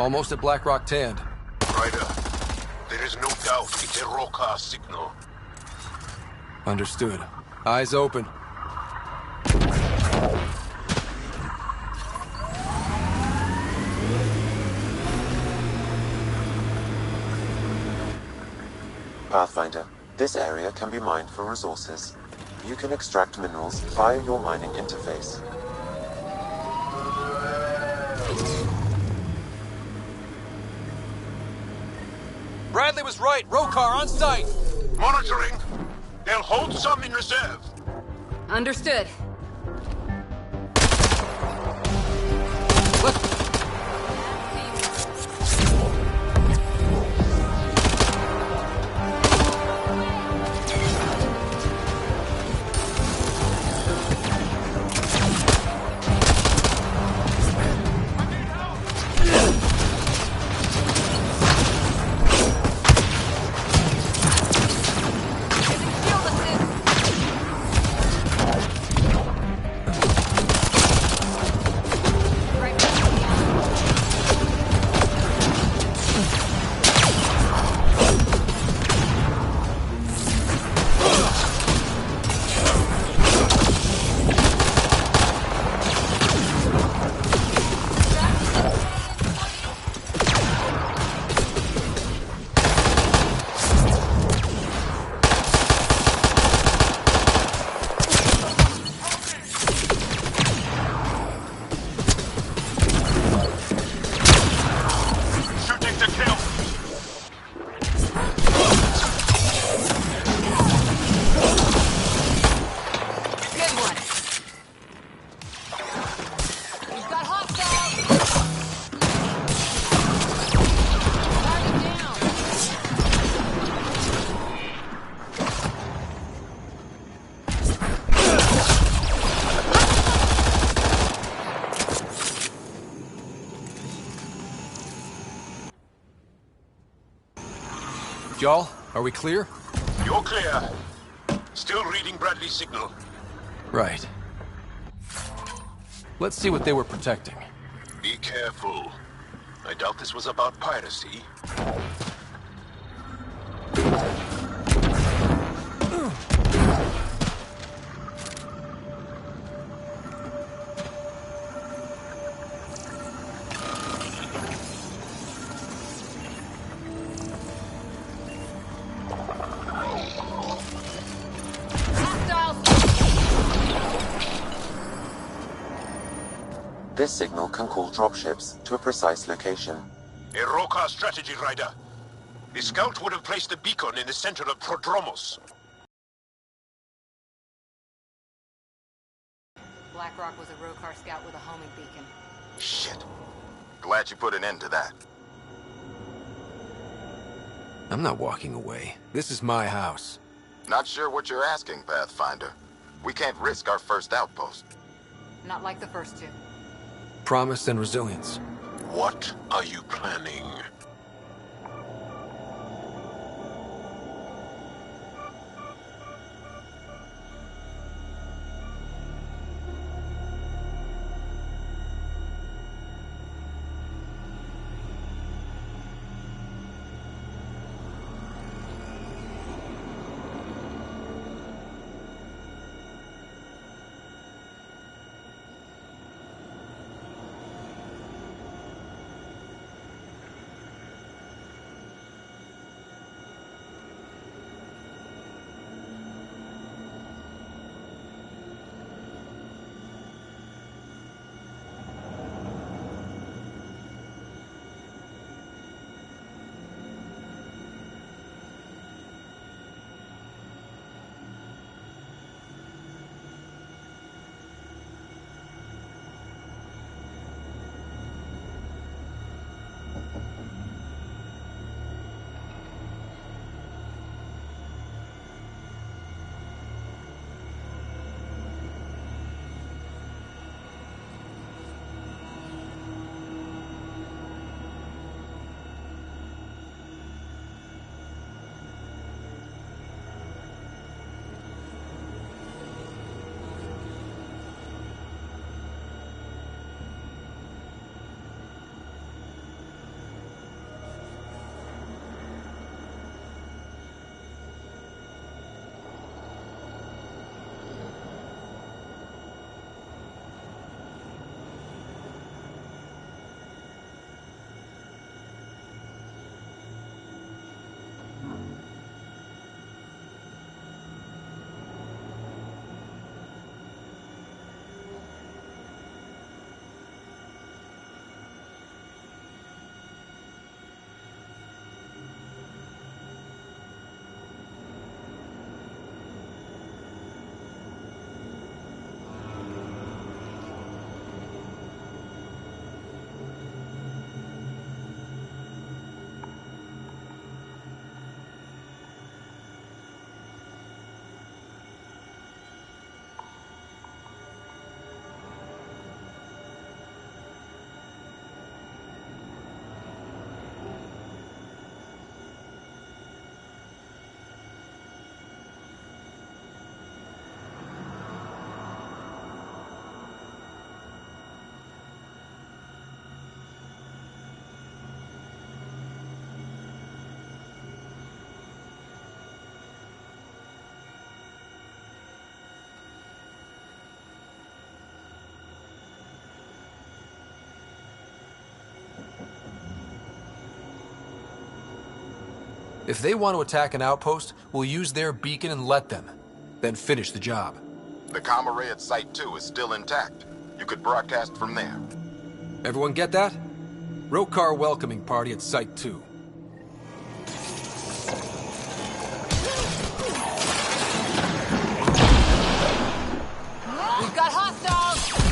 Almost at Black Rock Tand. Ryder, there is no doubt it's a Roka signal. Understood. Eyes open. Pathfinder, this area can be mined for resources. You can extract minerals via your mining interface. Bradley was right. Rokar on site. Monitoring. They'll hold some in reserve. Understood. Y'all, are we clear? You're clear. Still reading Bradley's signal. Right. Let's see what they were protecting. Be careful. I doubt this was about piracy. This signal can call dropships to a precise location. A Roka strategy, Ryder. The scout would have placed the beacon in the center of Prodromos. Blackrock was a Rokar scout with a homing beacon. Shit. Glad you put an end to that. I'm not walking away. This is my house. Not sure what you're asking, Pathfinder. We can't risk our first outpost. Not like the first two. Promise and resilience. What are you planning? If they want to attack an outpost, we'll use their beacon and let them. Then finish the job. The comm array at Site 2 is still intact. You could broadcast from there. Everyone get that? Rokar welcoming party at Site 2. We've got hostiles!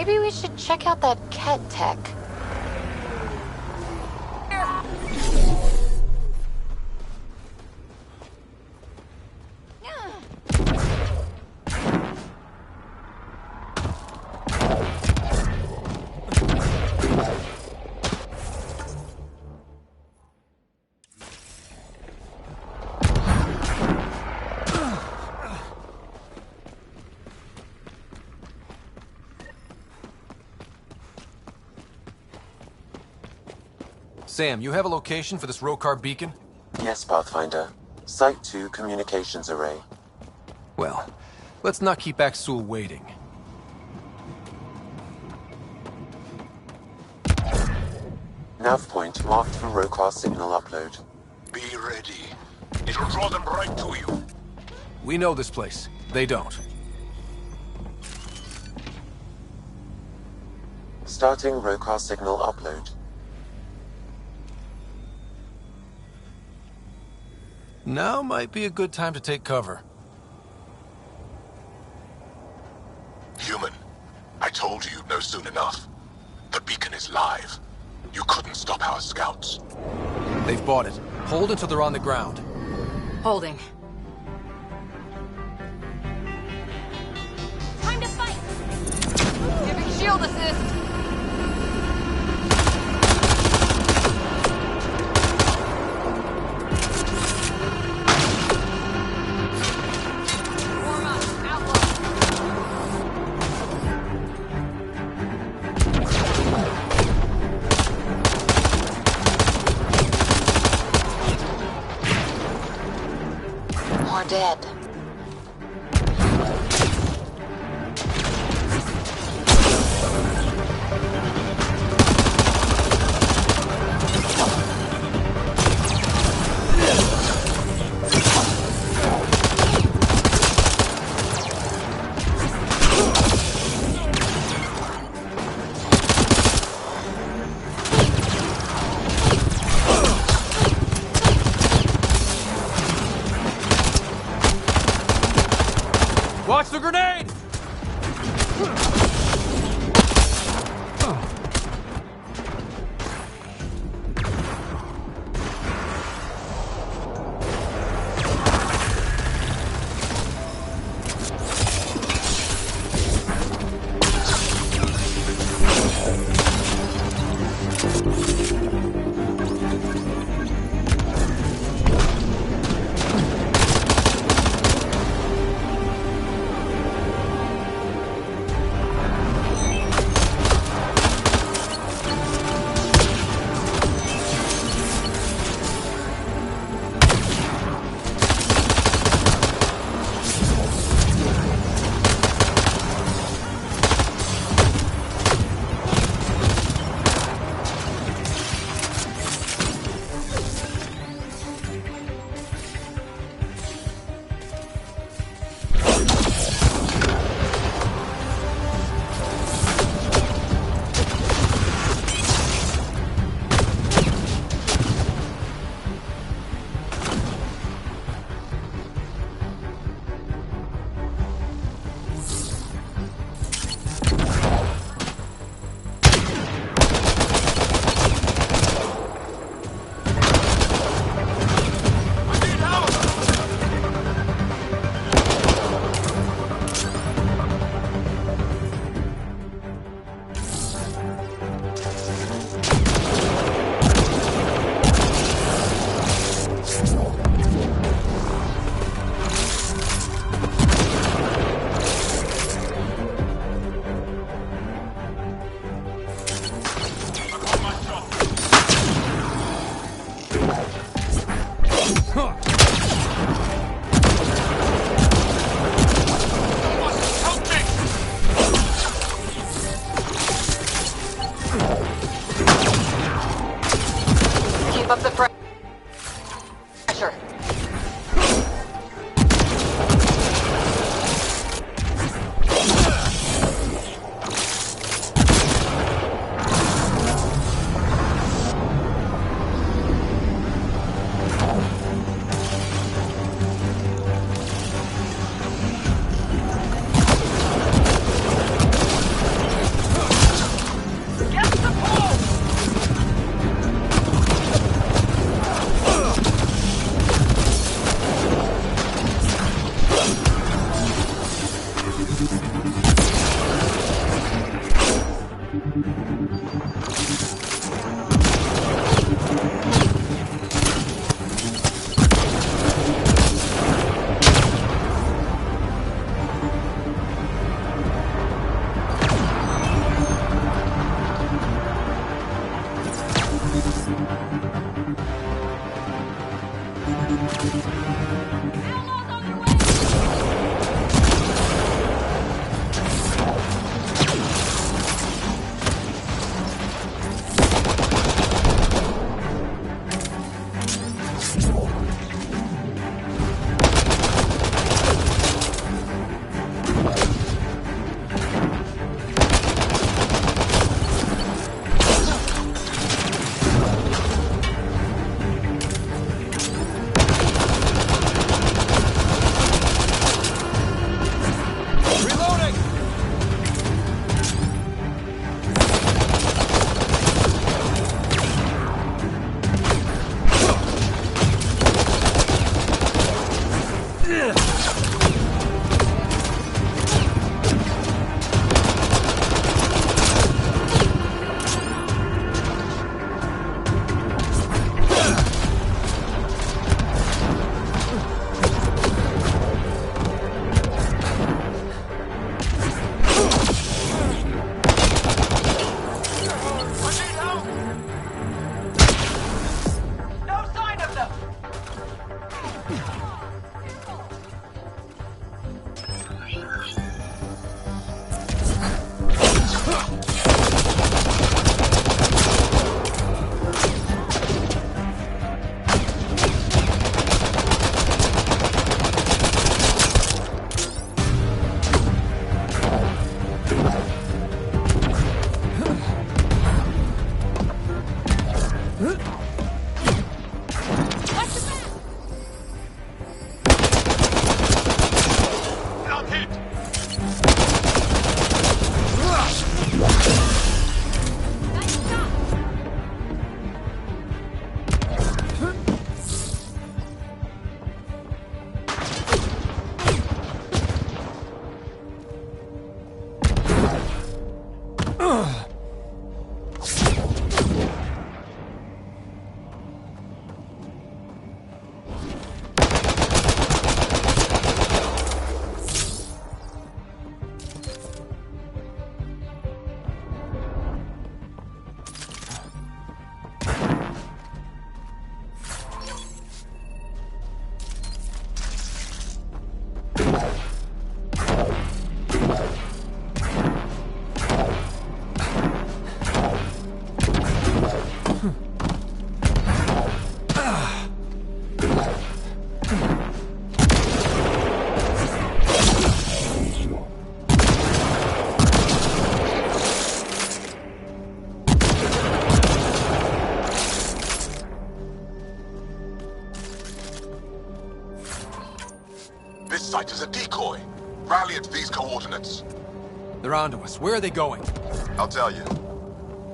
Maybe we should check out that cat tech. Sam, you have a location for this Rokar beacon? Yes, Pathfinder. Site 2 communications array. Well, let's not keep Axul waiting. Nav point marked for Rokar signal upload. Be ready. It'll draw them right to you. We know this place. They don't. Starting Rokar signal upload. Now might be a good time to take cover. Human, I told you you'd know soon enough. The beacon is live. You couldn't stop our scouts. They've bought it. Hold until they're on the ground. Holding. Time to fight! Giving shield assist! Dead. Watch the grenade! This site is a decoy. Rally at these coordinates. They're onto us. Where are they going? I'll tell you.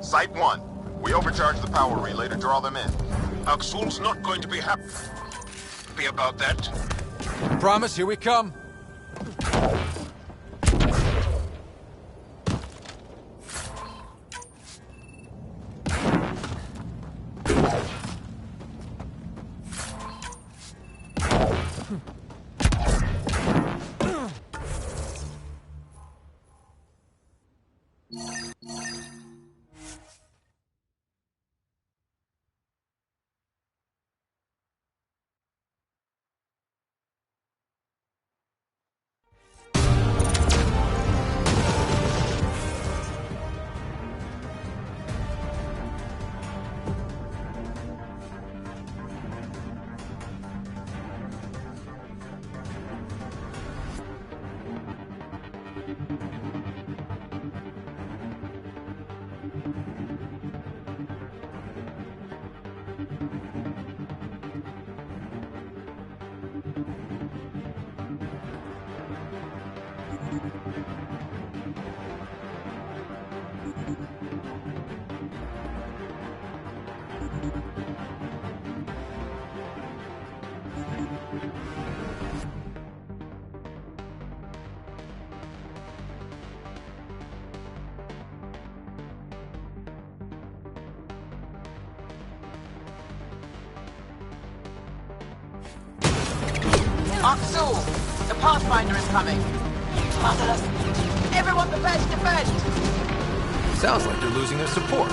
Site 1. We overcharged the power relay to draw them in. Aksul's not going to be happy about that. Promise, here we come. Aksul, the Pathfinder is coming. Mother, everyone prepare to defend. Sounds like they're losing their support.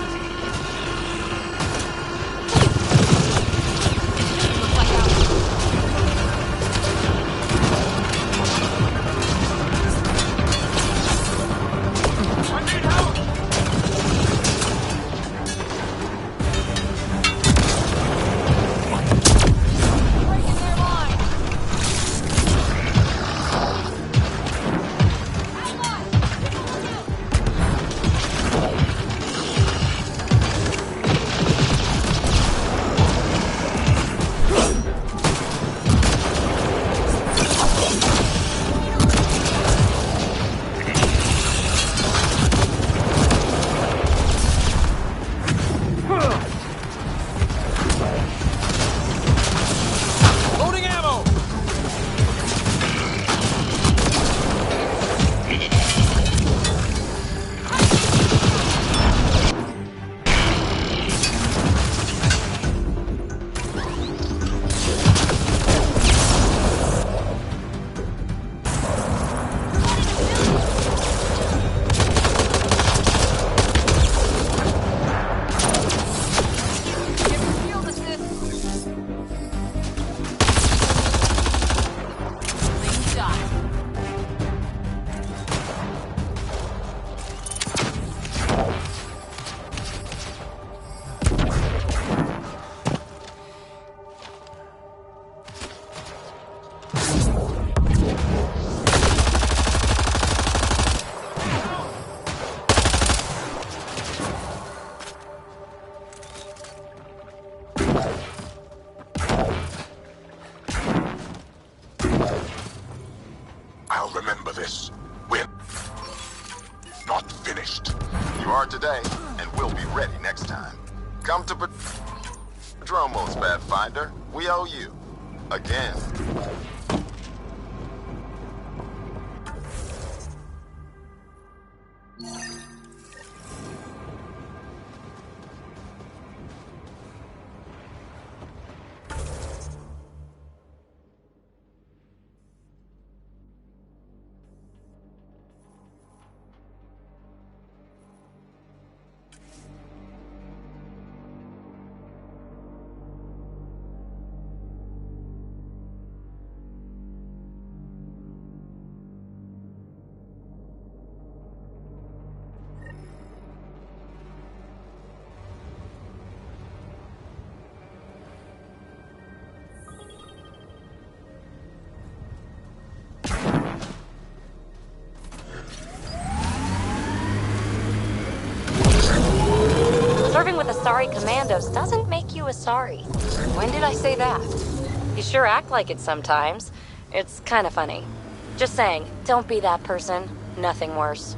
I'll remember this. We're not finished. You are today, and we'll be ready next time. Come to Padromos, Pathfinder. We owe you. Again. Serving with Asari commandos doesn't make you Asari. When did I say that? You sure act like it sometimes. It's kind of funny. Just saying, don't be that person. Nothing worse.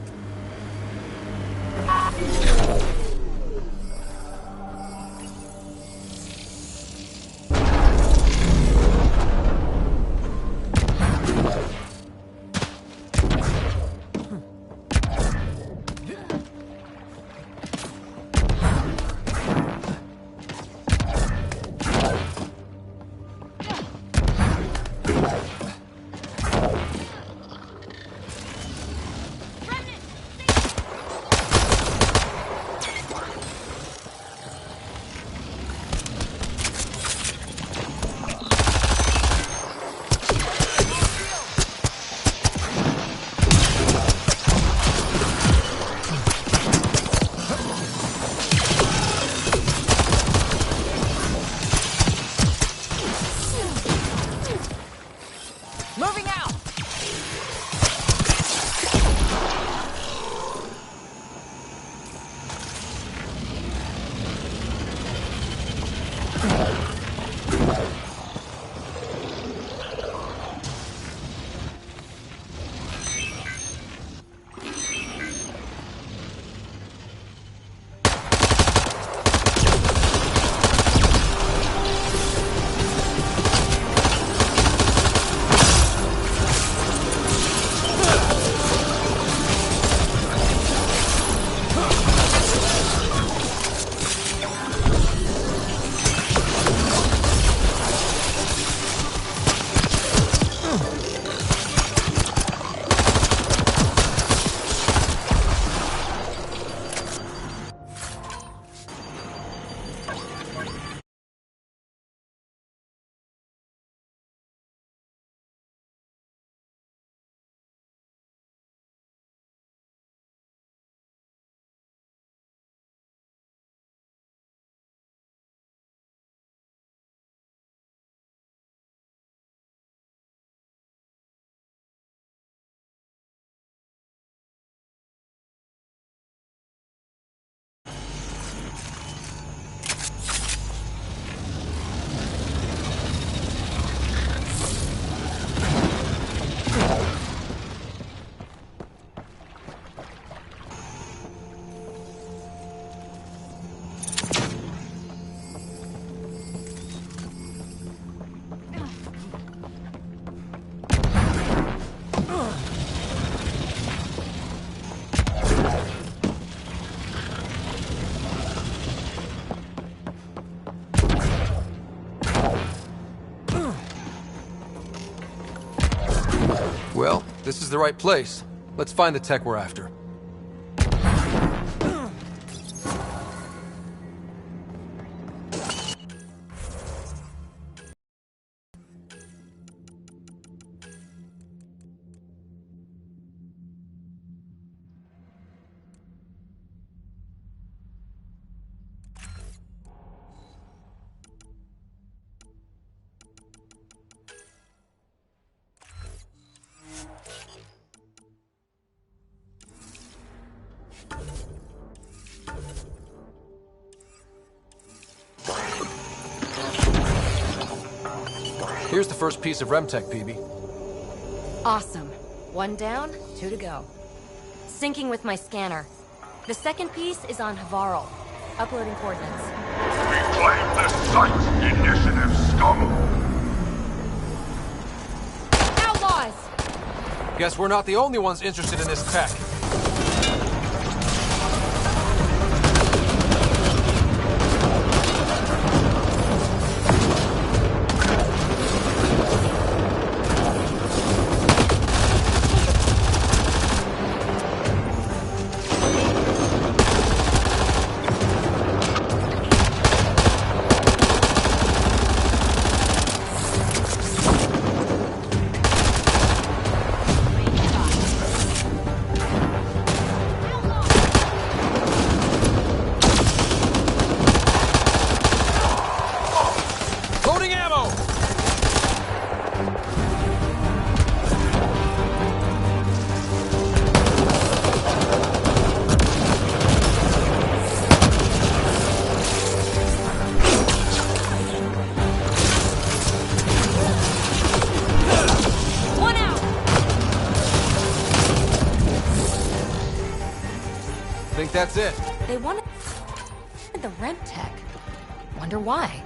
Well, this is the right place. Let's find the tech we're after. Here's the first piece of RemTech, PB. Awesome. One down, 2 to go. Syncing with my scanner. The second piece is on Havarl. Uploading coordinates. Reclaim the site, initiative scum! Outlaws! Guess we're not the only ones interested in this tech. Think that's it? They wanted the rent tech. Wonder why.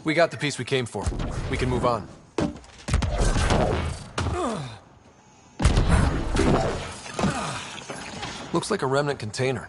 We got the piece we came for. We can move on. Looks like a remnant container.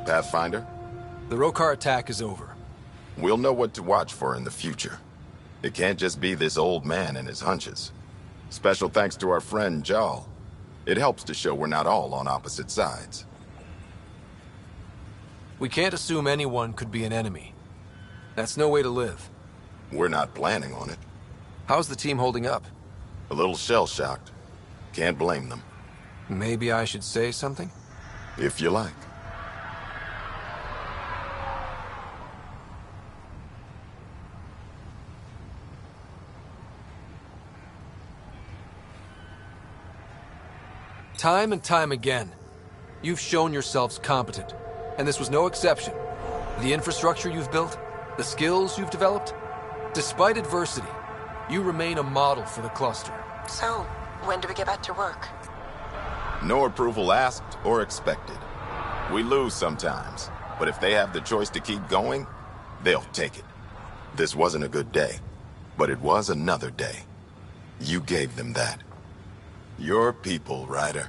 Pathfinder? The Rokar attack is over. We'll know what to watch for in the future. It can't just be this old man and his hunches. Special thanks to our friend Jal. It helps to show we're not all on opposite sides. We can't assume anyone could be an enemy. That's no way to live. We're not planning on it. How's the team holding up? A little shell-shocked. Can't blame them. Maybe I should say something? If you like. Time and time again, you've shown yourselves competent, and this was no exception. The infrastructure you've built, the skills you've developed, despite adversity, you remain a model for the cluster. So, when do we get back to work? No approval asked or expected. We lose sometimes, but if they have the choice to keep going, they'll take it. This wasn't a good day, but it was another day. You gave them that. Your people, Ryder.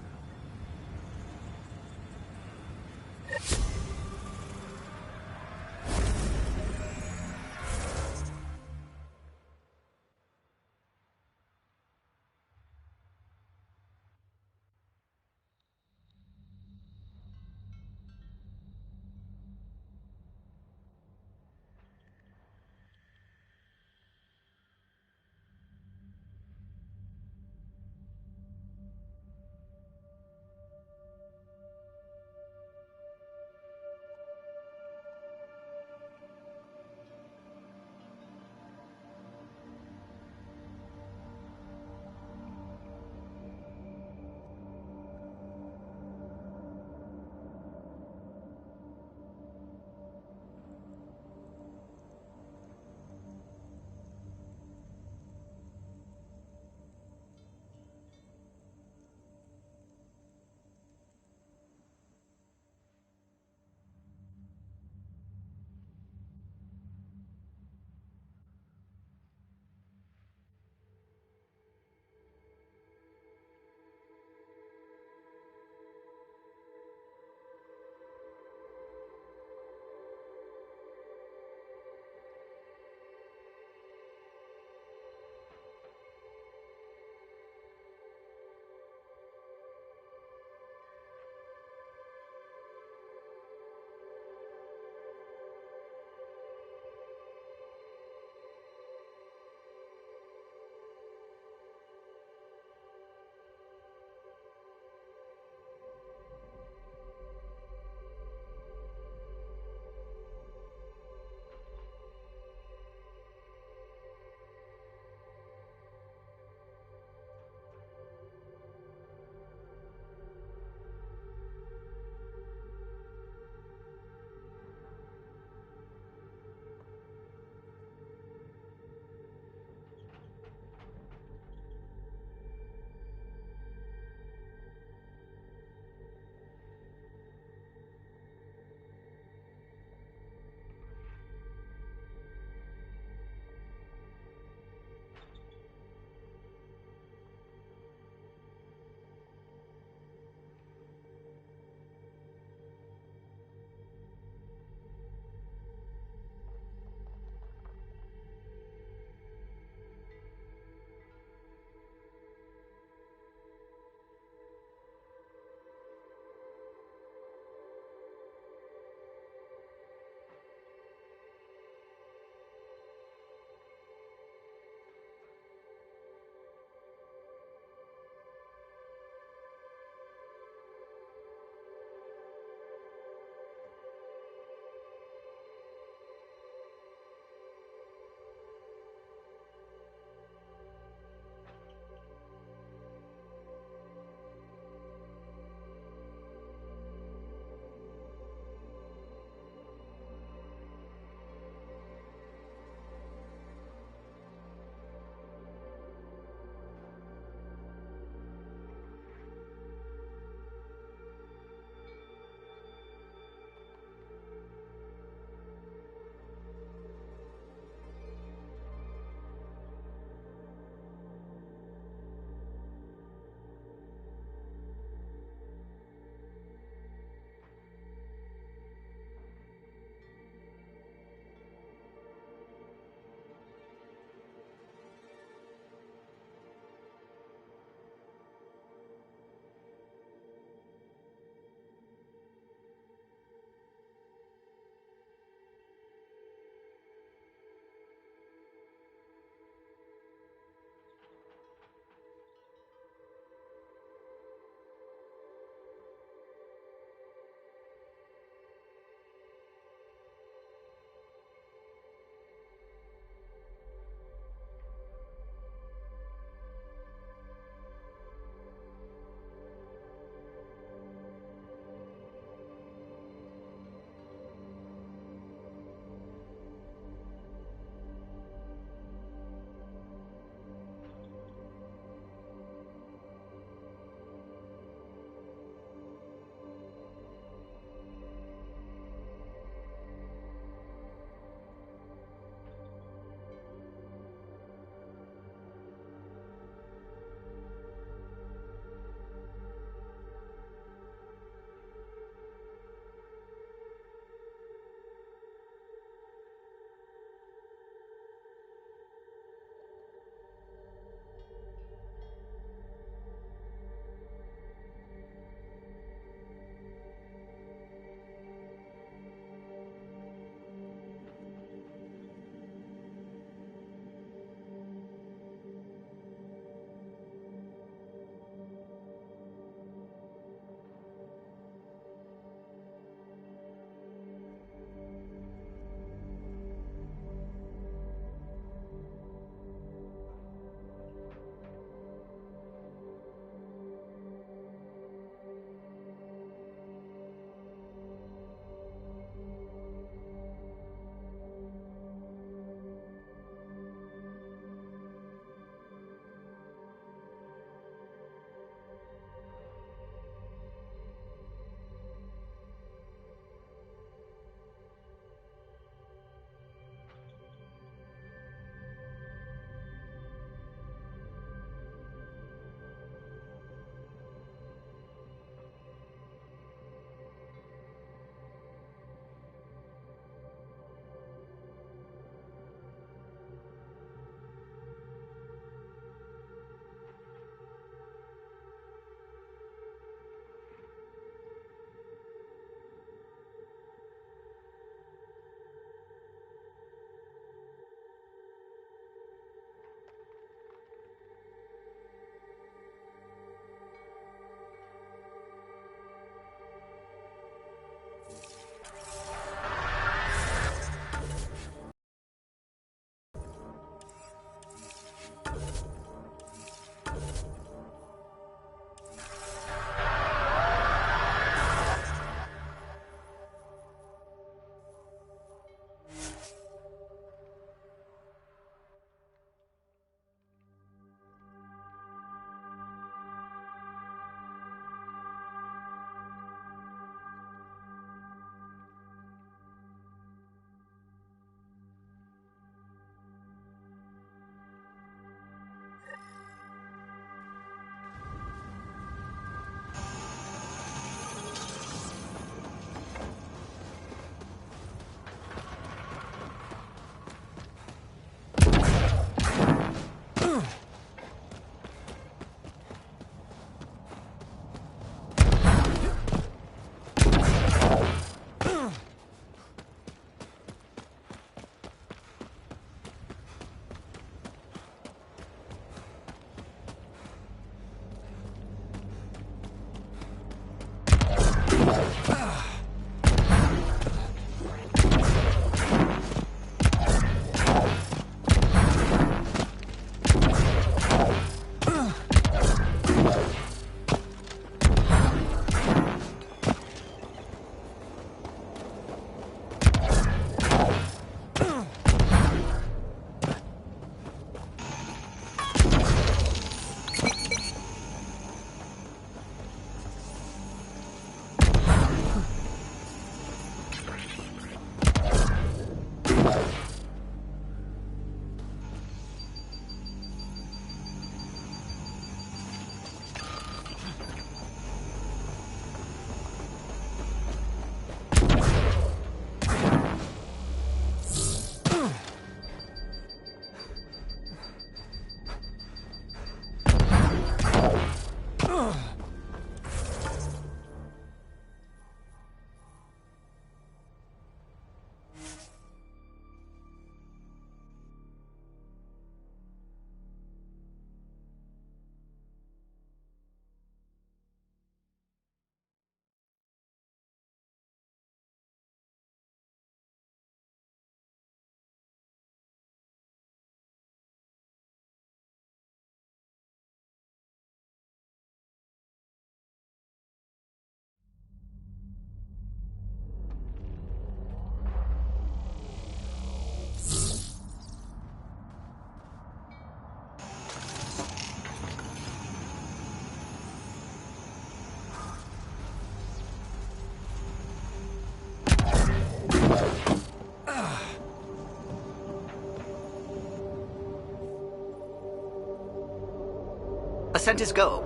Ascent is go.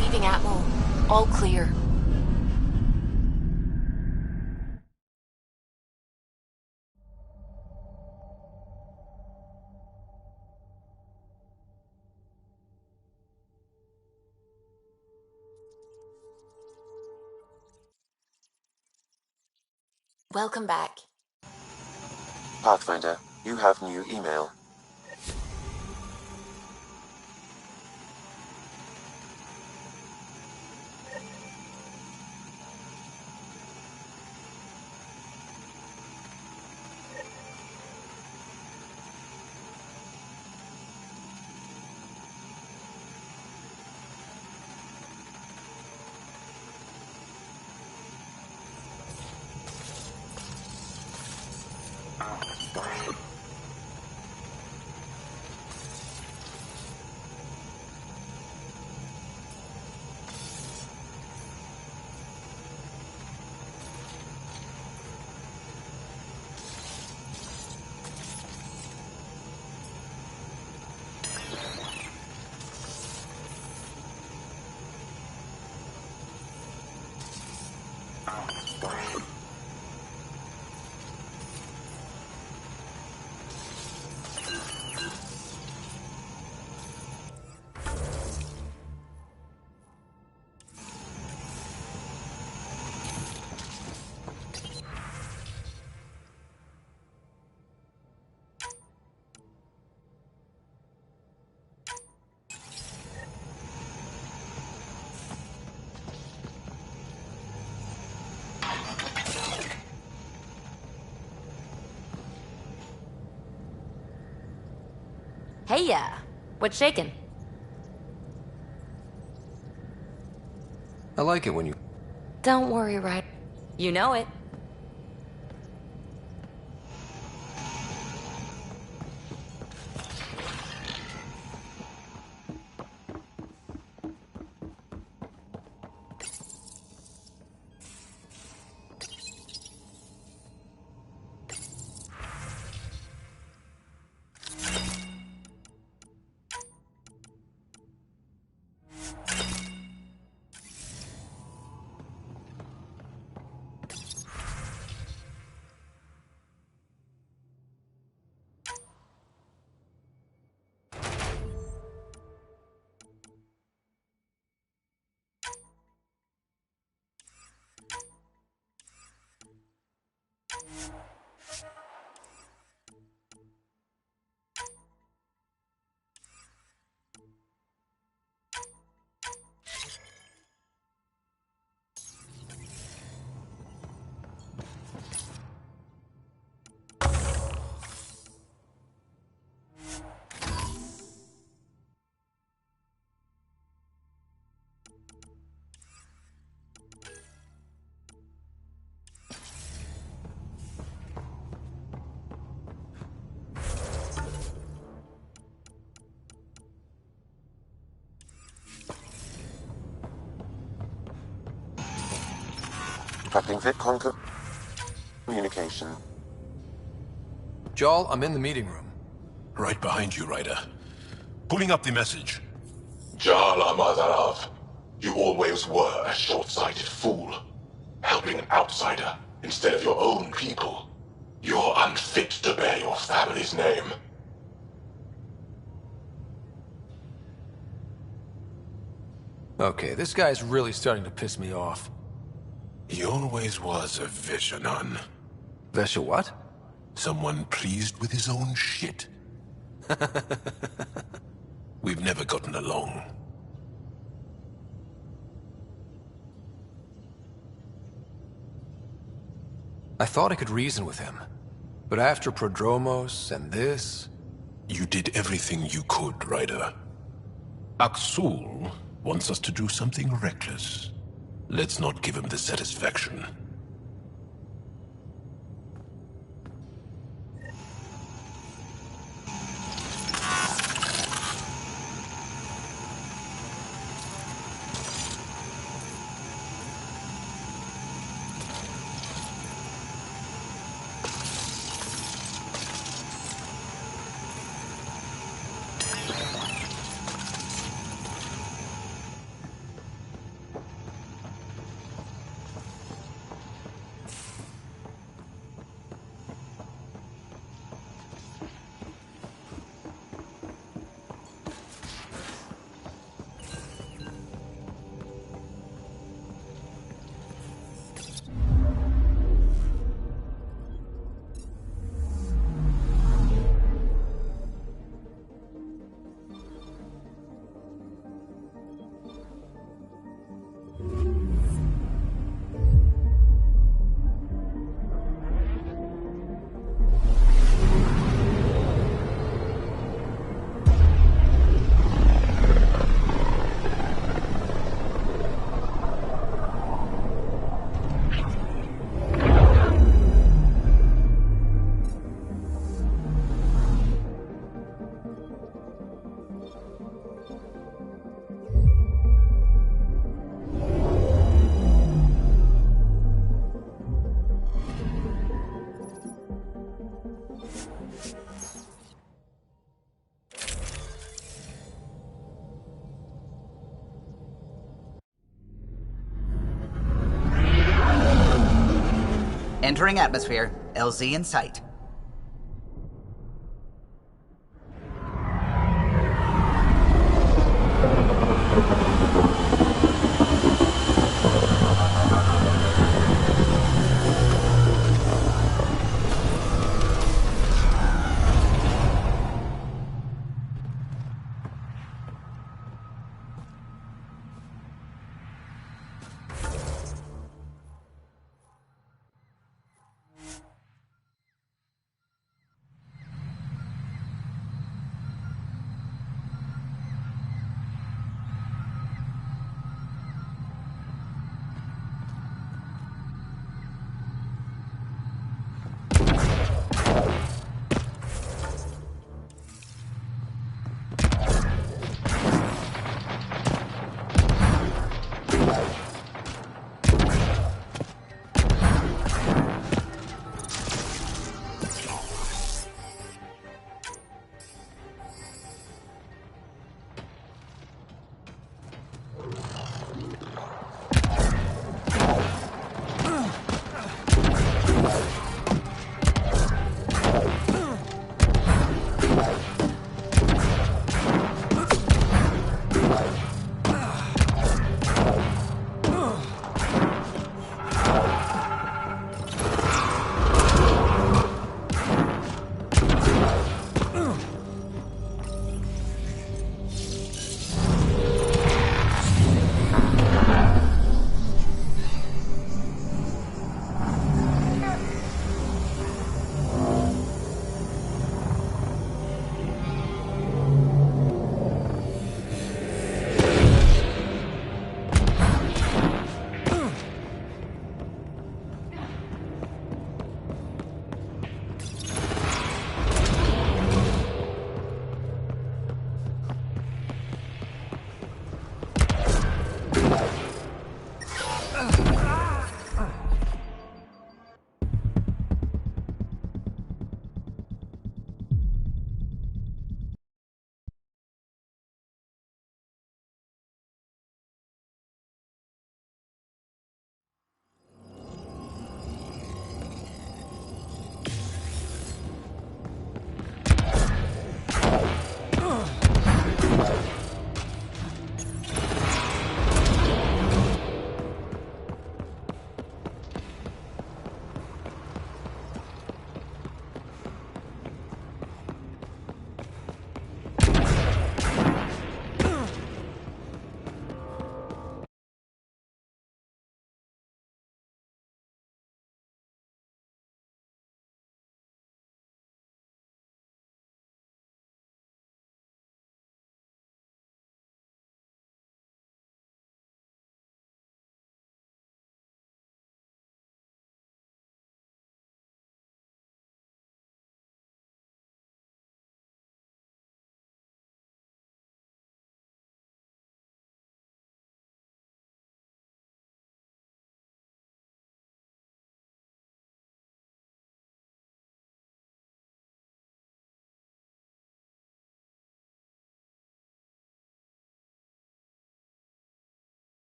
Leaving Atmo. All clear. Welcome back. Pathfinder, you have new email. Hey, what's shaking? I like it when you... Don't worry, Ryder. You know it. Tracking VidCon communication. Jarl, I'm in the meeting room. Right behind you, Ryder. Pulling up the message. Jarl Amazarav, you always were a short-sighted fool. Helping an outsider instead of your own people. You're unfit to bear your family's name. Okay, this guy's really starting to piss me off. He always was a Vishanan. Vesha what? Someone pleased with his own shit. We've never gotten along. I thought I could reason with him. But after Prodromos and this... You did everything you could, Ryder. Aksul wants us to do something reckless. Let's not give him the satisfaction. Entering atmosphere. LZ in sight.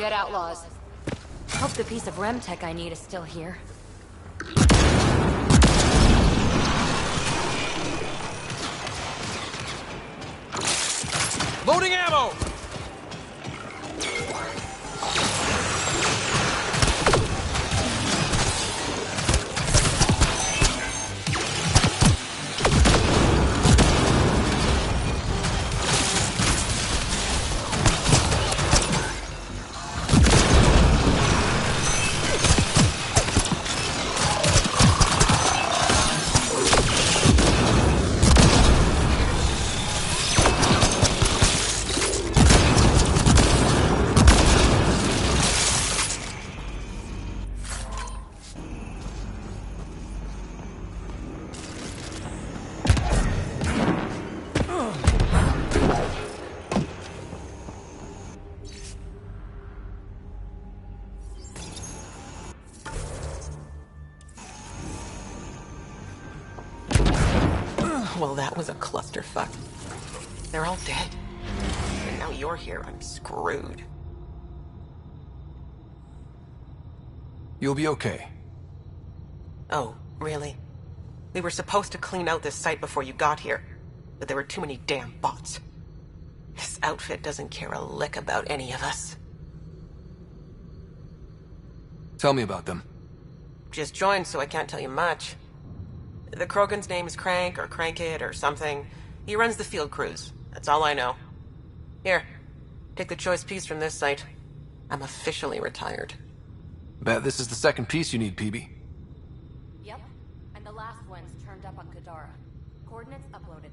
dead outlaws. Hope the piece of Remtech I need is still here. Loading ammo! Well, that was a clusterfuck. They're all dead. And now you're here, I'm screwed. You'll be okay. Oh, really? We were supposed to clean out this site before you got here, but there were too many damn bots. This outfit doesn't care a lick about any of us. Tell me about them. Just joined, so I can't tell you much. The Krogan's name is Crank, or Crankit, or something. He runs the field crews. That's all I know. Here, take the choice piece from this site. I'm officially retired. Bet this is the second piece you need, PB. Yep, and the last one's turned up on Kadara. Coordinates uploaded.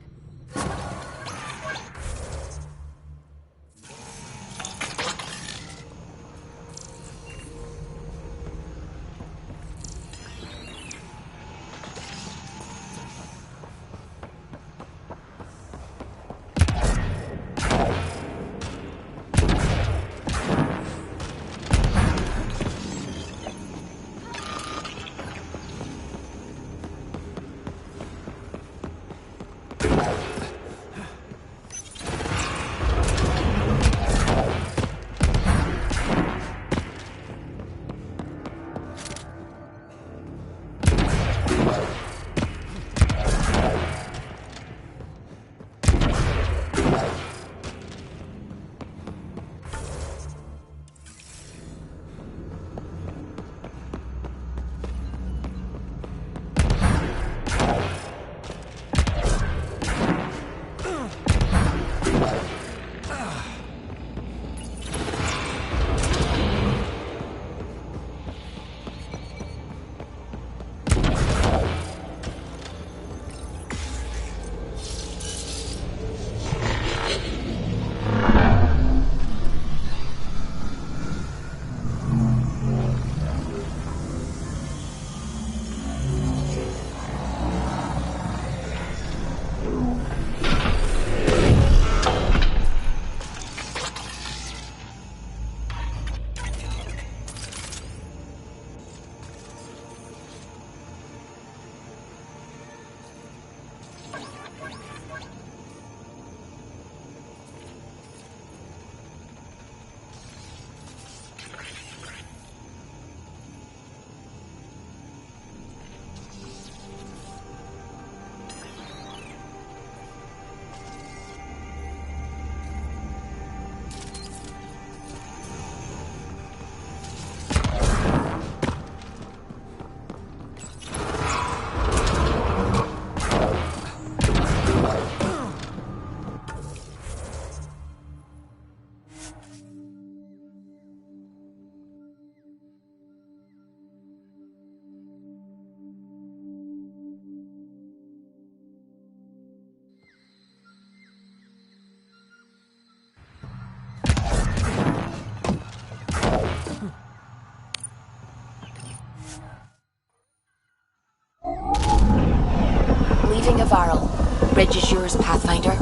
Leaving a Varl. Bridge is yours, Pathfinder.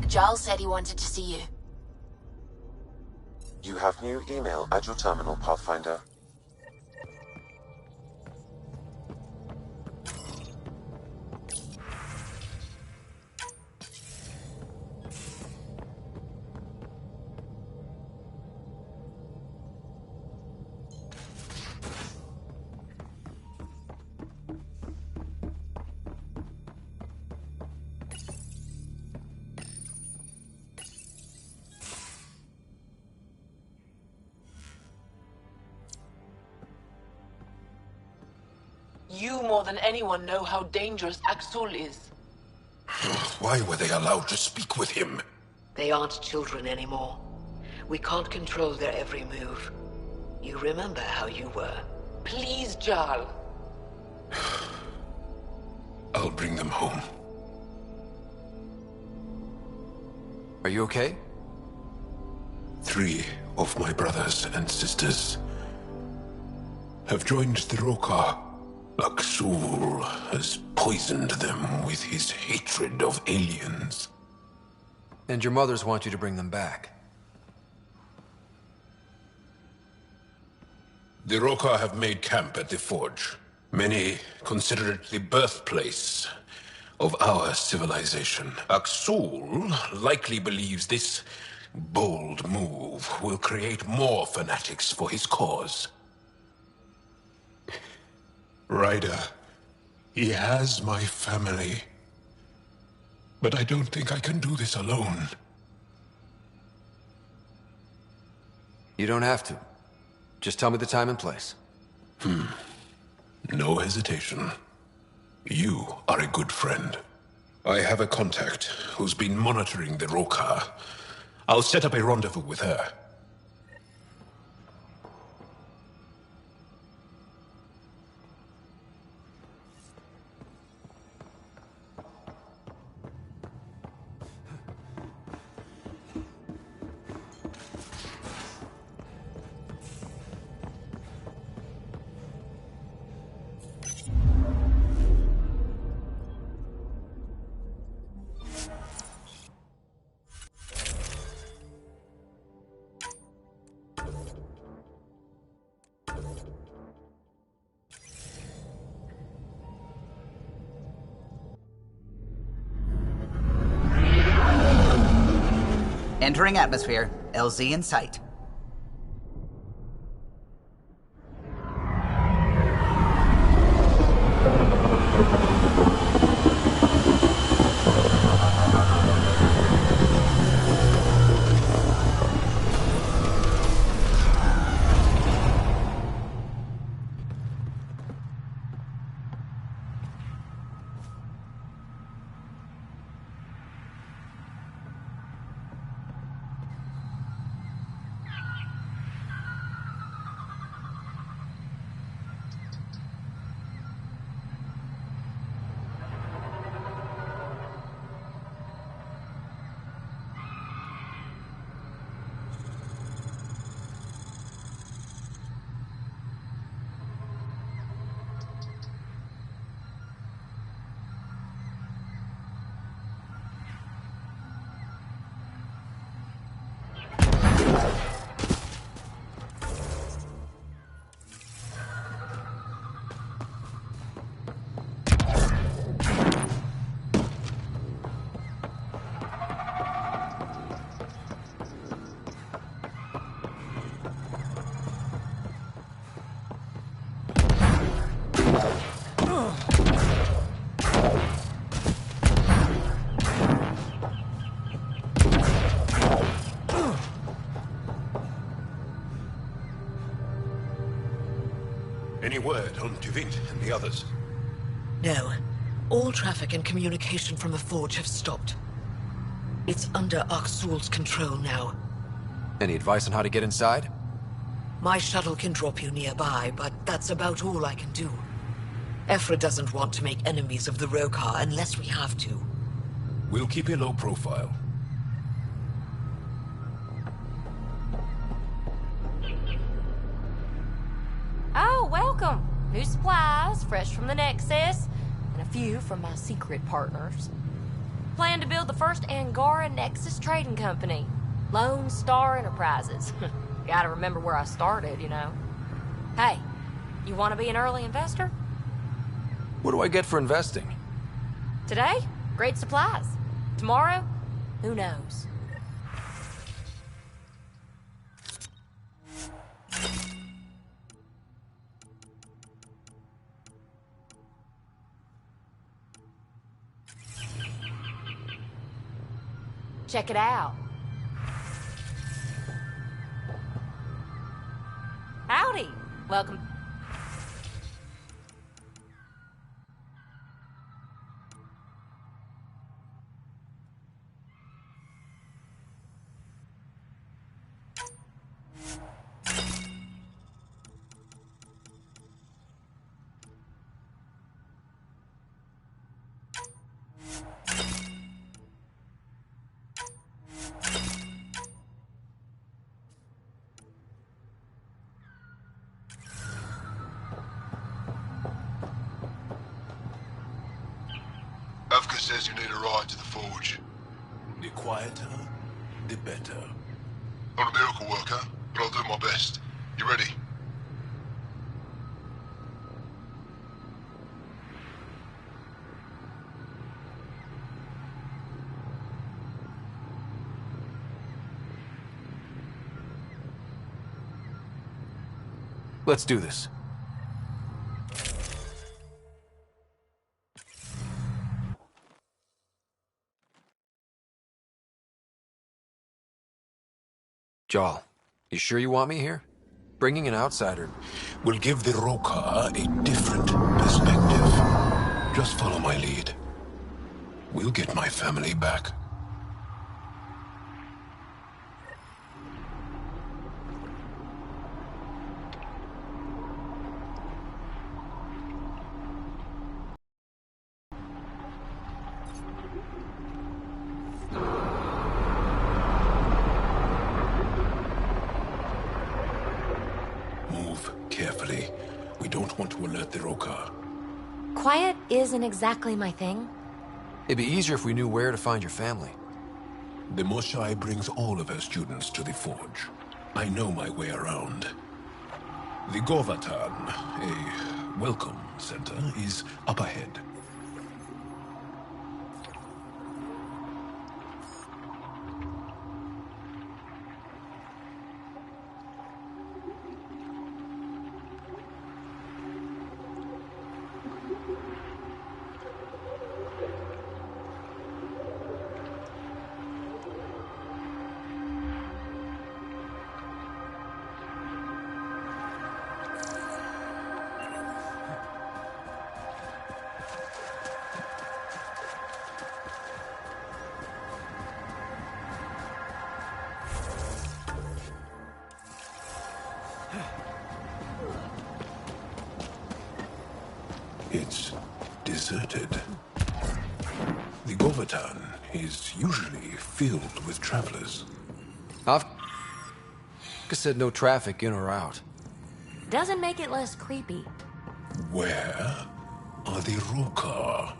Giles said he wanted to see you. You have new email at your terminal, Pathfinder. You more than anyone know how dangerous Axul is. Why were they allowed to speak with him? They aren't children anymore. We can't control their every move. You remember how you were. Please, Jarl. I'll bring them home. Are you okay? 3 of my brothers and sisters have joined the Rokar. Axul has poisoned them with his hatred of aliens. And your mothers want you to bring them back. The Rokar have made camp at the Forge. Many consider it the birthplace of our civilization. Axul likely believes this bold move will create more fanatics for his cause. Ryder, he has my family. But I don't think I can do this alone. You don't have to. Just tell me the time and place. No hesitation. You are a good friend. I have a contact who's been monitoring the Rokar. I'll set up a rendezvous with her. Entering atmosphere. LZ in sight. Any word on Tuvint and the others? No. All traffic and communication from the Forge have stopped. It's under Axul's control now. Any advice on how to get inside? My shuttle can drop you nearby, but that's about all I can do. Ephra doesn't want to make enemies of the Rokar unless we have to. We'll keep a low profile. Oh, welcome. New supplies, fresh from the Nexus, and a few from my secret partners. Plan to build the first Angara Nexus trading company. Lone Star Enterprises. Gotta remember where I started, you know. Hey, you want to be an early investor? What do I get for investing? Today, great supplies. Tomorrow, who knows? Check it out. Howdy. Welcome. Avka says you need a ride to the forge. The quieter, the better. I'm a miracle worker, but I'll do my best. You ready? Let's do this. Jarl, you sure you want me here? Bringing an outsider will give the Roka a different perspective. Just follow my lead. We'll get my family back. Carefully. We don't want to alert the Roka. Quiet isn't exactly my thing. It'd be easier if we knew where to find your family. The Moshai brings all of her students to the forge. I know my way around. The Govatan, a welcome center, is up ahead. It's deserted. The Govatan is usually filled with travelers. Avka said no traffic in or out. Doesn't make it less creepy. Where are the Roka?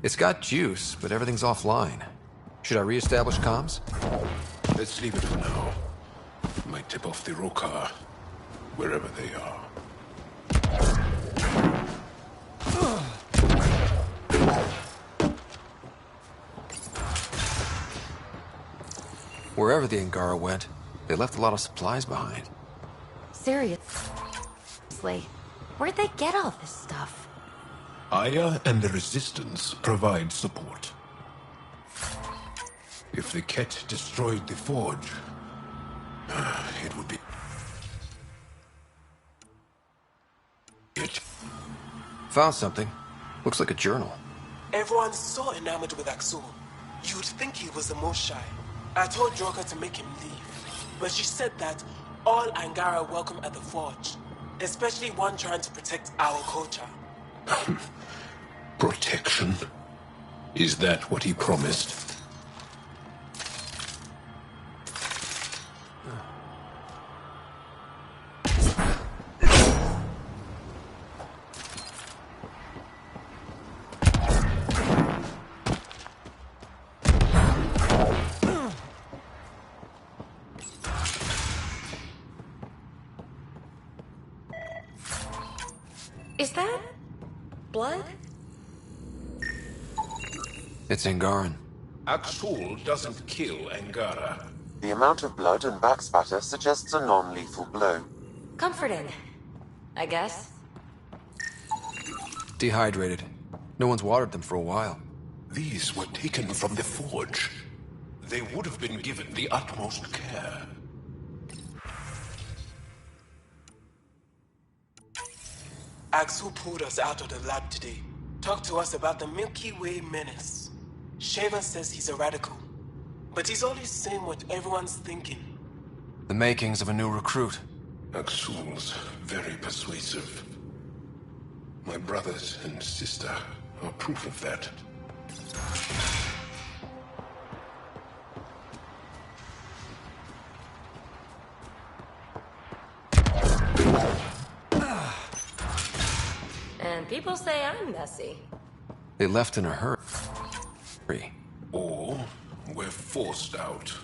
It's got juice, but everything's offline. Should I reestablish comms? Let's leave it for now. Might tip off the Roka, wherever they are. Wherever the Angara went, they left a lot of supplies behind. Seriously, where'd they get all this stuff? Aya and the Resistance provide support. If the Ket destroyed the forge, it would be... Found something. Looks like a journal. Everyone's so enamored with Axel. You'd think he was the most shy. I told Joker to make him leave, but she said that all Angara welcome at the forge, especially one trying to protect our culture. Protection? Is that what he promised? Blood? It's Angaran. Axul doesn't kill Angara. The amount of blood and backspatter suggests a non-lethal blow. Comforting, I guess. Dehydrated. No one's watered them for a while. These were taken from the forge. They would have been given the utmost care. Axel pulled us out of the lab today. Talked to us about the Milky Way menace. Shaven says he's a radical, but he's always saying what everyone's thinking. The makings of a new recruit. Axul's very persuasive. My brothers and sister are proof of that. And people say I'm messy. They left in a hurry. Or we're forced out.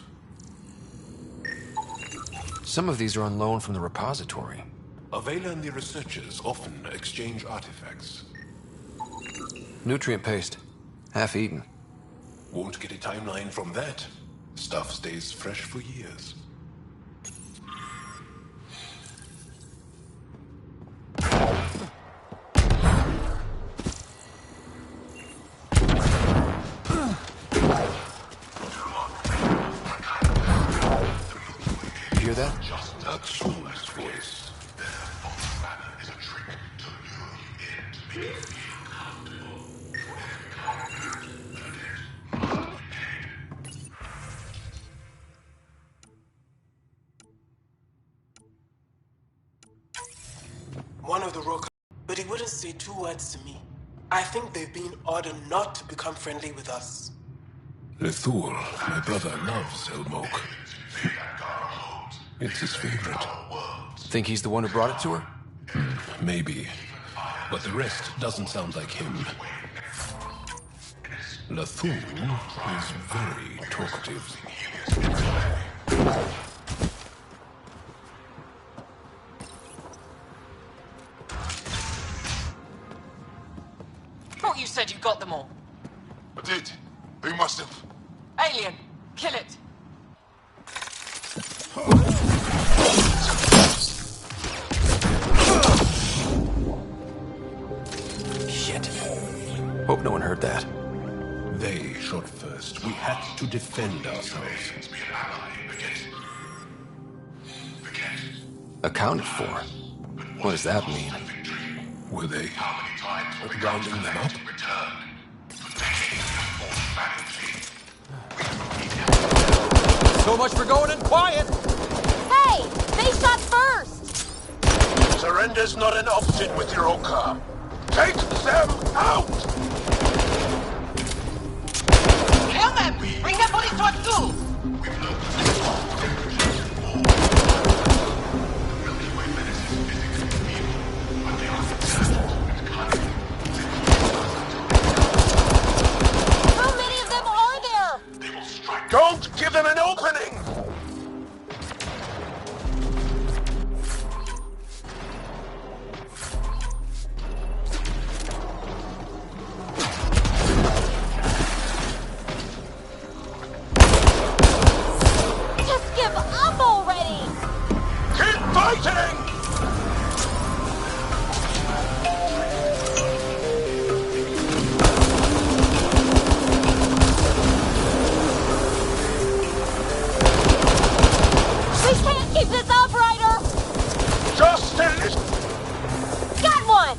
Some of these are on loan from the repository. Avela and the researchers often exchange artifacts. Nutrient paste. Half eaten. Won't get a timeline from that. Stuff stays fresh for years. Hear that? Axul's voice. One of the rock, but he wouldn't say 2 words to me. I think they've been ordered not to become friendly with us. Lethul, my brother, loves Elmok. It's his favorite. Think he's the one who brought it to her? Maybe. But the rest doesn't sound like him. Lethul is very talkative. Thought you said you got them all. I did. Who must have? Alien, kill it. Shit. Hope no one heard that. They shot first. We had to defend ourselves. Accounted for? What does that mean? Were they rounding them up? So much for going in quiet! Hey! They shot first! Surrender's not an option with your Oka. Take them out! Kill them! Bring their bodies to Axul! How many of them are there? Don't give them an opening! Just give up already! Keep fighting! We can't keep this up, Ryder! Just a little. Got one!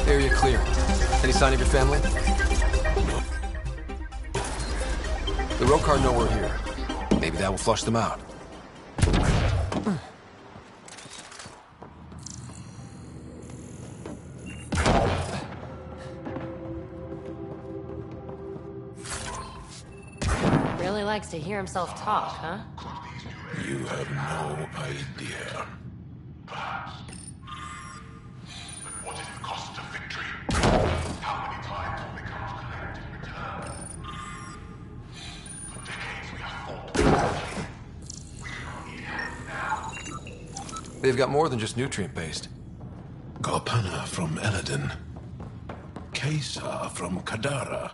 Area clear. Any sign of your family? The Rokar know we're here. Maybe that will flush them out. Really likes to hear himself talk, huh? You have no idea. What is the cost of victory? How many times will they come to collect in return? For decades we have fought. We do not need help now. They've got more than just nutrient-based. Garpana from Eladin. Kaisa from Kadara.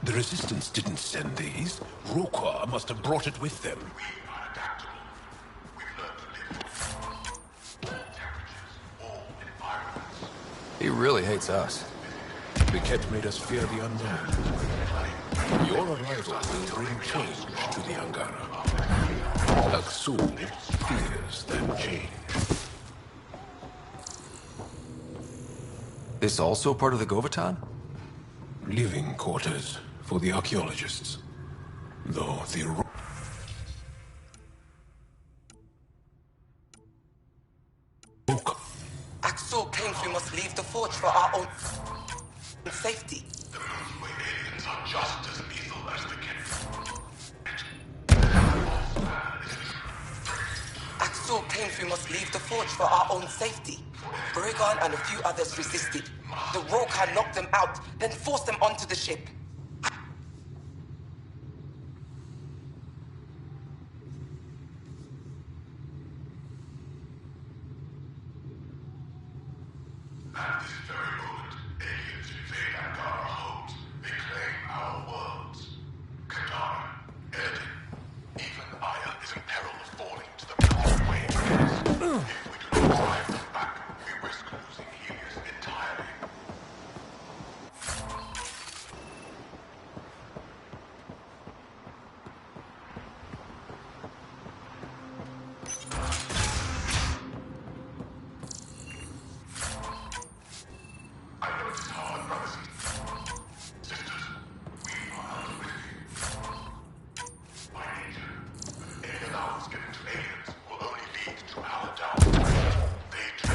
The Resistance didn't send these. Rokar must have brought it with them. He really hates us. The Ket made us fear the unknown. Your arrival will bring change to the Angara. Aksul fears that change. This also part of the Govatan? Living quarters for the archaeologists. Though the... Axel claims we must leave the forge for our own safety. The Moonway aliens are just as lethal as the Axel claims we must leave the forge for our own safety. Bregan and a few others resisted. The Rokar knocked them out, then forced them onto the ship. At this very moment, aliens invade Angara homes. They claim our worlds. Kadara, Erdin, even Aya is in peril of falling to the Moonway aliens. If we do not drive them back, we risk losing Helios entirely. I know it is hard, brothers and sisters. We are with you. By nature, any allowance given to aliens will only lead to our downfall. They do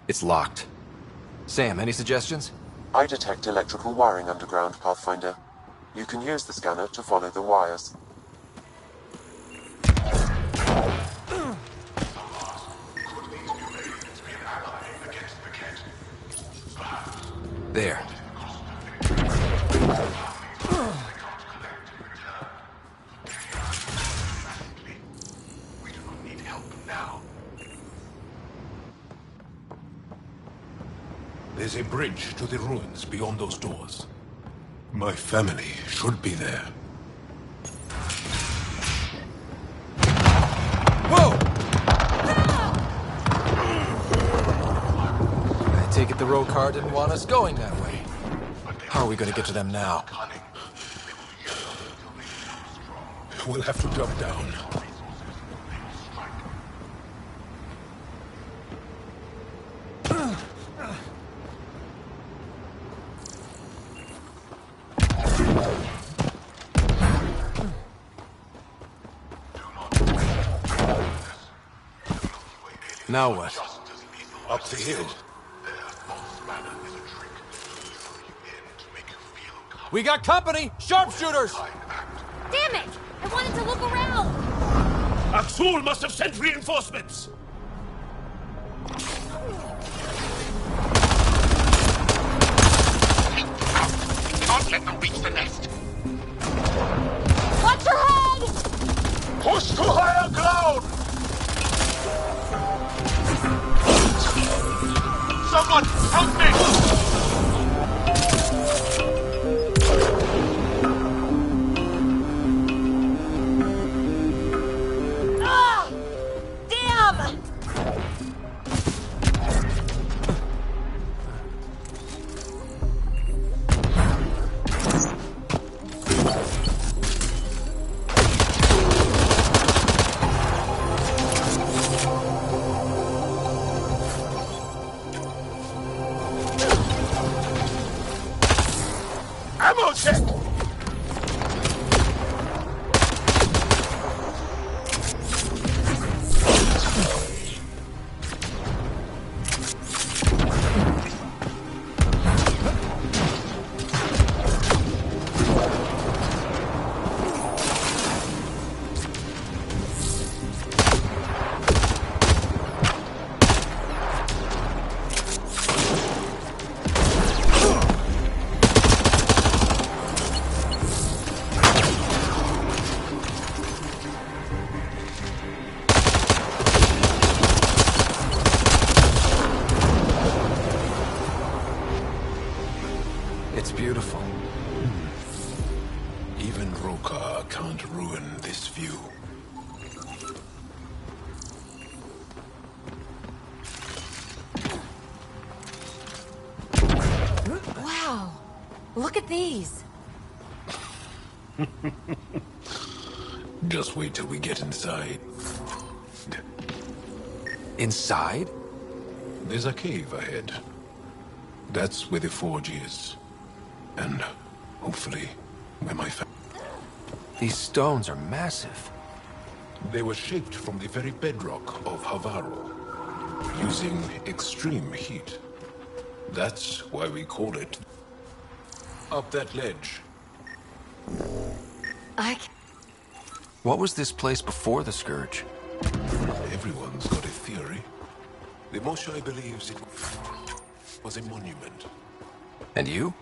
It's locked. Sam, any suggestions? I detect electrical wiring underground, Pathfinder. You can use the scanner to follow the wires. There. We do not need help now. There's a bridge to the ruins beyond those doors. My family should be there. Whoa! I take it the Rokar didn't want us going that way. How are we going to get to them now? We'll have to jump down. Now what? Up the hill. We got company! Sharpshooters! Damn it! I wanted to look around! Aksul must have sent reinforcements! Can't let them reach the nest. Watch your head! Push to higher ground! Someone help me! Ah! Damn! check! It's beautiful. Even Roka can't ruin this view. Wow. Look at these. Just wait till we get inside. Inside? There's a cave ahead. That's where the forge is. And hopefully, where my These stones are massive. They were shaped from the very bedrock of Havaro, using extreme heat. That's why we call it up that ledge. What was this place before the Scourge? Everyone's got a theory. The Moshai believes it was a monument. And you?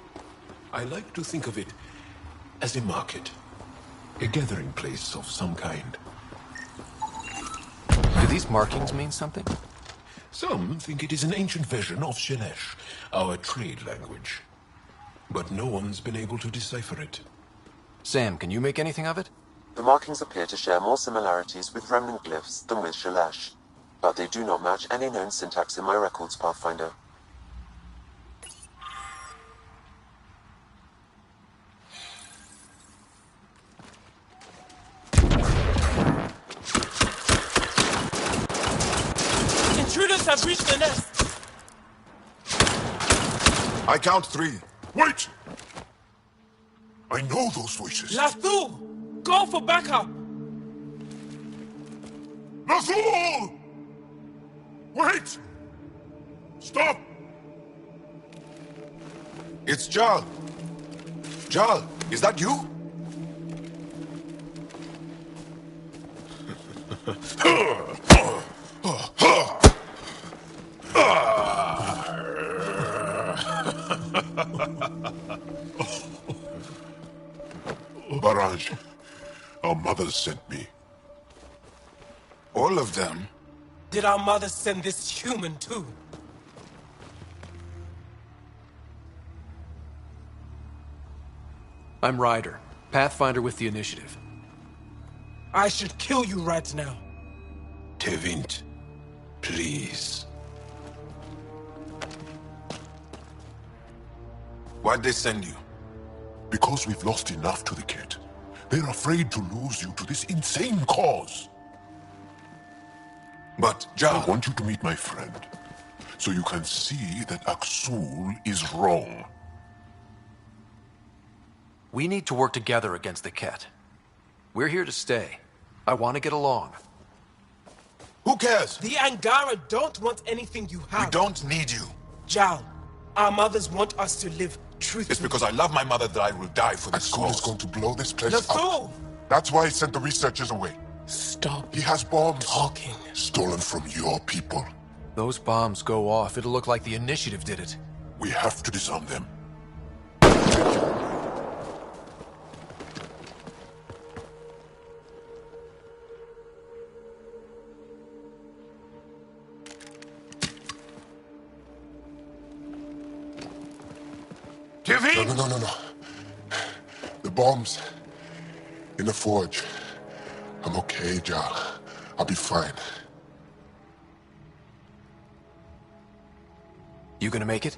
I like to think of it as a market. A gathering place of some kind. Do these markings mean something? Some think it is an ancient version of Shelesh, our trade language. But no one's been able to decipher it. Sam, can you make anything of it? The markings appear to share more similarities with remnant glyphs than with Shelesh, but they do not match any known syntax in my records, Pathfinder. Intruders have reached the nest! I count 3. Wait! I know those voices. Lathu! Go for backup! Lathul! Wait! Stop! It's Jal. Jal, is that you? Barrage, our mothers sent me. All of them? Did our mother send this human too? I'm Ryder, Pathfinder with the Initiative. I should kill you right now. Tevint, please. Why'd they send you? Because we've lost enough to the kit. They're afraid to lose you to this insane cause. But, Jal... I want you to meet my friend, so you can see that Aksul is wrong. We need to work together against the Ket. We're here to stay. I want to get along. Who cares? The Angara don't want anything you have. We don't need you. Jal, our mothers want us to live truthfully. It's because I love my mother that I will die for this Aksul cause. is going to blow this place Lathu! up. That's why he sent the researchers away. Stop. He has bombs. Talking. Stolen from your people. Those bombs go off, it'll look like the Initiative did it. We have to disarm them. No. The bombs in the forge. I'm okay, Jal. I'll be fine. You gonna make it?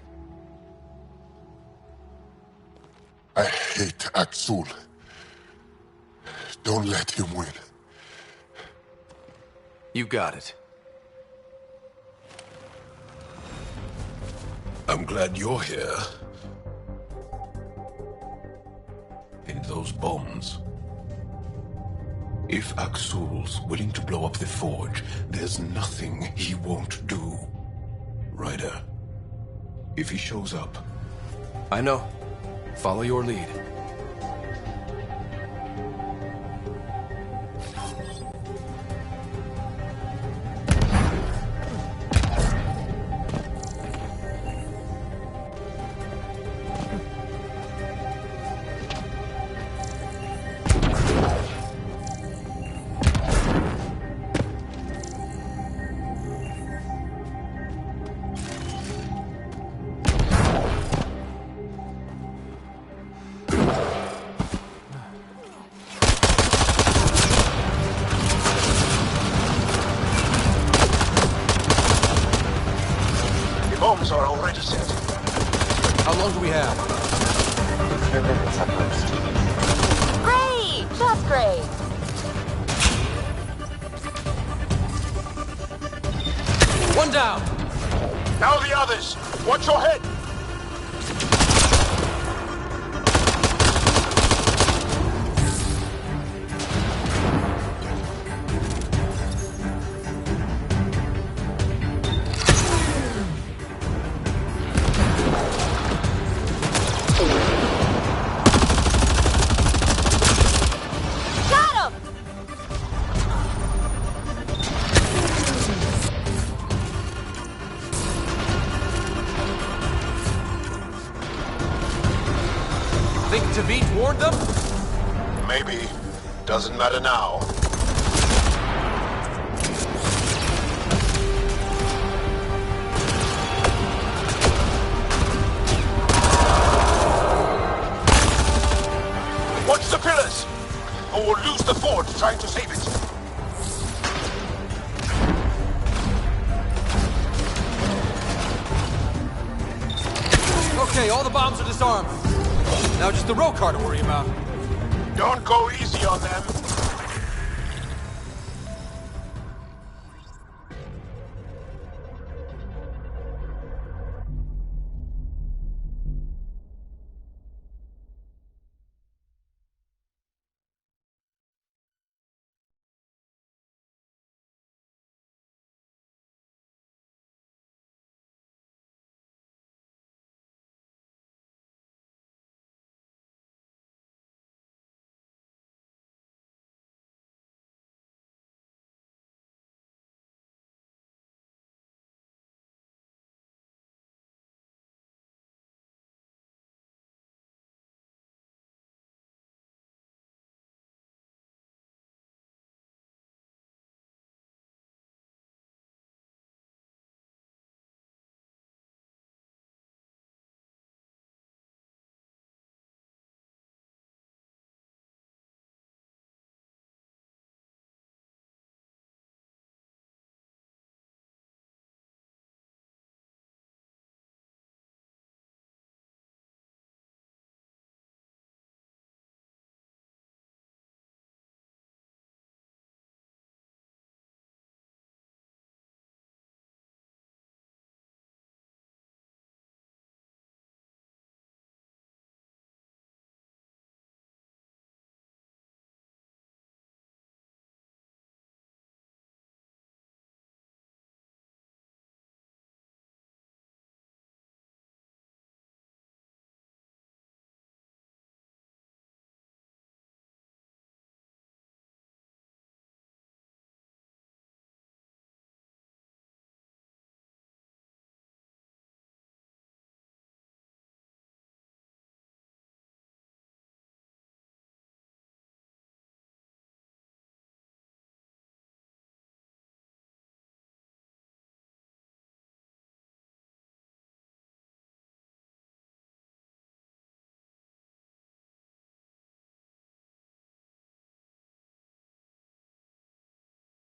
I hate Aksul. Don't let him win. You got it. I'm glad you're here. those bombs. If Axul's willing to blow up the forge, there's nothing he won't do. Ryder, if he shows up... I know. Follow your lead. Bombs are already set. How long do we have? 3 minutes at most. Great! That's great! One down! Now the others! Watch your head! Think Tavit warned them? Maybe. Doesn't matter now. Watch the pillars! Or we'll lose the forge trying to save it. Okay, all the bombs are disarmed. Now just the row car to worry about. Don't go easy on them.